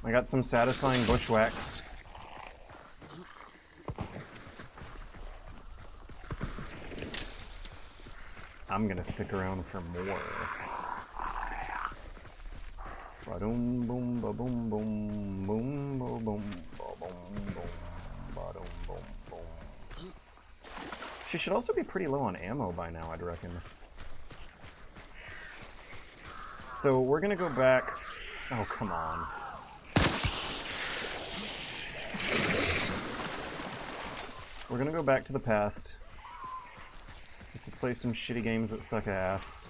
I got some satisfying bushwhacks. I'm gonna stick around for more. Ba-dum boom ba boom boom boom ba boom ba boom boom ba-dum boom boom. She should also be pretty low on ammo by now, I'd reckon. So we're gonna go back. Oh, come on. We're gonna go back to the past to play some shitty games that suck ass.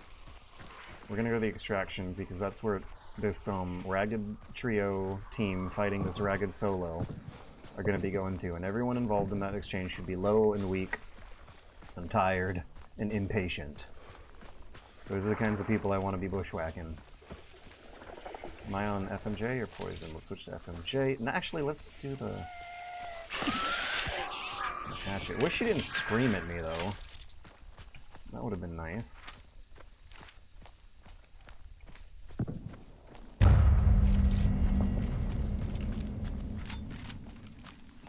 We're gonna go to the extraction because that's where this ragged trio team fighting this ragged solo are gonna be going to, and everyone involved in that exchange should be low and weak and tired and impatient. Those are the kinds of people I want to be bushwhacking. Am I on FMJ or Poison? Let's switch to FMJ. And actually, let's do the hatchet. Wish she didn't scream at me, though. That would have been nice.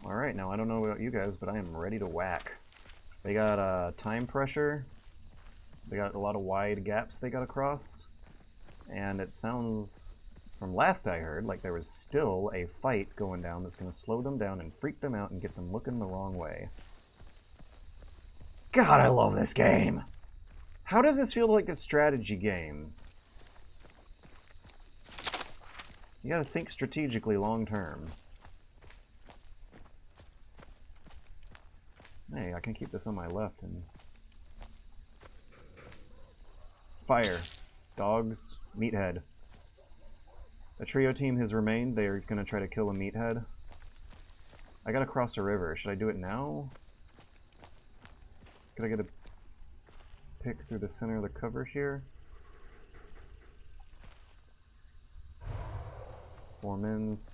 Alright, now I don't know about you guys, but I am ready to whack. They got time pressure. They got a lot of wide gaps they got to cross. And it sounds, from last I heard, like there was still a fight going down that's going to slow them down and freak them out and get them looking the wrong way. God, I love this game! How does this feel like a strategy game? You gotta think strategically long term. Hey, I can keep this on my left and... Fire. Dogs. Meathead. A trio team has remained. They're gonna try to kill a meathead. I gotta cross a river. Should I do it now? Could I get a pick through the center of the cover here? 4 mins.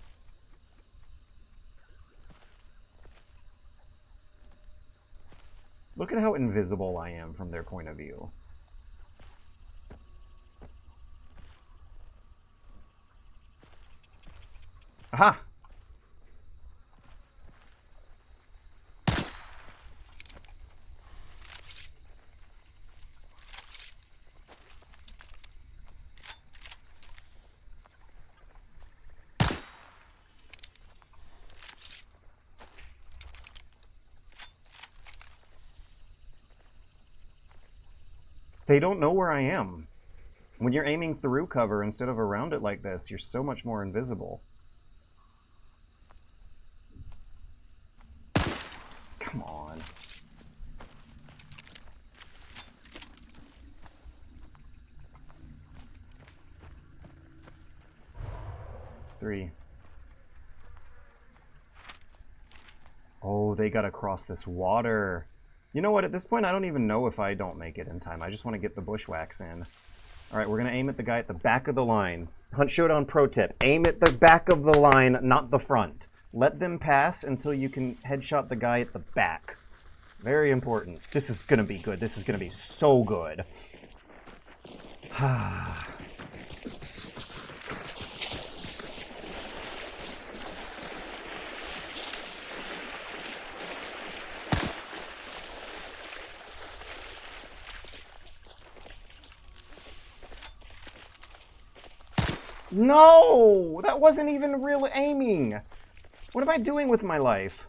Look at how invisible I am from their point of view. Aha! They don't know where I am. When you're aiming through cover instead of around it like this, you're so much more invisible. Come on. Three. Oh, they gotta cross this water. You know what, at this point I don't even know if I don't make it in time. I just want to get the bushwhacks in. Alright, we're going to aim at the guy at the back of the line. Hunt Showdown pro tip. Aim at the back of the line, not the front. Let them pass until you can headshot the guy at the back. Very important. This is going to be good. This is going to be so good. No! That wasn't even real aiming! What am I doing with my life?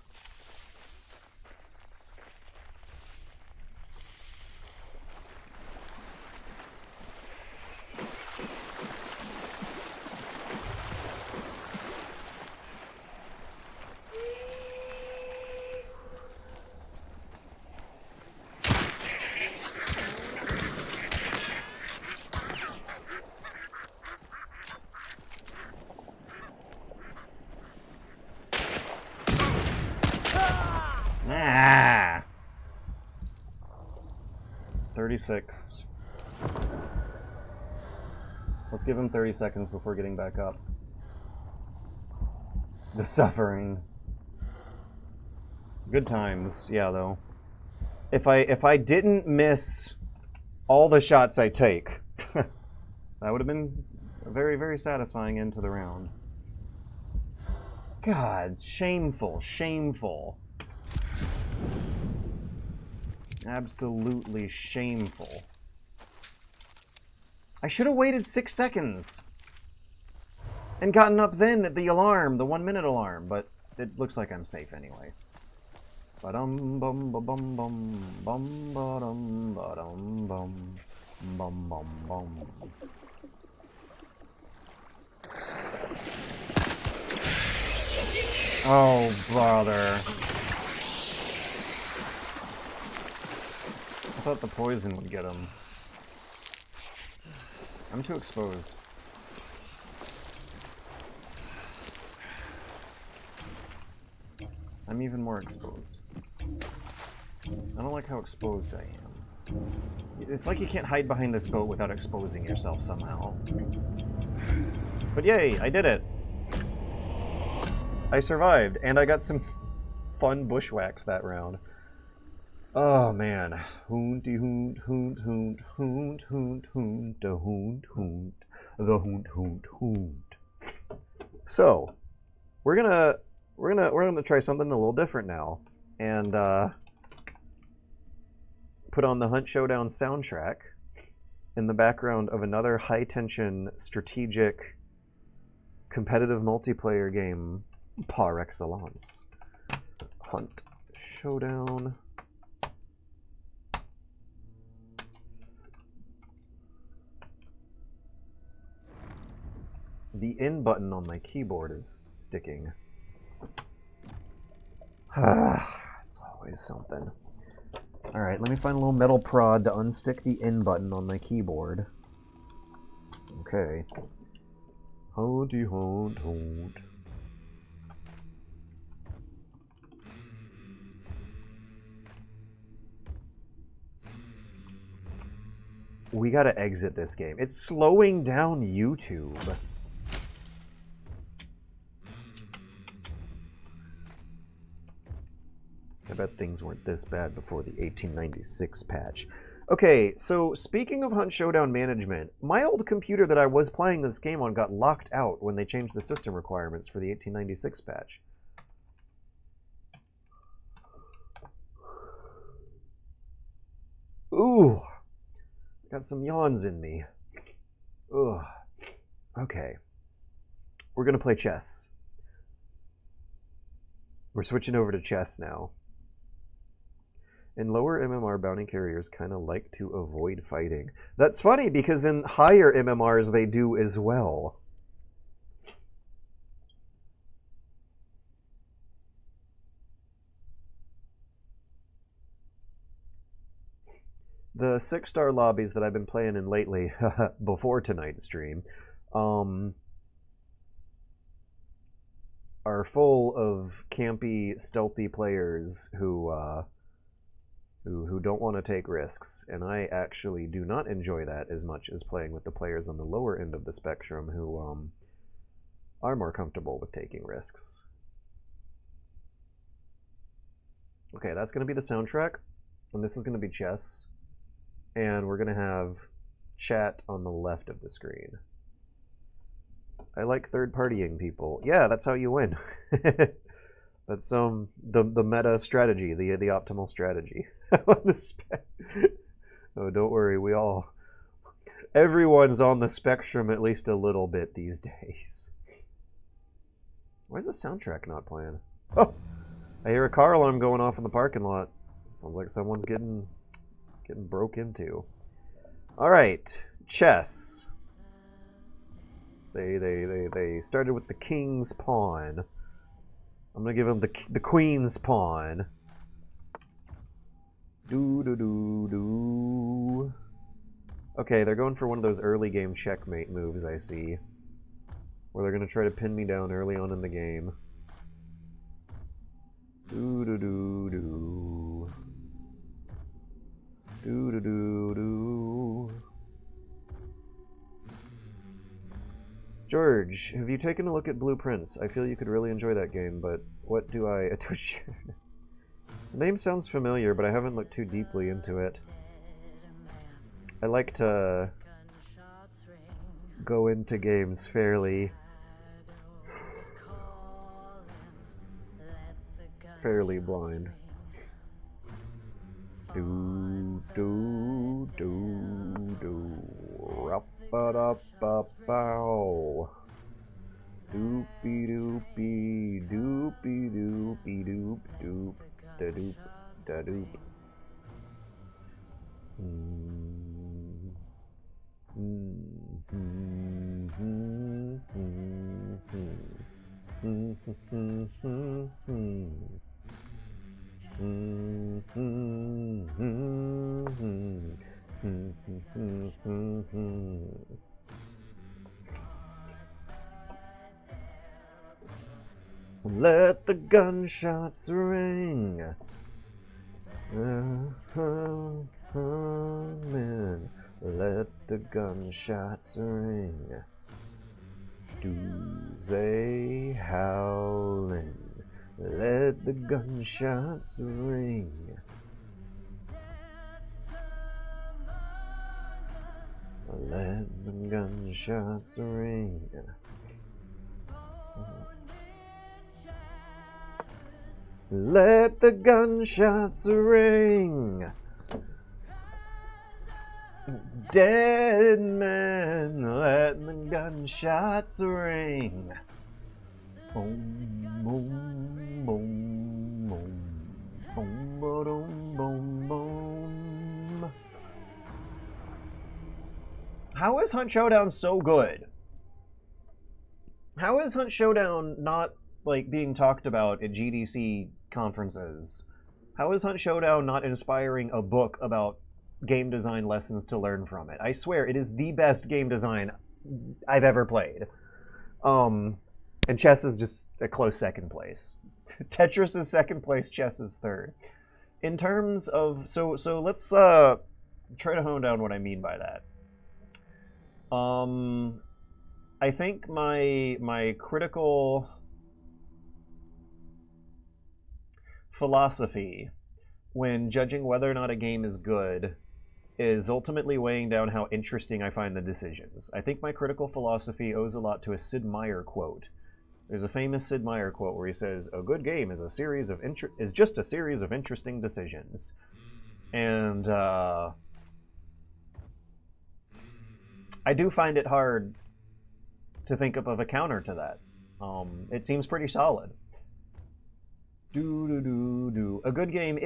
Ah! 36. Let's give him 30 seconds before getting back up. The suffering. Good times, yeah, though. If I didn't miss all the shots I take, that would have been a very, very satisfying end to the round. God, shameful, shameful. Absolutely shameful. I should have waited 6 seconds and gotten up then at the alarm, the 1 minute alarm, but it looks like I'm safe anyway. Ba-dum bum ba bum bum bum ba-dum ba-dum bum bum bum bum. Oh, brother. I thought the poison would get him. I'm too exposed. I'm even more exposed. I don't like how exposed I am. It's like you can't hide behind this boat without exposing yourself somehow. But yay, I did it! I survived, and I got some fun bushwhacks that round. Oh man. Hoonty hoont hoont hoont hoont hoont hoont da hoont hoont the hoont hoont hoont. So we're gonna try something a little different now, and put on the Hunt Showdown soundtrack in the background of another high-tension, strategic, competitive multiplayer game par excellence. Hunt. Showdown. The N button on my keyboard is sticking. It's always something. Alright, let me find a little metal prod to unstick the N button on my keyboard. Okay. Howdy, hold. We gotta exit this game. It's slowing down YouTube. I bet things weren't this bad before the 1896 patch. Okay, so speaking of Hunt Showdown management, my old computer that I was playing this game on got locked out when they changed the system requirements for the 1896 patch. Ooh, got some yawns in me. Ugh. Okay, we're gonna play chess. We're switching over to chess now. In lower MMR, bounty carriers kind of like to avoid fighting. That's funny, because in higher MMRs they do as well. The 6-star lobbies that I've been playing in lately, before tonight's stream, are full of campy, stealthy players who don't want to take risks, and I actually do not enjoy that as much as playing with the players on the lower end of the spectrum who are more comfortable with taking risks. Okay, that's going to be the soundtrack, and this is going to be chess, and we're going to have chat on the left of the screen. I like third-partying people. Yeah, that's how you win. That's the meta strategy, the optimal strategy. Oh, don't worry, everyone's on the spectrum at least a little bit these days. Why is the soundtrack not playing? Oh, I hear a car alarm going off in the parking lot. It sounds like someone's getting broke into. All right, chess. They started with the king's pawn. I'm gonna give him the queen's pawn. Do. Okay, they're going for one of those early game checkmate moves I see, where they're gonna try to pin me down early on in the game. Do. George, have you taken a look at Blueprints? I feel you could really enjoy that game, but what do I... The name sounds familiar, but I haven't looked too deeply into it. I like to go into games fairly blind. Rap-a-da-ba-bow. Doopy-doopy, doopy-doopy-doop, doop, da-doop, da-doop. Let the gunshots ring. Man, let the gunshots ring. Doomsday howling. Let the gunshots ring. Let the gunshots ring. Let the gunshots ring. Dead man, let the gunshots ring. Boom, boom, boom, boom, boom, boom, boom, boom. How is Hunt Showdown so good? How is Hunt Showdown not, like, being talked about at GDC conferences? How is Hunt Showdown not inspiring a book about game design lessons to learn from it? I swear, it is the best game design I've ever played. And chess is just a close second place. Tetris is second place, chess is third. In terms of... So let's try to hone down what I mean by that. I think my critical philosophy when judging whether or not a game is good is ultimately weighing down how interesting I find the decisions. I think my critical philosophy owes a lot to a Sid Meier quote. There's a famous Sid Meier quote where he says, "A good game is just a series of interesting decisions." And I do find it hard to think of a counter to that. It seems pretty solid. A good game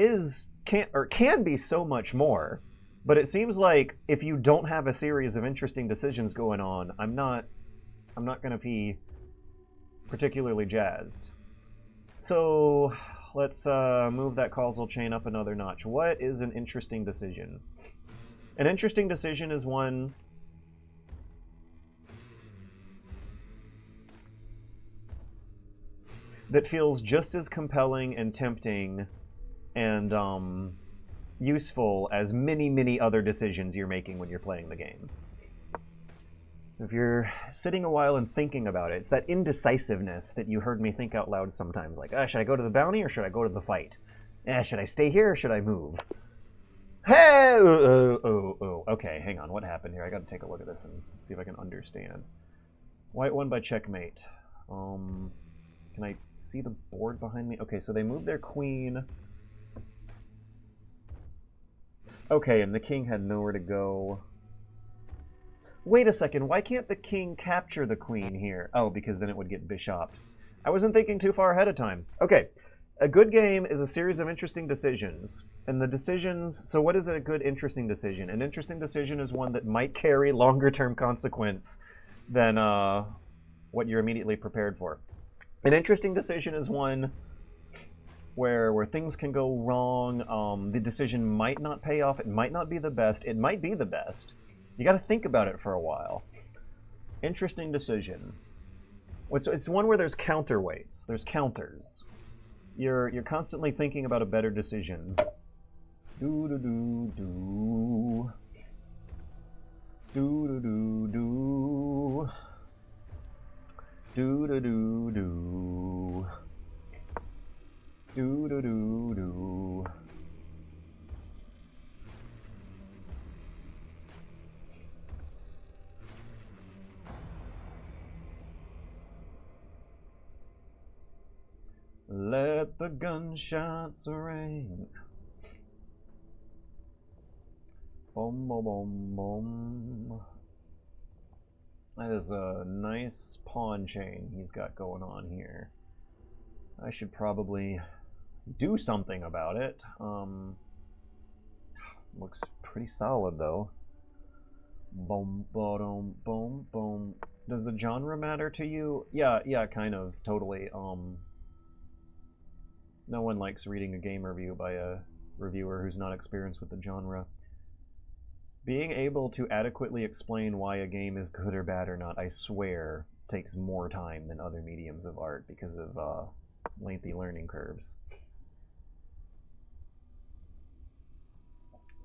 can be so much more, but it seems like if you don't have a series of interesting decisions going on, I'm not going to be particularly jazzed. So let's move that causal chain up another notch. What is an interesting decision? An interesting decision is one that feels just as compelling and tempting and useful as many other decisions you're making when you're playing the game. If you're sitting a while and thinking about it, it's that indecisiveness that you heard me think out loud sometimes. Like, should I go to the bounty or should I go to the fight? Should I stay here or should I move? Hey! Okay, hang on. What happened here? I gotta take a look at this and see if I can understand. White won by checkmate. Can I see the board behind me? Okay, so they moved their queen. Okay, and the king had nowhere to go. Wait a second, why can't the king capture the queen here? Oh, because then it would get bishopped. I wasn't thinking too far ahead of time. Okay, a good game is a series of interesting decisions. And the decisions... So what is a good, interesting decision? An interesting decision is one that might carry longer-term consequence than what you're immediately prepared for. An interesting decision is one where things can go wrong. The decision might not pay off. It might not be the best. It might be the best. You got to think about it for a while. Interesting decision. It's one where there's counterweights. There's counters. You're constantly thinking about a better decision. Do do do do. Do do do do. Do do do do. Do do do do. Let the gunshots ring. Boom, boom, boom, boom. That is a nice pawn chain he's got going on here. I should probably do something about it. Looks pretty solid though. Boom, boom, boom, boom. Does the genre matter to you? Yeah, kind of, totally. No one likes reading a game review by a reviewer who's not experienced with the genre. Being able to adequately explain why a game is good or bad or not, I swear, takes more time than other mediums of art because of lengthy learning curves.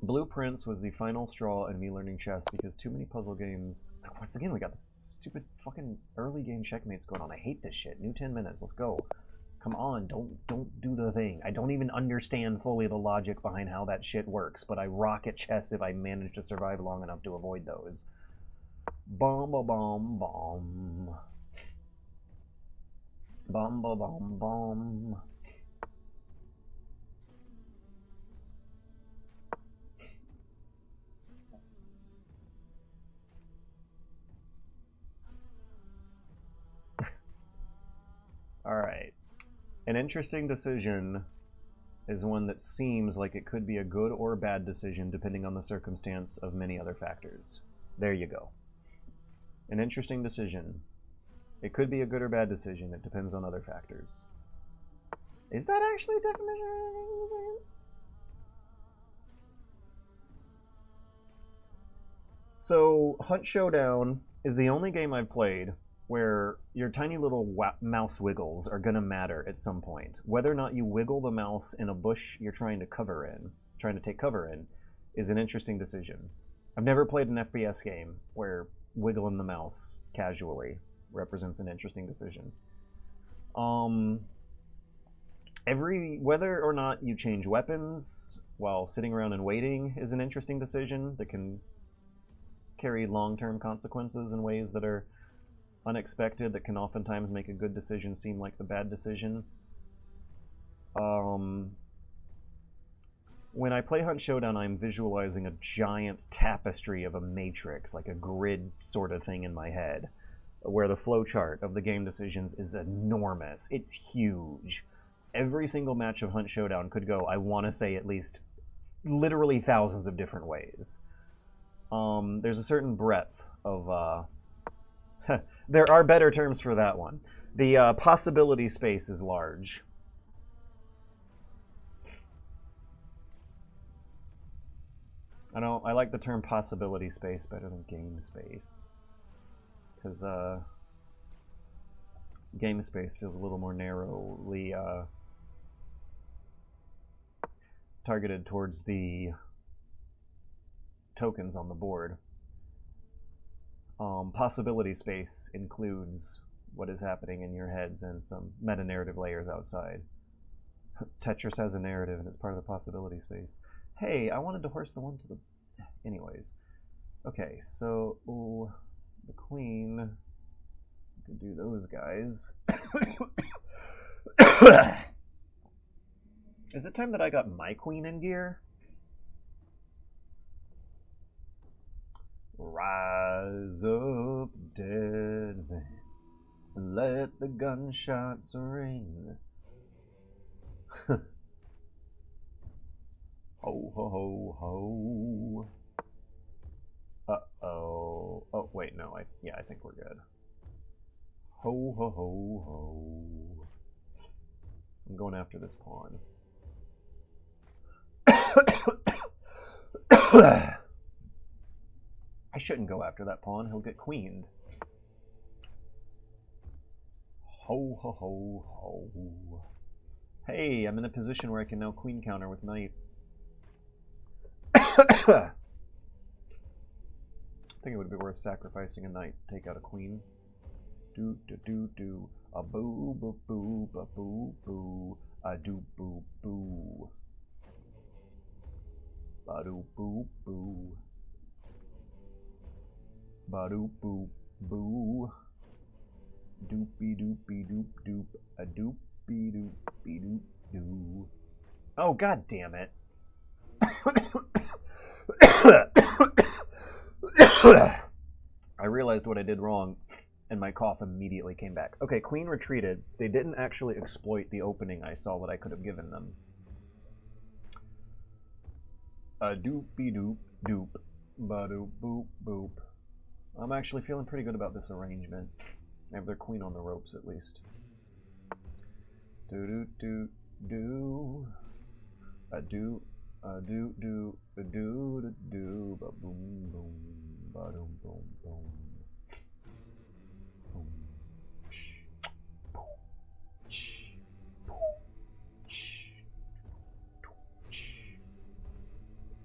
Blueprints was the final straw in me learning chess because too many puzzle games... Once again, we got this stupid fucking early game checkmates going on. I hate this shit. New 10 minutes. Let's go. Come on, don't do the thing. I don't even understand fully the logic behind how that shit works, but I rock at chess if I manage to survive long enough to avoid those. Bomb, ba, bomb, bomb. Bomb, ba, bomb, bomb. An interesting decision is one that seems like it could be a good or bad decision depending on the circumstance of many other factors. There you go. An interesting decision. It could be a good or bad decision. It depends on other factors. Is that actually a definition? So, Hunt Showdown is the only game I've played where your tiny little mouse wiggles are going to matter at some point. Whether or not you wiggle the mouse in a bush you're trying to take cover in, is an interesting decision. I've never played an FPS game where wiggling the mouse casually represents an interesting decision. Whether or not you change weapons while sitting around and waiting is an interesting decision that can carry long-term consequences in ways that are unexpected, that can oftentimes make a good decision seem like the bad decision. When I play Hunt Showdown, I'm visualizing a giant tapestry of a matrix, like a grid sort of thing in my head, where the flowchart of the game decisions is enormous. It's huge. Every single match of Hunt Showdown could go, I want to say, at least literally thousands of different ways. There's a certain breadth of... there are better terms for that one. The possibility space is large. I like the term possibility space better than game space. Because game space feels a little more narrowly targeted towards the tokens on the board. Possibility space includes what is happening in your heads and some meta-narrative layers outside. Tetris has a narrative and it's part of the possibility space. Hey, I wanted to horse the one to the... Anyways. Okay, so... Ooh, the queen... We could do those guys. Is it time that I got my queen in gear? Rise up, dead man, let the gunshots ring. Ho, ho, ho, ho. Uh-oh. Oh, wait, no, I think we're good. Ho, ho, ho, ho. I'm going after this pawn. I shouldn't go after that pawn. He'll get queened. Ho, ho, ho, ho. Hey, I'm in a position where I can now queen counter with knight. I think it would be worth sacrificing a knight to take out a queen. Do, do, do, do. A boo, boo, boo, ba boo, boo. A do, boo, boo. Ba do, boo, boo. Ba-doop boop boo. Doopy doopy doop doop. A doopy doopy doop doo. Oh, god damn it. I realized what I did wrong, and my cough immediately came back. Okay, queen retreated. They didn't actually exploit the opening I saw that I could have given them. A doopy doop doop. Ba-doop boop boop. I'm actually feeling pretty good about this arrangement. I have their queen on the ropes, at least. Do-do-do-do. A-do, a-do-do, a-do-do-do, ba-boom-boom, ba-doom-boom-boom. Boom.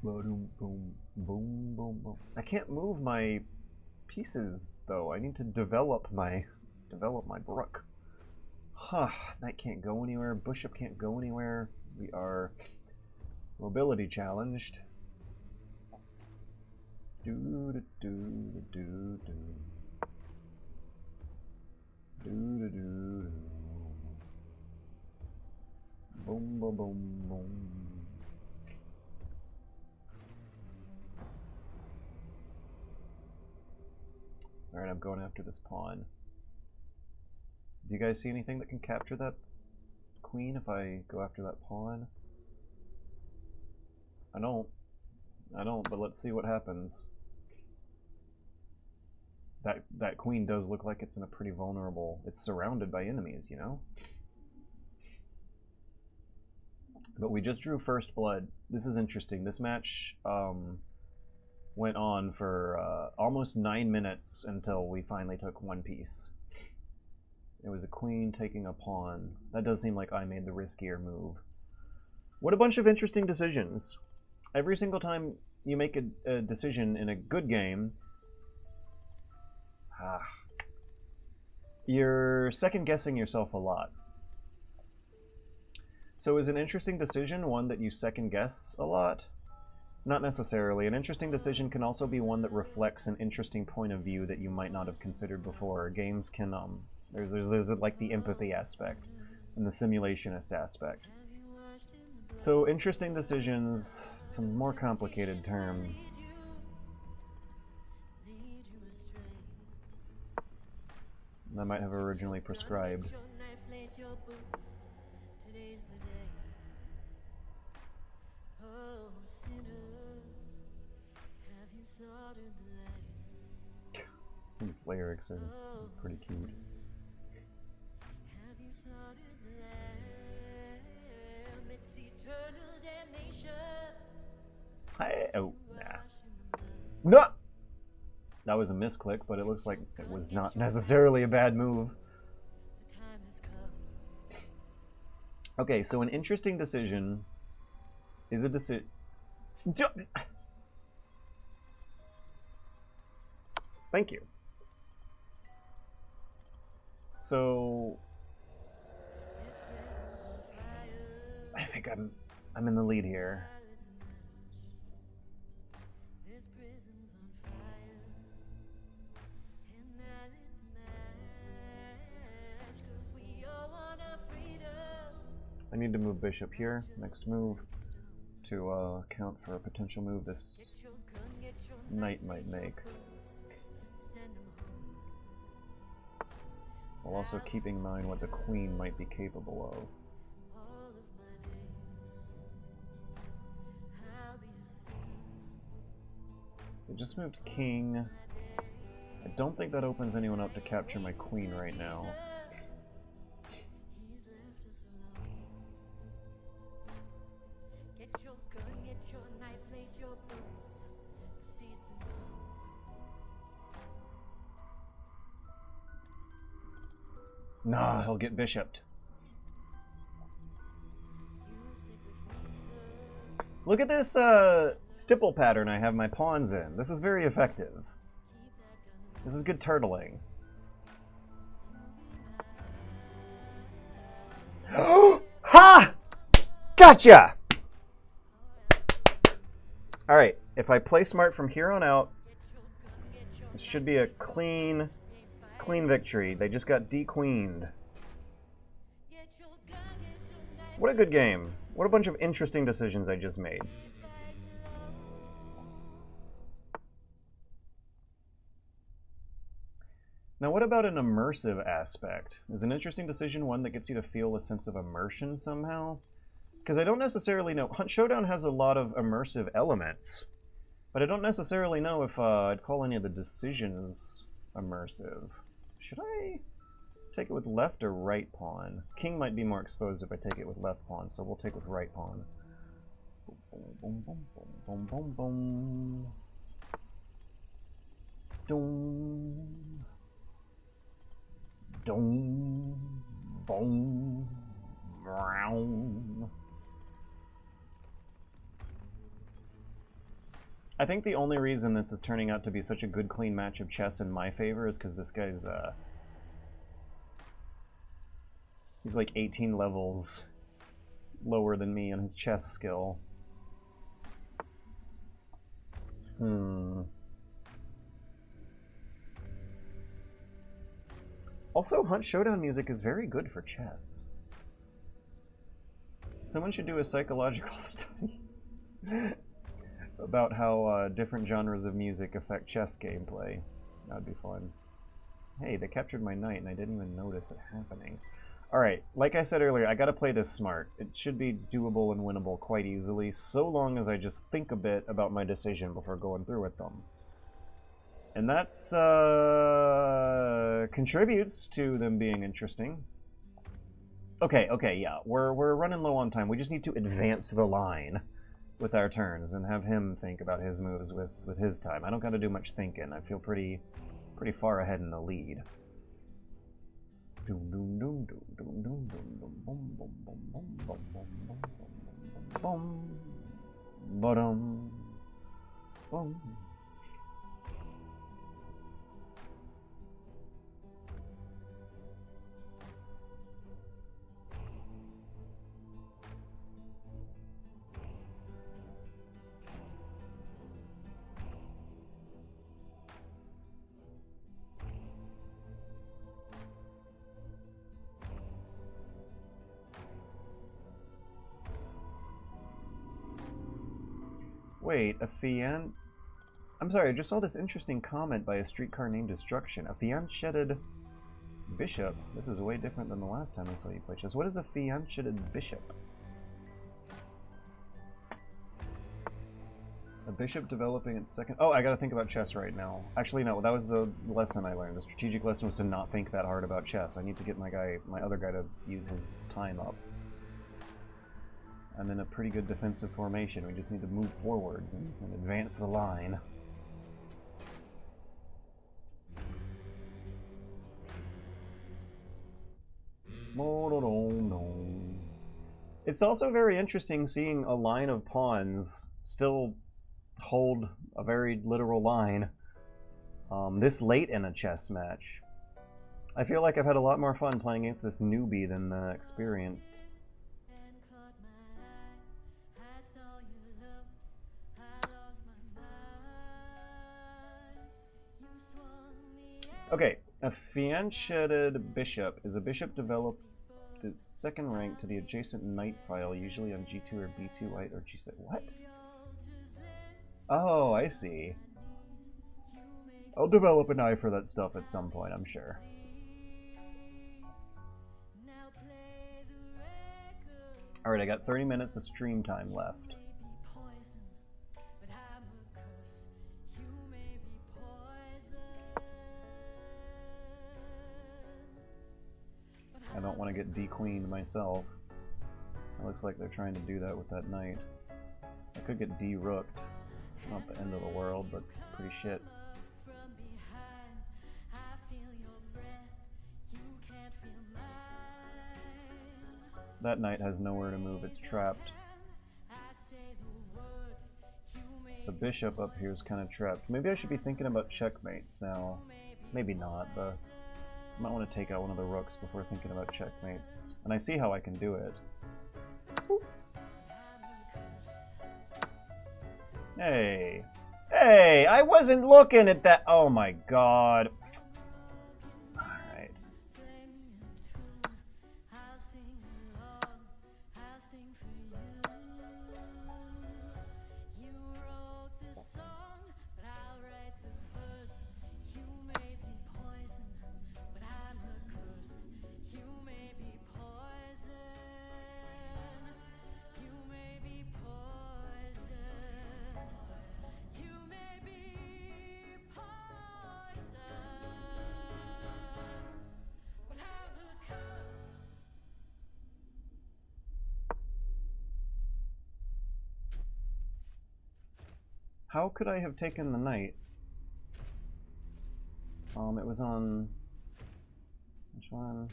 Ba-doom, boom, boom, boom, boom. I can't move my pieces, though. I need to develop my brook. Huh. Knight can't go anywhere. Bishop can't go anywhere. We are mobility challenged. Do do do do do. Do do do do. Boom boom boom boom. Alright, I'm going after this pawn. Do you guys see anything that can capture that queen if I go after that pawn? I don't, but let's see what happens. That queen does look like it's in a pretty vulnerable... It's surrounded by enemies, you know? But we just drew first blood. This is interesting. This match went on for almost 9 minutes until we finally took one piece. It was a queen taking a pawn. That does seem like I made the riskier move. What a bunch of interesting decisions. Every single time you make a decision in a good game, you're second-guessing yourself a lot. So is an interesting decision one that you second-guess a lot? Not necessarily. An interesting decision can also be one that reflects an interesting point of view that you might not have considered before. Games can, there's like the empathy aspect and the simulationist aspect. So interesting decisions, some more complicated term. I might have originally prescribed. These lyrics are pretty cute. Oh, nah. No! That was a misclick, but it looks like it was not necessarily a bad move. Okay, so an interesting decision is a decision... Thank you. So... I think I'm in the lead here. I need to move bishop here, next move, to account for a potential move this knight might make. While also keeping in mind what the queen might be capable of. They just moved king. I don't think that opens anyone up to capture my queen right now. Nah, he'll get bishoped. Look at this stipple pattern I have my pawns in. This is very effective. This is good turtling. Ha! Gotcha! Alright, if I play smart from here on out, this should be a clean victory. They just got de-queened. What a good game. What a bunch of interesting decisions I just made. Now what about an immersive aspect? Is an interesting decision one that gets you to feel a sense of immersion somehow? Because I don't necessarily know. Showdown has a lot of immersive elements, but I don't necessarily know if I'd call any of the decisions immersive. Should I take it with left or right pawn? King might be more exposed if I take it with left pawn, so we'll take with right pawn. Boom, boom, boom, boom, boom, boom, boom. Dum, boom, brown. I think the only reason this is turning out to be such a good clean match of chess in my favor is because this guy's he's like 18 levels lower than me on his chess skill. Also, Hunt Showdown music is very good for chess. Someone should do a psychological study about how different genres of music affect chess gameplay. That would be fun. Hey, they captured my knight and I didn't even notice it happening. Alright, like I said earlier, I gotta play this smart. It should be doable and winnable quite easily, so long as I just think a bit about my decision before going through with them. And that's, contributes to them being interesting. Okay, yeah, we're running low on time. We just need to advance the line with our turns and have him think about his moves with his time. I don't gotta do much thinking. I feel pretty far ahead in the lead. Wait, I'm sorry, I just saw this interesting comment by a streetcar named Destruction. A fianchetted bishop. This is way different than the last time I saw you play chess. What is a fianchetted bishop? A bishop developing its second... Oh, I gotta think about chess right now. Actually, no, that was the lesson I learned. The strategic lesson was to not think that hard about chess. I need to get my other guy to use his time up. I'm in a pretty good defensive formation. We just need to move forwards and advance the line. It's also very interesting seeing a line of pawns still hold a very literal line this late in a chess match. I feel like I've had a lot more fun playing against this newbie than the experienced. Okay, a fianchetted bishop is a bishop developed its second rank to the adjacent knight file, usually on g2 or b2 white or g6. What? Oh, I see. I'll develop an eye for that stuff at some point, I'm sure. Alright, I got 30 minutes of stream time left. I don't want to get de-queened myself. It looks like they're trying to do that with that knight. I could get de-rooked. Not the end of the world, but pretty shit. That knight has nowhere to move, it's trapped. The bishop up here is kind of trapped. Maybe I should be thinking about checkmates now. Maybe not, but I might want to take out one of the rooks before thinking about checkmates. And I see how I can do it. Hey! Hey! I wasn't looking at that! Oh my god. Alright. How could I have taken the knight? It was on... Which one?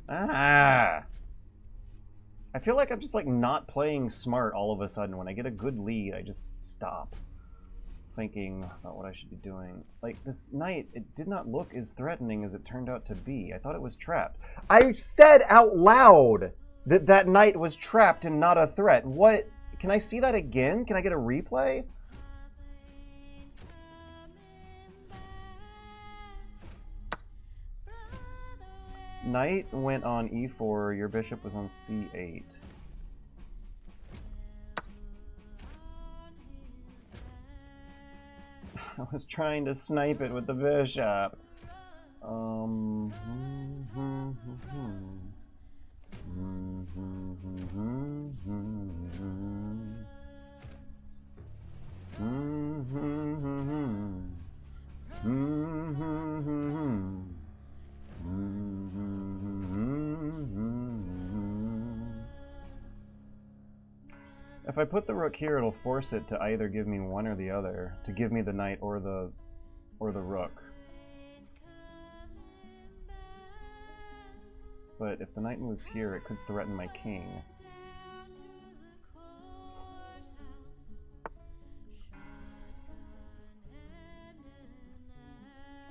Ah! I feel like I'm just like not playing smart all of a sudden. When I get a good lead, I just stop thinking about what I should be doing. Like, this knight, it did not look as threatening as it turned out to be. I thought it was trapped. I said out loud that that knight was trapped and not a threat. What? Can I see that again? Can I get a replay? Knight went on e4, your bishop was on c8. I was trying to snipe it with the bishop. If I put the rook here, it'll force it to either give me one or the other, to give me the knight or the rook. But if the knight moves here, it could threaten my king.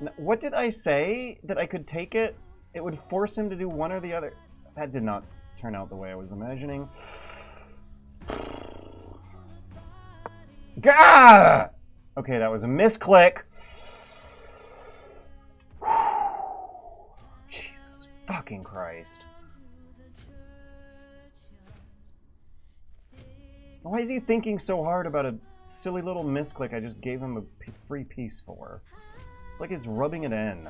Now, what did I say? That I could take it? It would force him to do one or the other. That did not turn out the way I was imagining. Gah! Okay, that was a misclick. Jesus fucking Christ. Why is he thinking so hard about a silly little misclick I just gave him a free piece for? It's like it's rubbing it in.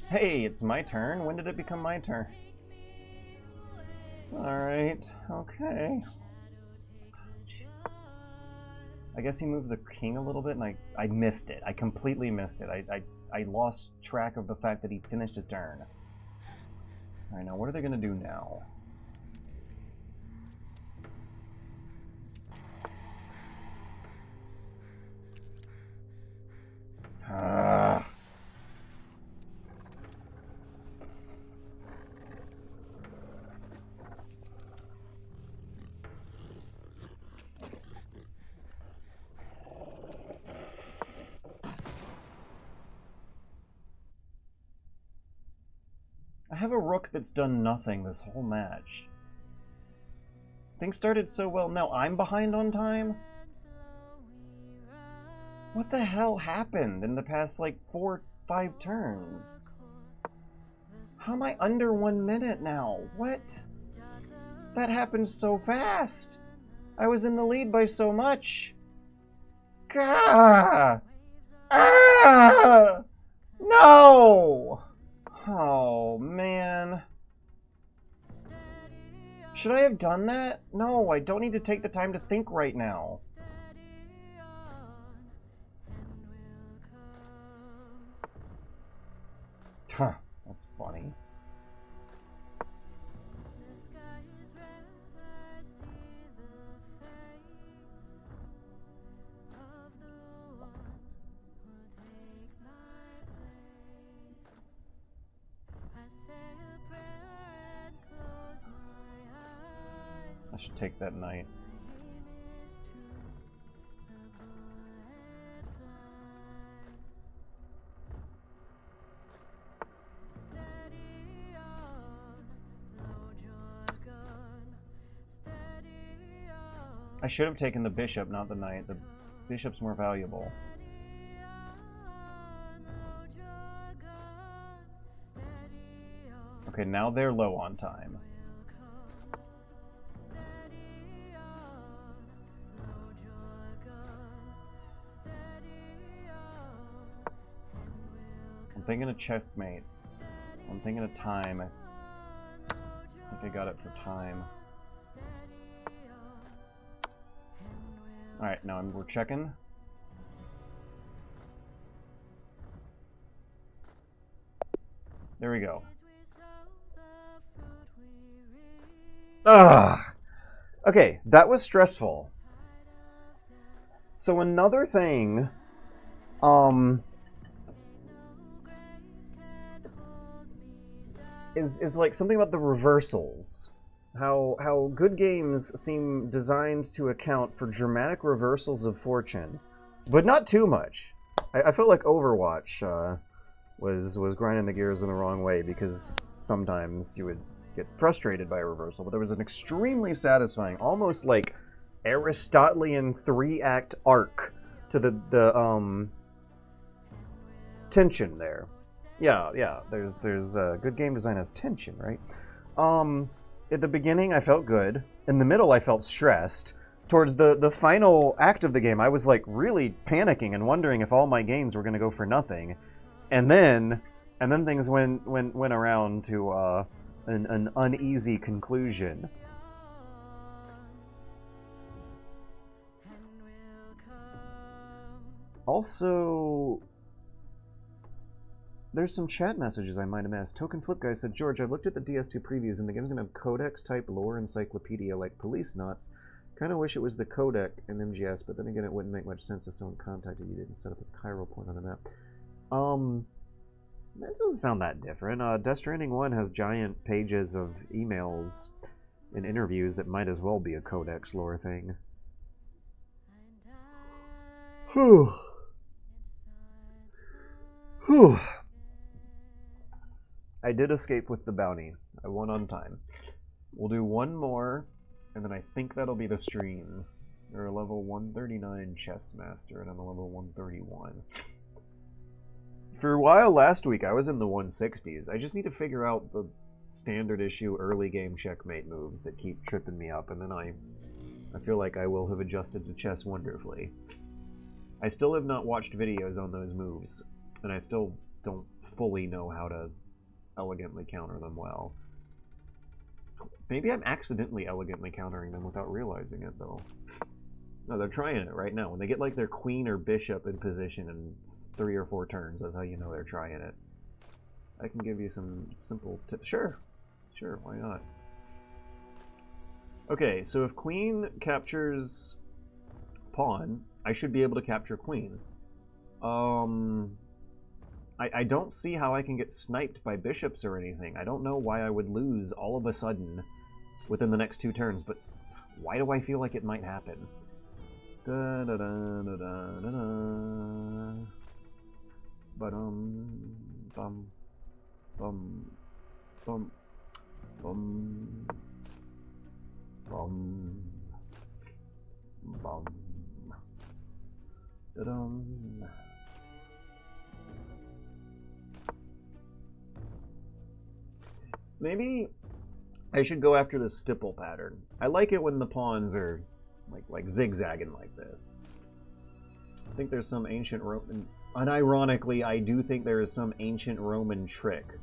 Hey, it's my turn. When did it become my turn? Alright, okay. Jesus. I guess he moved the king a little bit and I missed it. I completely missed it. I lost track of the fact that he finished his turn. Alright, now what are they going to do now? I have a rook that's done nothing this whole match. Things started so well. Now I'm behind on time? What the hell happened in the past, like, 4 or 5 turns? How am I under 1 minute now? What? That happened so fast. I was in the lead by so much. Gah! Ah! No! Oh, man. Should I have done that? No, I don't need to take the time to think right now. Huh, that's funny. I should take that knight. I should have taken the bishop, not the knight. The bishop's more valuable. Okay, now they're low on time. I'm thinking of checkmates. I'm thinking of time. I think I got it for time. Alright, now we're checking. There we go. Ah! Okay, that was stressful. So another thing, is like something about the reversals. How good games seem designed to account for dramatic reversals of fortune, but not too much. I felt like Overwatch was grinding the gears in the wrong way, because sometimes you would get frustrated by a reversal, but there was an extremely satisfying, almost like Aristotelian 3-act arc to the tension there. Yeah. There's good game design has tension, right? At the beginning, I felt good. In the middle, I felt stressed. Towards the final act of the game, I was like really panicking and wondering if all my gains were going to go for nothing. And then things went around to an uneasy conclusion. Also, there's some chat messages I might have missed. Token Flip Guy said, George, I've looked at the DS2 previews and the game's going to have codex-type lore encyclopedia like Police Knots. Kind of wish it was the codec in MGS, but then again, it wouldn't make much sense if someone contacted you and set up a chiral point on the map. That doesn't sound that different. Death Stranding 1 has giant pages of emails and interviews that might as well be a codex lore thing. Whew. I did escape with the bounty. I won on time. We'll do one more, and then I think that'll be the stream. You're a level 139 chess master, and I'm a level 131. For a while last week, I was in the 160s. I just need to figure out the standard issue early game checkmate moves that keep tripping me up, and then I feel like I will have adjusted to chess wonderfully. I still have not watched videos on those moves, and I still don't fully know how to elegantly counter them well. Maybe I'm accidentally elegantly countering them without realizing it, though. No, they're trying it right now. When they get like their queen or bishop in position in 3 or 4 turns, that's how you know they're trying it. I can give you some simple tips. Sure, why not? Okay, so if queen captures pawn, I should be able to capture queen. I don't see how I can get sniped by bishops or anything. I don't know why I would lose all of a sudden within the next 2 turns, but why do I feel like it might happen? Da da da da da da da. Bum bum bum bum bum bum bum da dum. Maybe I should go after the stipple pattern. I like it when the pawns are like zigzagging like this. I think there's some ancient Roman... Unironically, I do think there is some ancient Roman trick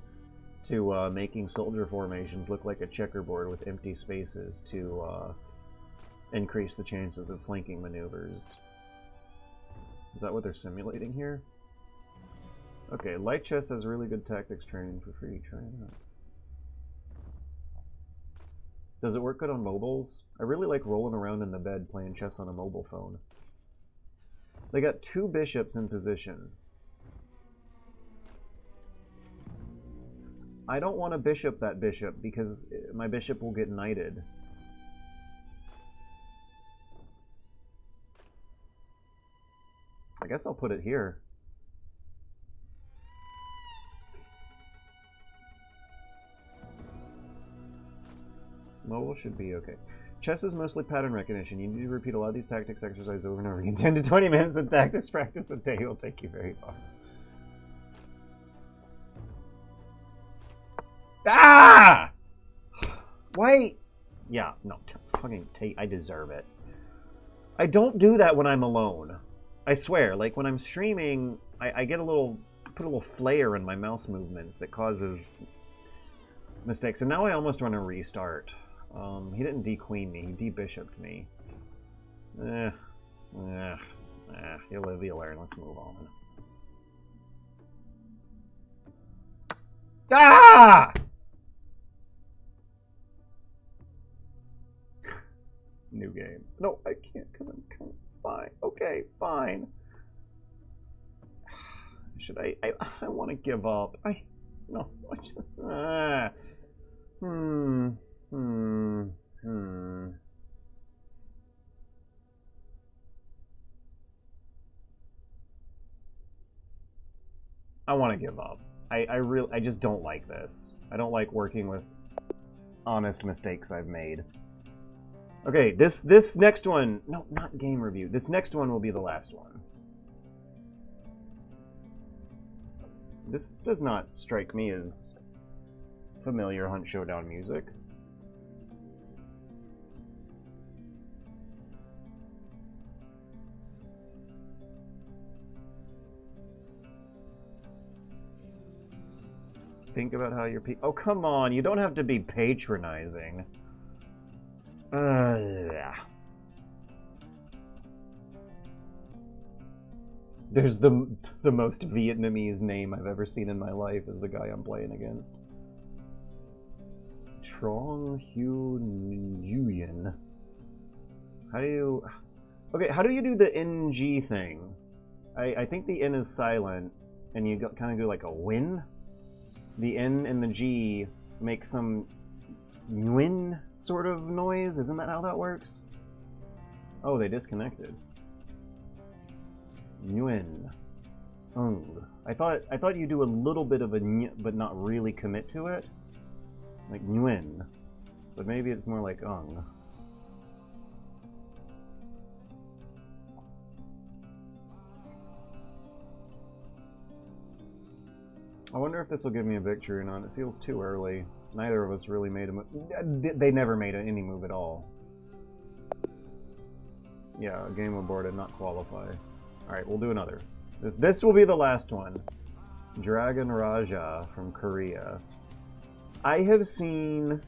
to making soldier formations look like a checkerboard with empty spaces to increase the chances of flanking maneuvers. Is that what they're simulating here? Okay, light chess has really good tactics training for free. Try it out. Does it work good on mobiles? I really like rolling around in the bed playing chess on a mobile phone. They got 2 bishops in position. I don't want to bishop that bishop because my bishop will get knighted. I guess I'll put it here. Mobile should be okay. Chess is mostly pattern recognition. You need to repeat a lot of these tactics exercises over and over again. 10 to 20 minutes of tactics practice a day will take you very far. Ah! Why? Yeah, no. Fucking take. I deserve it. I don't do that when I'm alone. I swear. Like when I'm streaming, I get a little... put a little flair in my mouse movements that causes mistakes. And now I almost want to restart. He didn't de-queen me, he de-bishoped me. You live, you learn, let's move on. Ah! New game. No, I can't because I'm fine. Okay, fine. Should I want to give up. No. I want to give up. I just don't like this. I don't like working with honest mistakes I've made. Okay, this next one, no, not game review. This next one will be the last one. This does not strike me as familiar Hunt Showdown music. Think about how you're oh, come on, you don't have to be patronizing. There's the most Vietnamese name I've ever seen in my life is the guy I'm playing against. Trong Hu Nguyen. How do you... Okay, how do you do the NG thing? I think the N is silent, and you kind of go like a win? The N and the G make some Nguyen sort of noise? Isn't that how that works? Oh, they disconnected. Nguyen. I thought you do a little bit of a ny, but not really commit to it. Like Nguyen. But maybe it's more like ung. I wonder if this will give me a victory or not. It feels too early. Neither of us really made a move. They never made any move at all. Yeah, game aborted, not qualify. Alright, we'll do another. This will be the last one. Dragon Raja from Korea. I have seen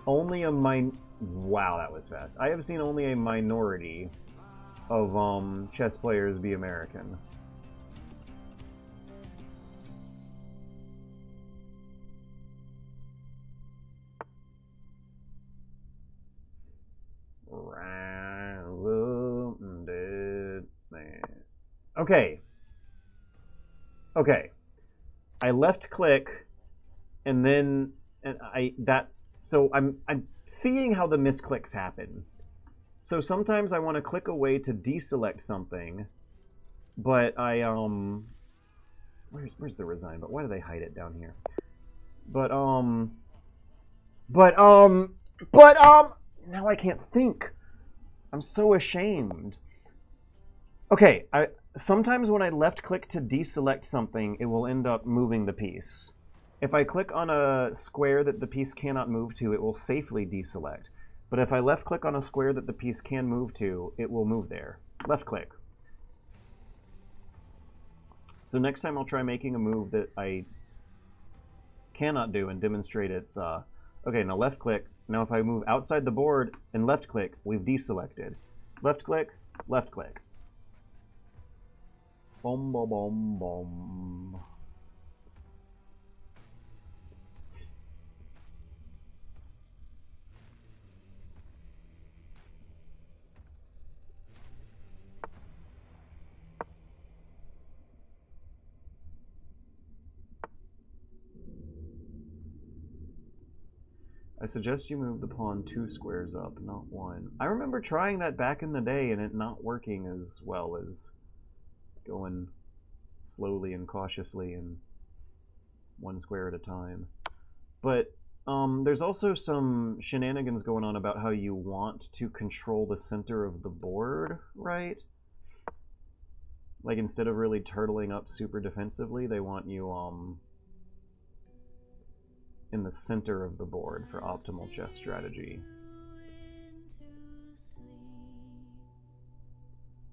only a wow, that was fast. I have seen only a minority of chess players be American. Okay. Okay. I left click and then so I'm seeing how the misclicks happen. So sometimes I want to click away to deselect something, but where's the resign? But why do they hide it down here? But now I can't think. I'm so ashamed. Okay, sometimes when I left click to deselect something, it will end up moving the piece. If I click on a square that the piece cannot move to, it will safely deselect. But if I left click on a square that the piece can move to, it will move there. Left click. So next time I'll try making a move that I cannot do and demonstrate its... okay, now left click. Now if I move outside the board and left click, we've deselected. Left click, left click. Boom, boom, boom, boom. I suggest you move the pawn 2 squares up, not 1. I remember trying that back in the day and it not working as well as going slowly and cautiously and 1 square at a time. But there's also some shenanigans going on about how you want to control the center of the board, right? Like instead of really turtling up super defensively, they want you in the center of the board for optimal chess strategy.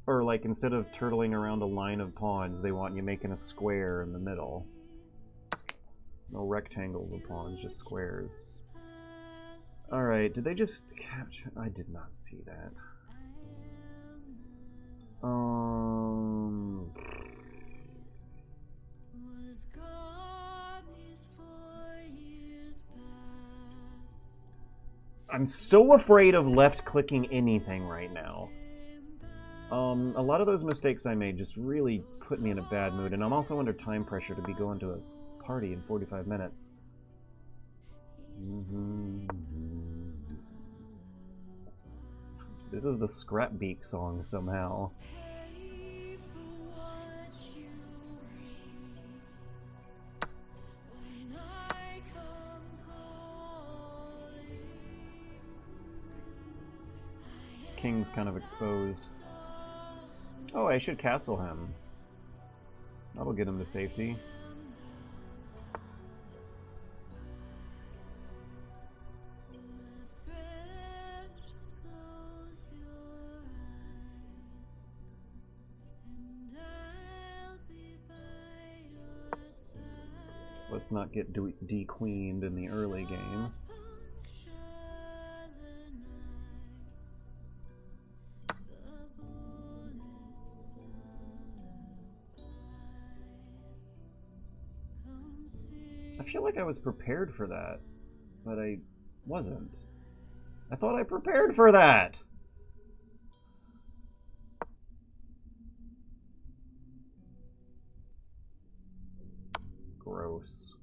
Or like instead of turtling around a line of pawns, they want you making a square in the middle. No rectangles of pawns, just squares. Alright, did they just capture... I did not see that. I'm so afraid of left-clicking anything right now. A lot of those mistakes I made just really put me in a bad mood, and I'm also under time pressure to be going to a party in 45 minutes. This is the Scrapbeak song somehow. King's kind of exposed. Oh, I should castle him. That'll get him to safety. Let's not get de-queened in the early game. I feel like I was prepared for that, but I wasn't. I thought I prepared for that! Gross.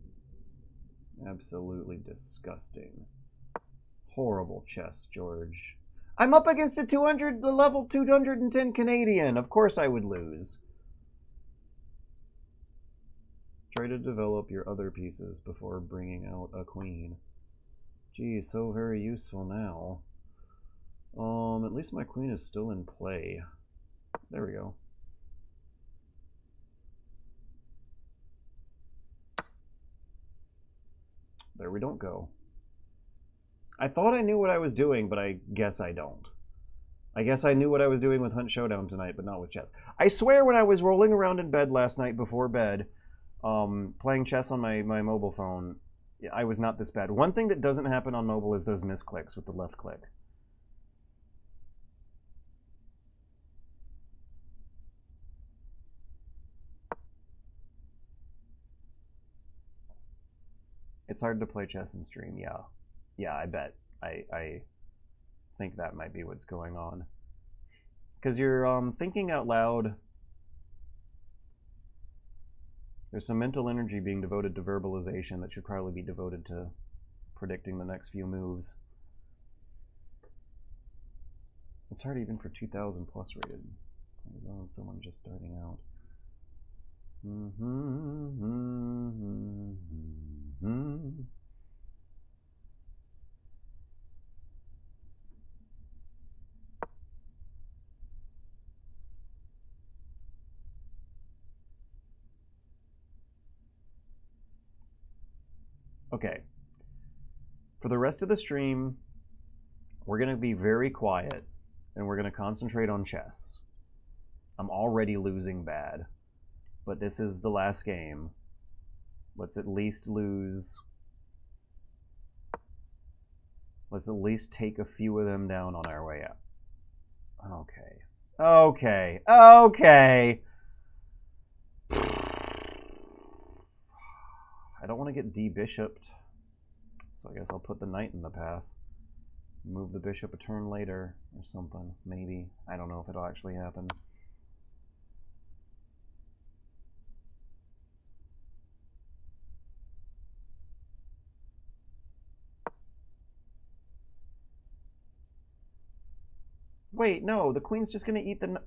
Absolutely disgusting. Horrible chess, George. I'm up against a level 210 Canadian. Of course I would lose. Try to develop your other pieces before bringing out a queen. Gee, so very useful now. At least my queen is still in play. There we go. There we don't go. I thought I knew what I was doing, but I guess I don't. I guess I knew what I was doing with Hunt Showdown tonight, but not with chess. I swear when I was rolling around in bed last night before bed, playing chess on my mobile phone, I was not this bad. One thing that doesn't happen on mobile is those misclicks with the left click. It's hard to play chess and stream, yeah. Yeah, I bet. I think that might be what's going on. Because you're thinking out loud. There's some mental energy being devoted to verbalization that should probably be devoted to predicting the next few moves. It's hard even for 2,000 plus rated. Someone just starting out. Okay. For the rest of the stream, we're going to be very quiet, and we're going to concentrate on chess. I'm already losing bad, but this is the last game. Let's at least lose... Let's at least take a few of them down on our way out. Okay. Okay. Okay! I don't want to get de-bishoped, so I guess I'll put the knight in the path. Move the bishop a turn later, or something, maybe. I don't know if it'll actually happen. Wait, no, the queen's just gonna eat the...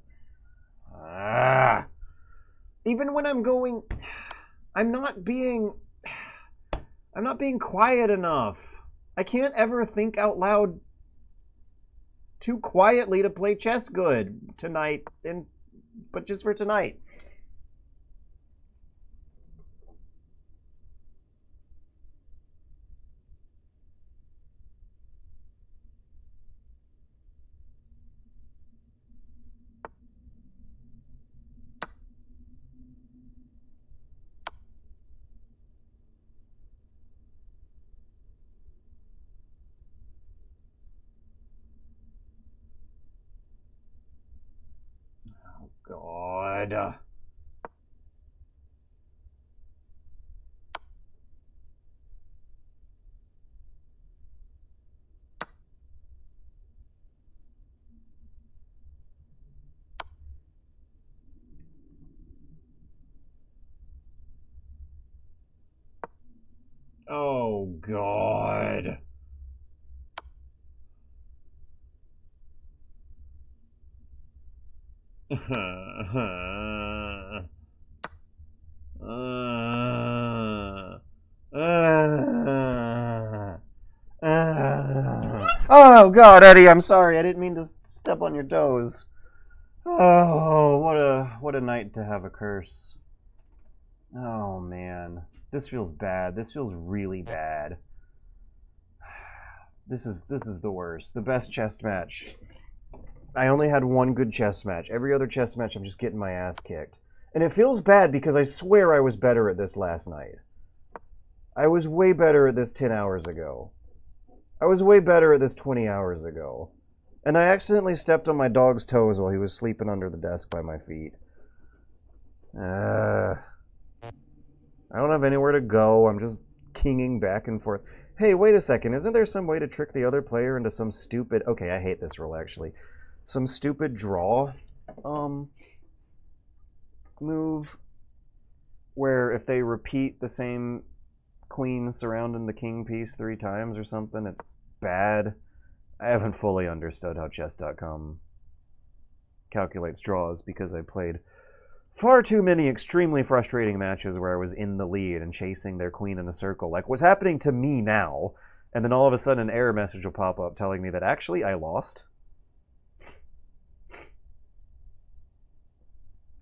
Even when I'm going... I'm not being quiet enough. I can't ever think out loud too quietly to play chess good tonight, but just for tonight. God. Oh, God. Oh, God, Eddie, I'm sorry. I didn't mean to step on your toes. Oh, what a night to have a curse. Oh, man. This feels bad. This feels really bad. This is the worst. The best chess match. I only had one good chess match. Every other chess match, I'm just getting my ass kicked. And it feels bad because I swear I was better at this last night. I was way better at this 10 hours ago. I was way better at this 20 hours ago. And I accidentally stepped on my dog's toes while he was sleeping under the desk by my feet. I don't have anywhere to go. I'm just kinging back and forth. Hey, wait a second. Isn't there some way to trick the other player into some stupid... Okay, I hate this rule, actually. Some stupid draw move where if they repeat the same queen surrounding the king piece 3 times or something, it's bad. I haven't fully understood how chess.com calculates draws because I played far too many extremely frustrating matches where I was in the lead and chasing their queen in a circle, like what's happening to me now, and then all of a sudden an error message will pop up telling me that actually I lost.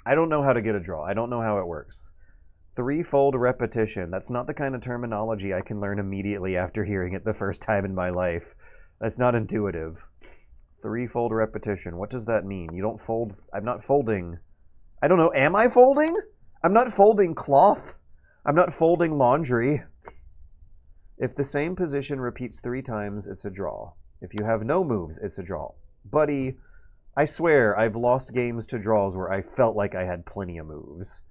I don't know how to get a draw. I don't know how it works. 3-fold repetition. That's not the kind of terminology I can learn immediately after hearing it the first time in my life. That's not intuitive. 3-fold repetition. What does that mean? You don't fold... I'm not folding... I don't know. Am I folding? I'm not folding cloth. I'm not folding laundry. If the same position repeats 3 times, it's a draw. If you have no moves, it's a draw. Buddy, I swear I've lost games to draws where I felt like I had plenty of moves.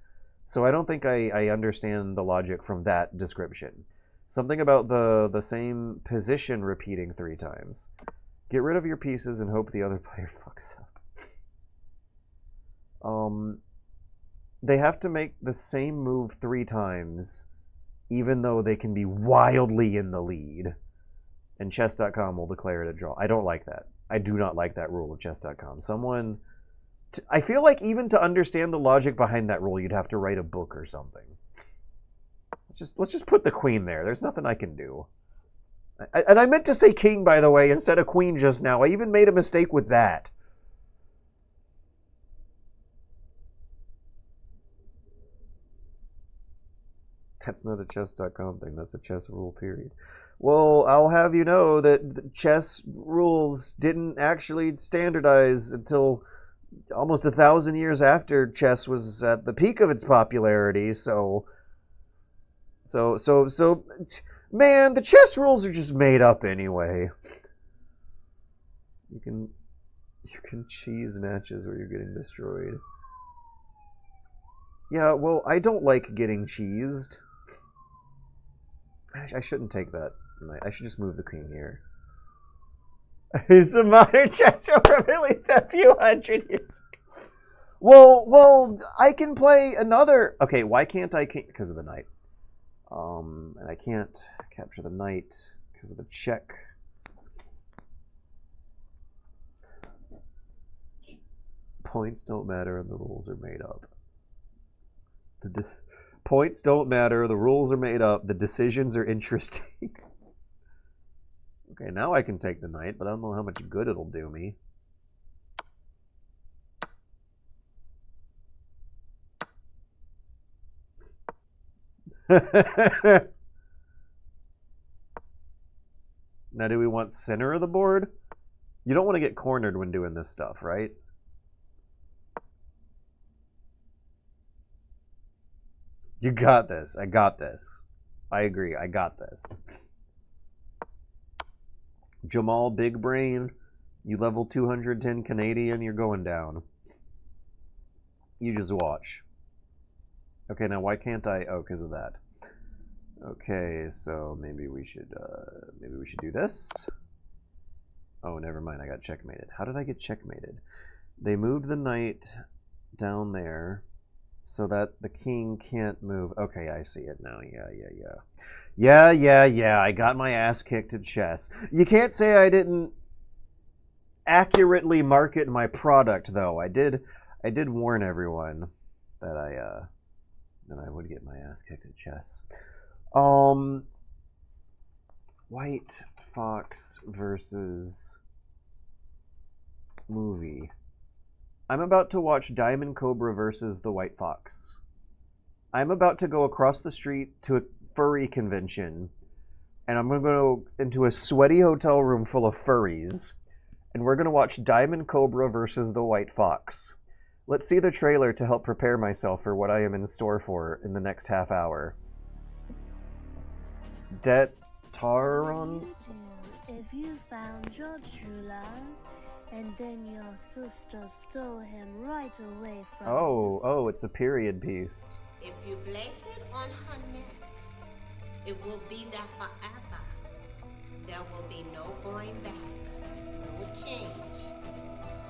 So I don't think I understand the logic from that description. Something about the same position repeating 3 times. Get rid of your pieces and hope the other player fucks up. They have to make the same move 3 times, even though they can be wildly in the lead. And chess.com will declare it a draw. I don't like that. I do not like that rule of chess.com. Someone... I feel like even to understand the logic behind that rule, you'd have to write a book or something. Let's just put the queen there. There's nothing I can do. And I meant to say king, by the way, instead of queen just now. I even made a mistake with that. That's not a chess.com thing. That's a chess rule, period. Well, I'll have you know that chess rules didn't actually standardize until almost 1,000 years after chess was at the peak of its popularity. So, man, the chess rules are just made up anyway. You can cheese matches where you're getting destroyed. Yeah, well, I don't like getting cheesed. I shouldn't take that. I should just move the king here. It's a modern chess from at least a few hundred years ago. Well, I can play another... Okay, why can't I... Because of the knight. And I can't capture the knight because of the check. Points don't matter and the rules are made up. Points don't matter, the rules are made up, the decisions are interesting. Okay, now I can take the knight, but I don't know how much good it'll do me. Now, do we want center of the board? You don't want to get cornered when doing this stuff, right? You got this. I got this. I agree. I got this. Jamal Big Brain, you level 210 Canadian, you're going down. You just watch. Okay, now why can't I? Oh, because of that. Okay, so maybe we should do this. Oh, never mind. I got checkmated. How did I get checkmated? They moved the knight down there so that the king can't move. Okay, I see it now. Yeah. I got my ass kicked at chess. You can't say I didn't accurately market my product, though. I did warn everyone that I would get my ass kicked at chess. White Fox versus movie. I'm about to watch Diamond Cobra versus the White Fox. I'm about to go across the street to a furry convention, and I'm going to go into a sweaty hotel room full of furries, and we're going to watch Diamond Cobra versus the White Fox. Let's see the trailer to help prepare myself for what I am in store for in the next half hour. Taron? If you found your true love, and then your sister stole him right away from Oh, it's a period piece. If you place it on her neck, it will be there forever. There will be no going back, no change.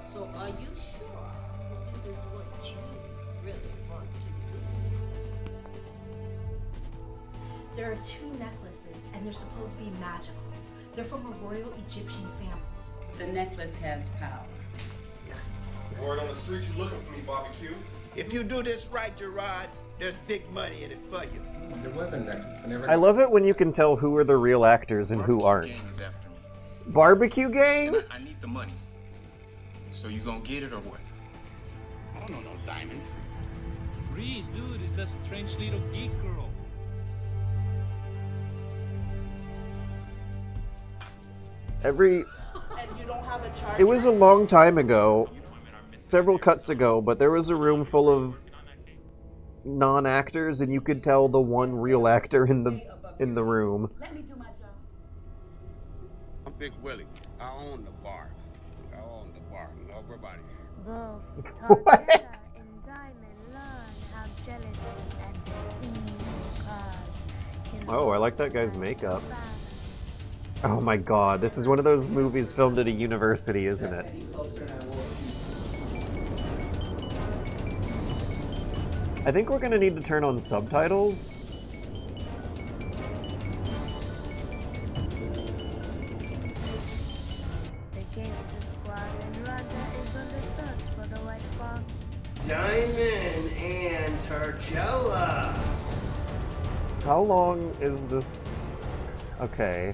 So are you sure this is what you really want to do? There are 2 necklaces, and they're supposed to be magical. They're from a royal Egyptian family. The necklace has power. Word on the street, you looking for me, barbecue. If you do this right, Gerard, there's big money in it for you. There was a necklace. I love it when you can tell who are the real actors and who aren't. Gang is after me. Barbecue Gang? And I need the money. So you gonna get it or what? I don't know no diamond. Reed, dude, it's that strange little geek girl. It was a long time ago, several cuts ago, but there was a room full of non-actors, and you could tell the one real actor in the room. Let me do my job. I'm Big Willie. I own the bar. No, everybody. both Tarjeta and Diamond learn how jealousy and evil can Oh, I like that guy's cause makeup. violence. Oh my god, this is one of those movies filmed at a university, isn't it? I think we're gonna need to turn on subtitles. The gangster squad and Rhonda is on the search for the white fox. Diamond and Tarjella. How long is this? Okay.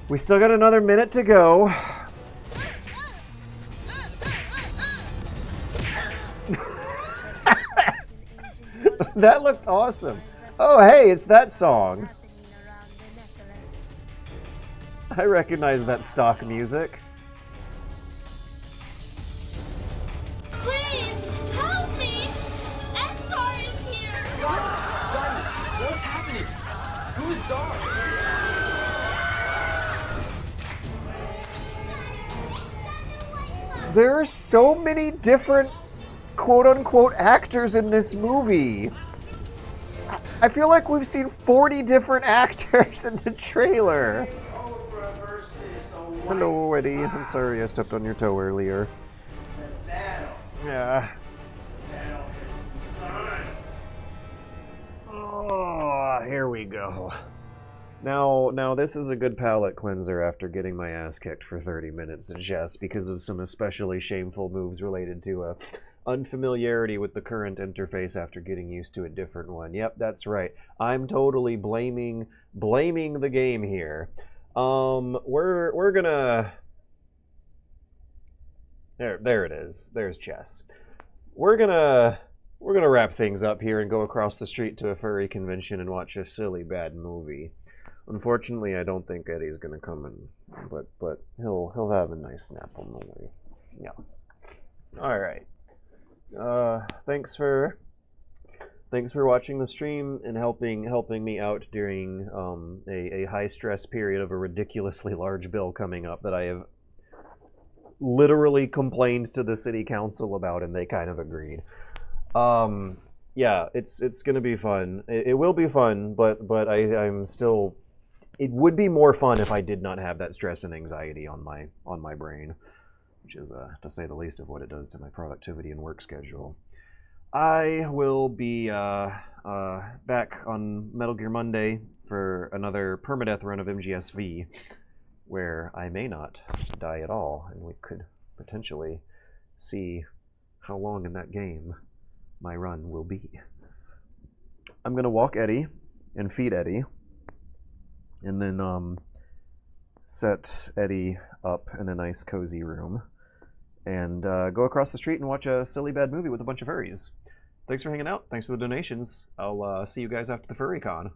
We still got another minute to go. That looked awesome. Oh, hey, it's that song. I recognize that stock music. Please help me! XR is here! What's happening? Who is Zara? There are so many different quote-unquote actors in this movie. I feel like we've seen 40 different actors in the trailer. Hello, Eddie. I'm sorry I stepped on your toe earlier. Yeah. Oh, here we go. Now this is a good palate cleanser after getting my ass kicked for 30 minutes in chess because of some especially shameful moves related to unfamiliarity with the current interface after getting used to a different one. Yep, that's right. I'm totally blaming the game here. We're gonna there it is. There's chess. We're gonna wrap things up here and go across the street to a furry convention and watch a silly bad movie. Unfortunately, I don't think Eddie's gonna come in, but he'll have a nice nap on the way. Yeah. All right. Thanks for watching the stream and helping me out during a high stress period of a ridiculously large bill coming up that I have literally complained to the city council about, and they kind of agreed. Yeah, it's gonna be fun. It will be fun, but I'm still. It would be more fun if I did not have that stress and anxiety on my brain, which is to say the least of what it does to my productivity and work schedule. I will be back on Metal Gear Monday for another permadeath run of MGSV, where I may not die at all, and we could potentially see how long in that game my run will be. I'm gonna walk Eddie and feed Eddie, and then set Eddie up in a nice cozy room, and go across the street and watch a silly bad movie with a bunch of furries. Thanks for hanging out. Thanks for the donations. I'll see you guys after the FurryCon.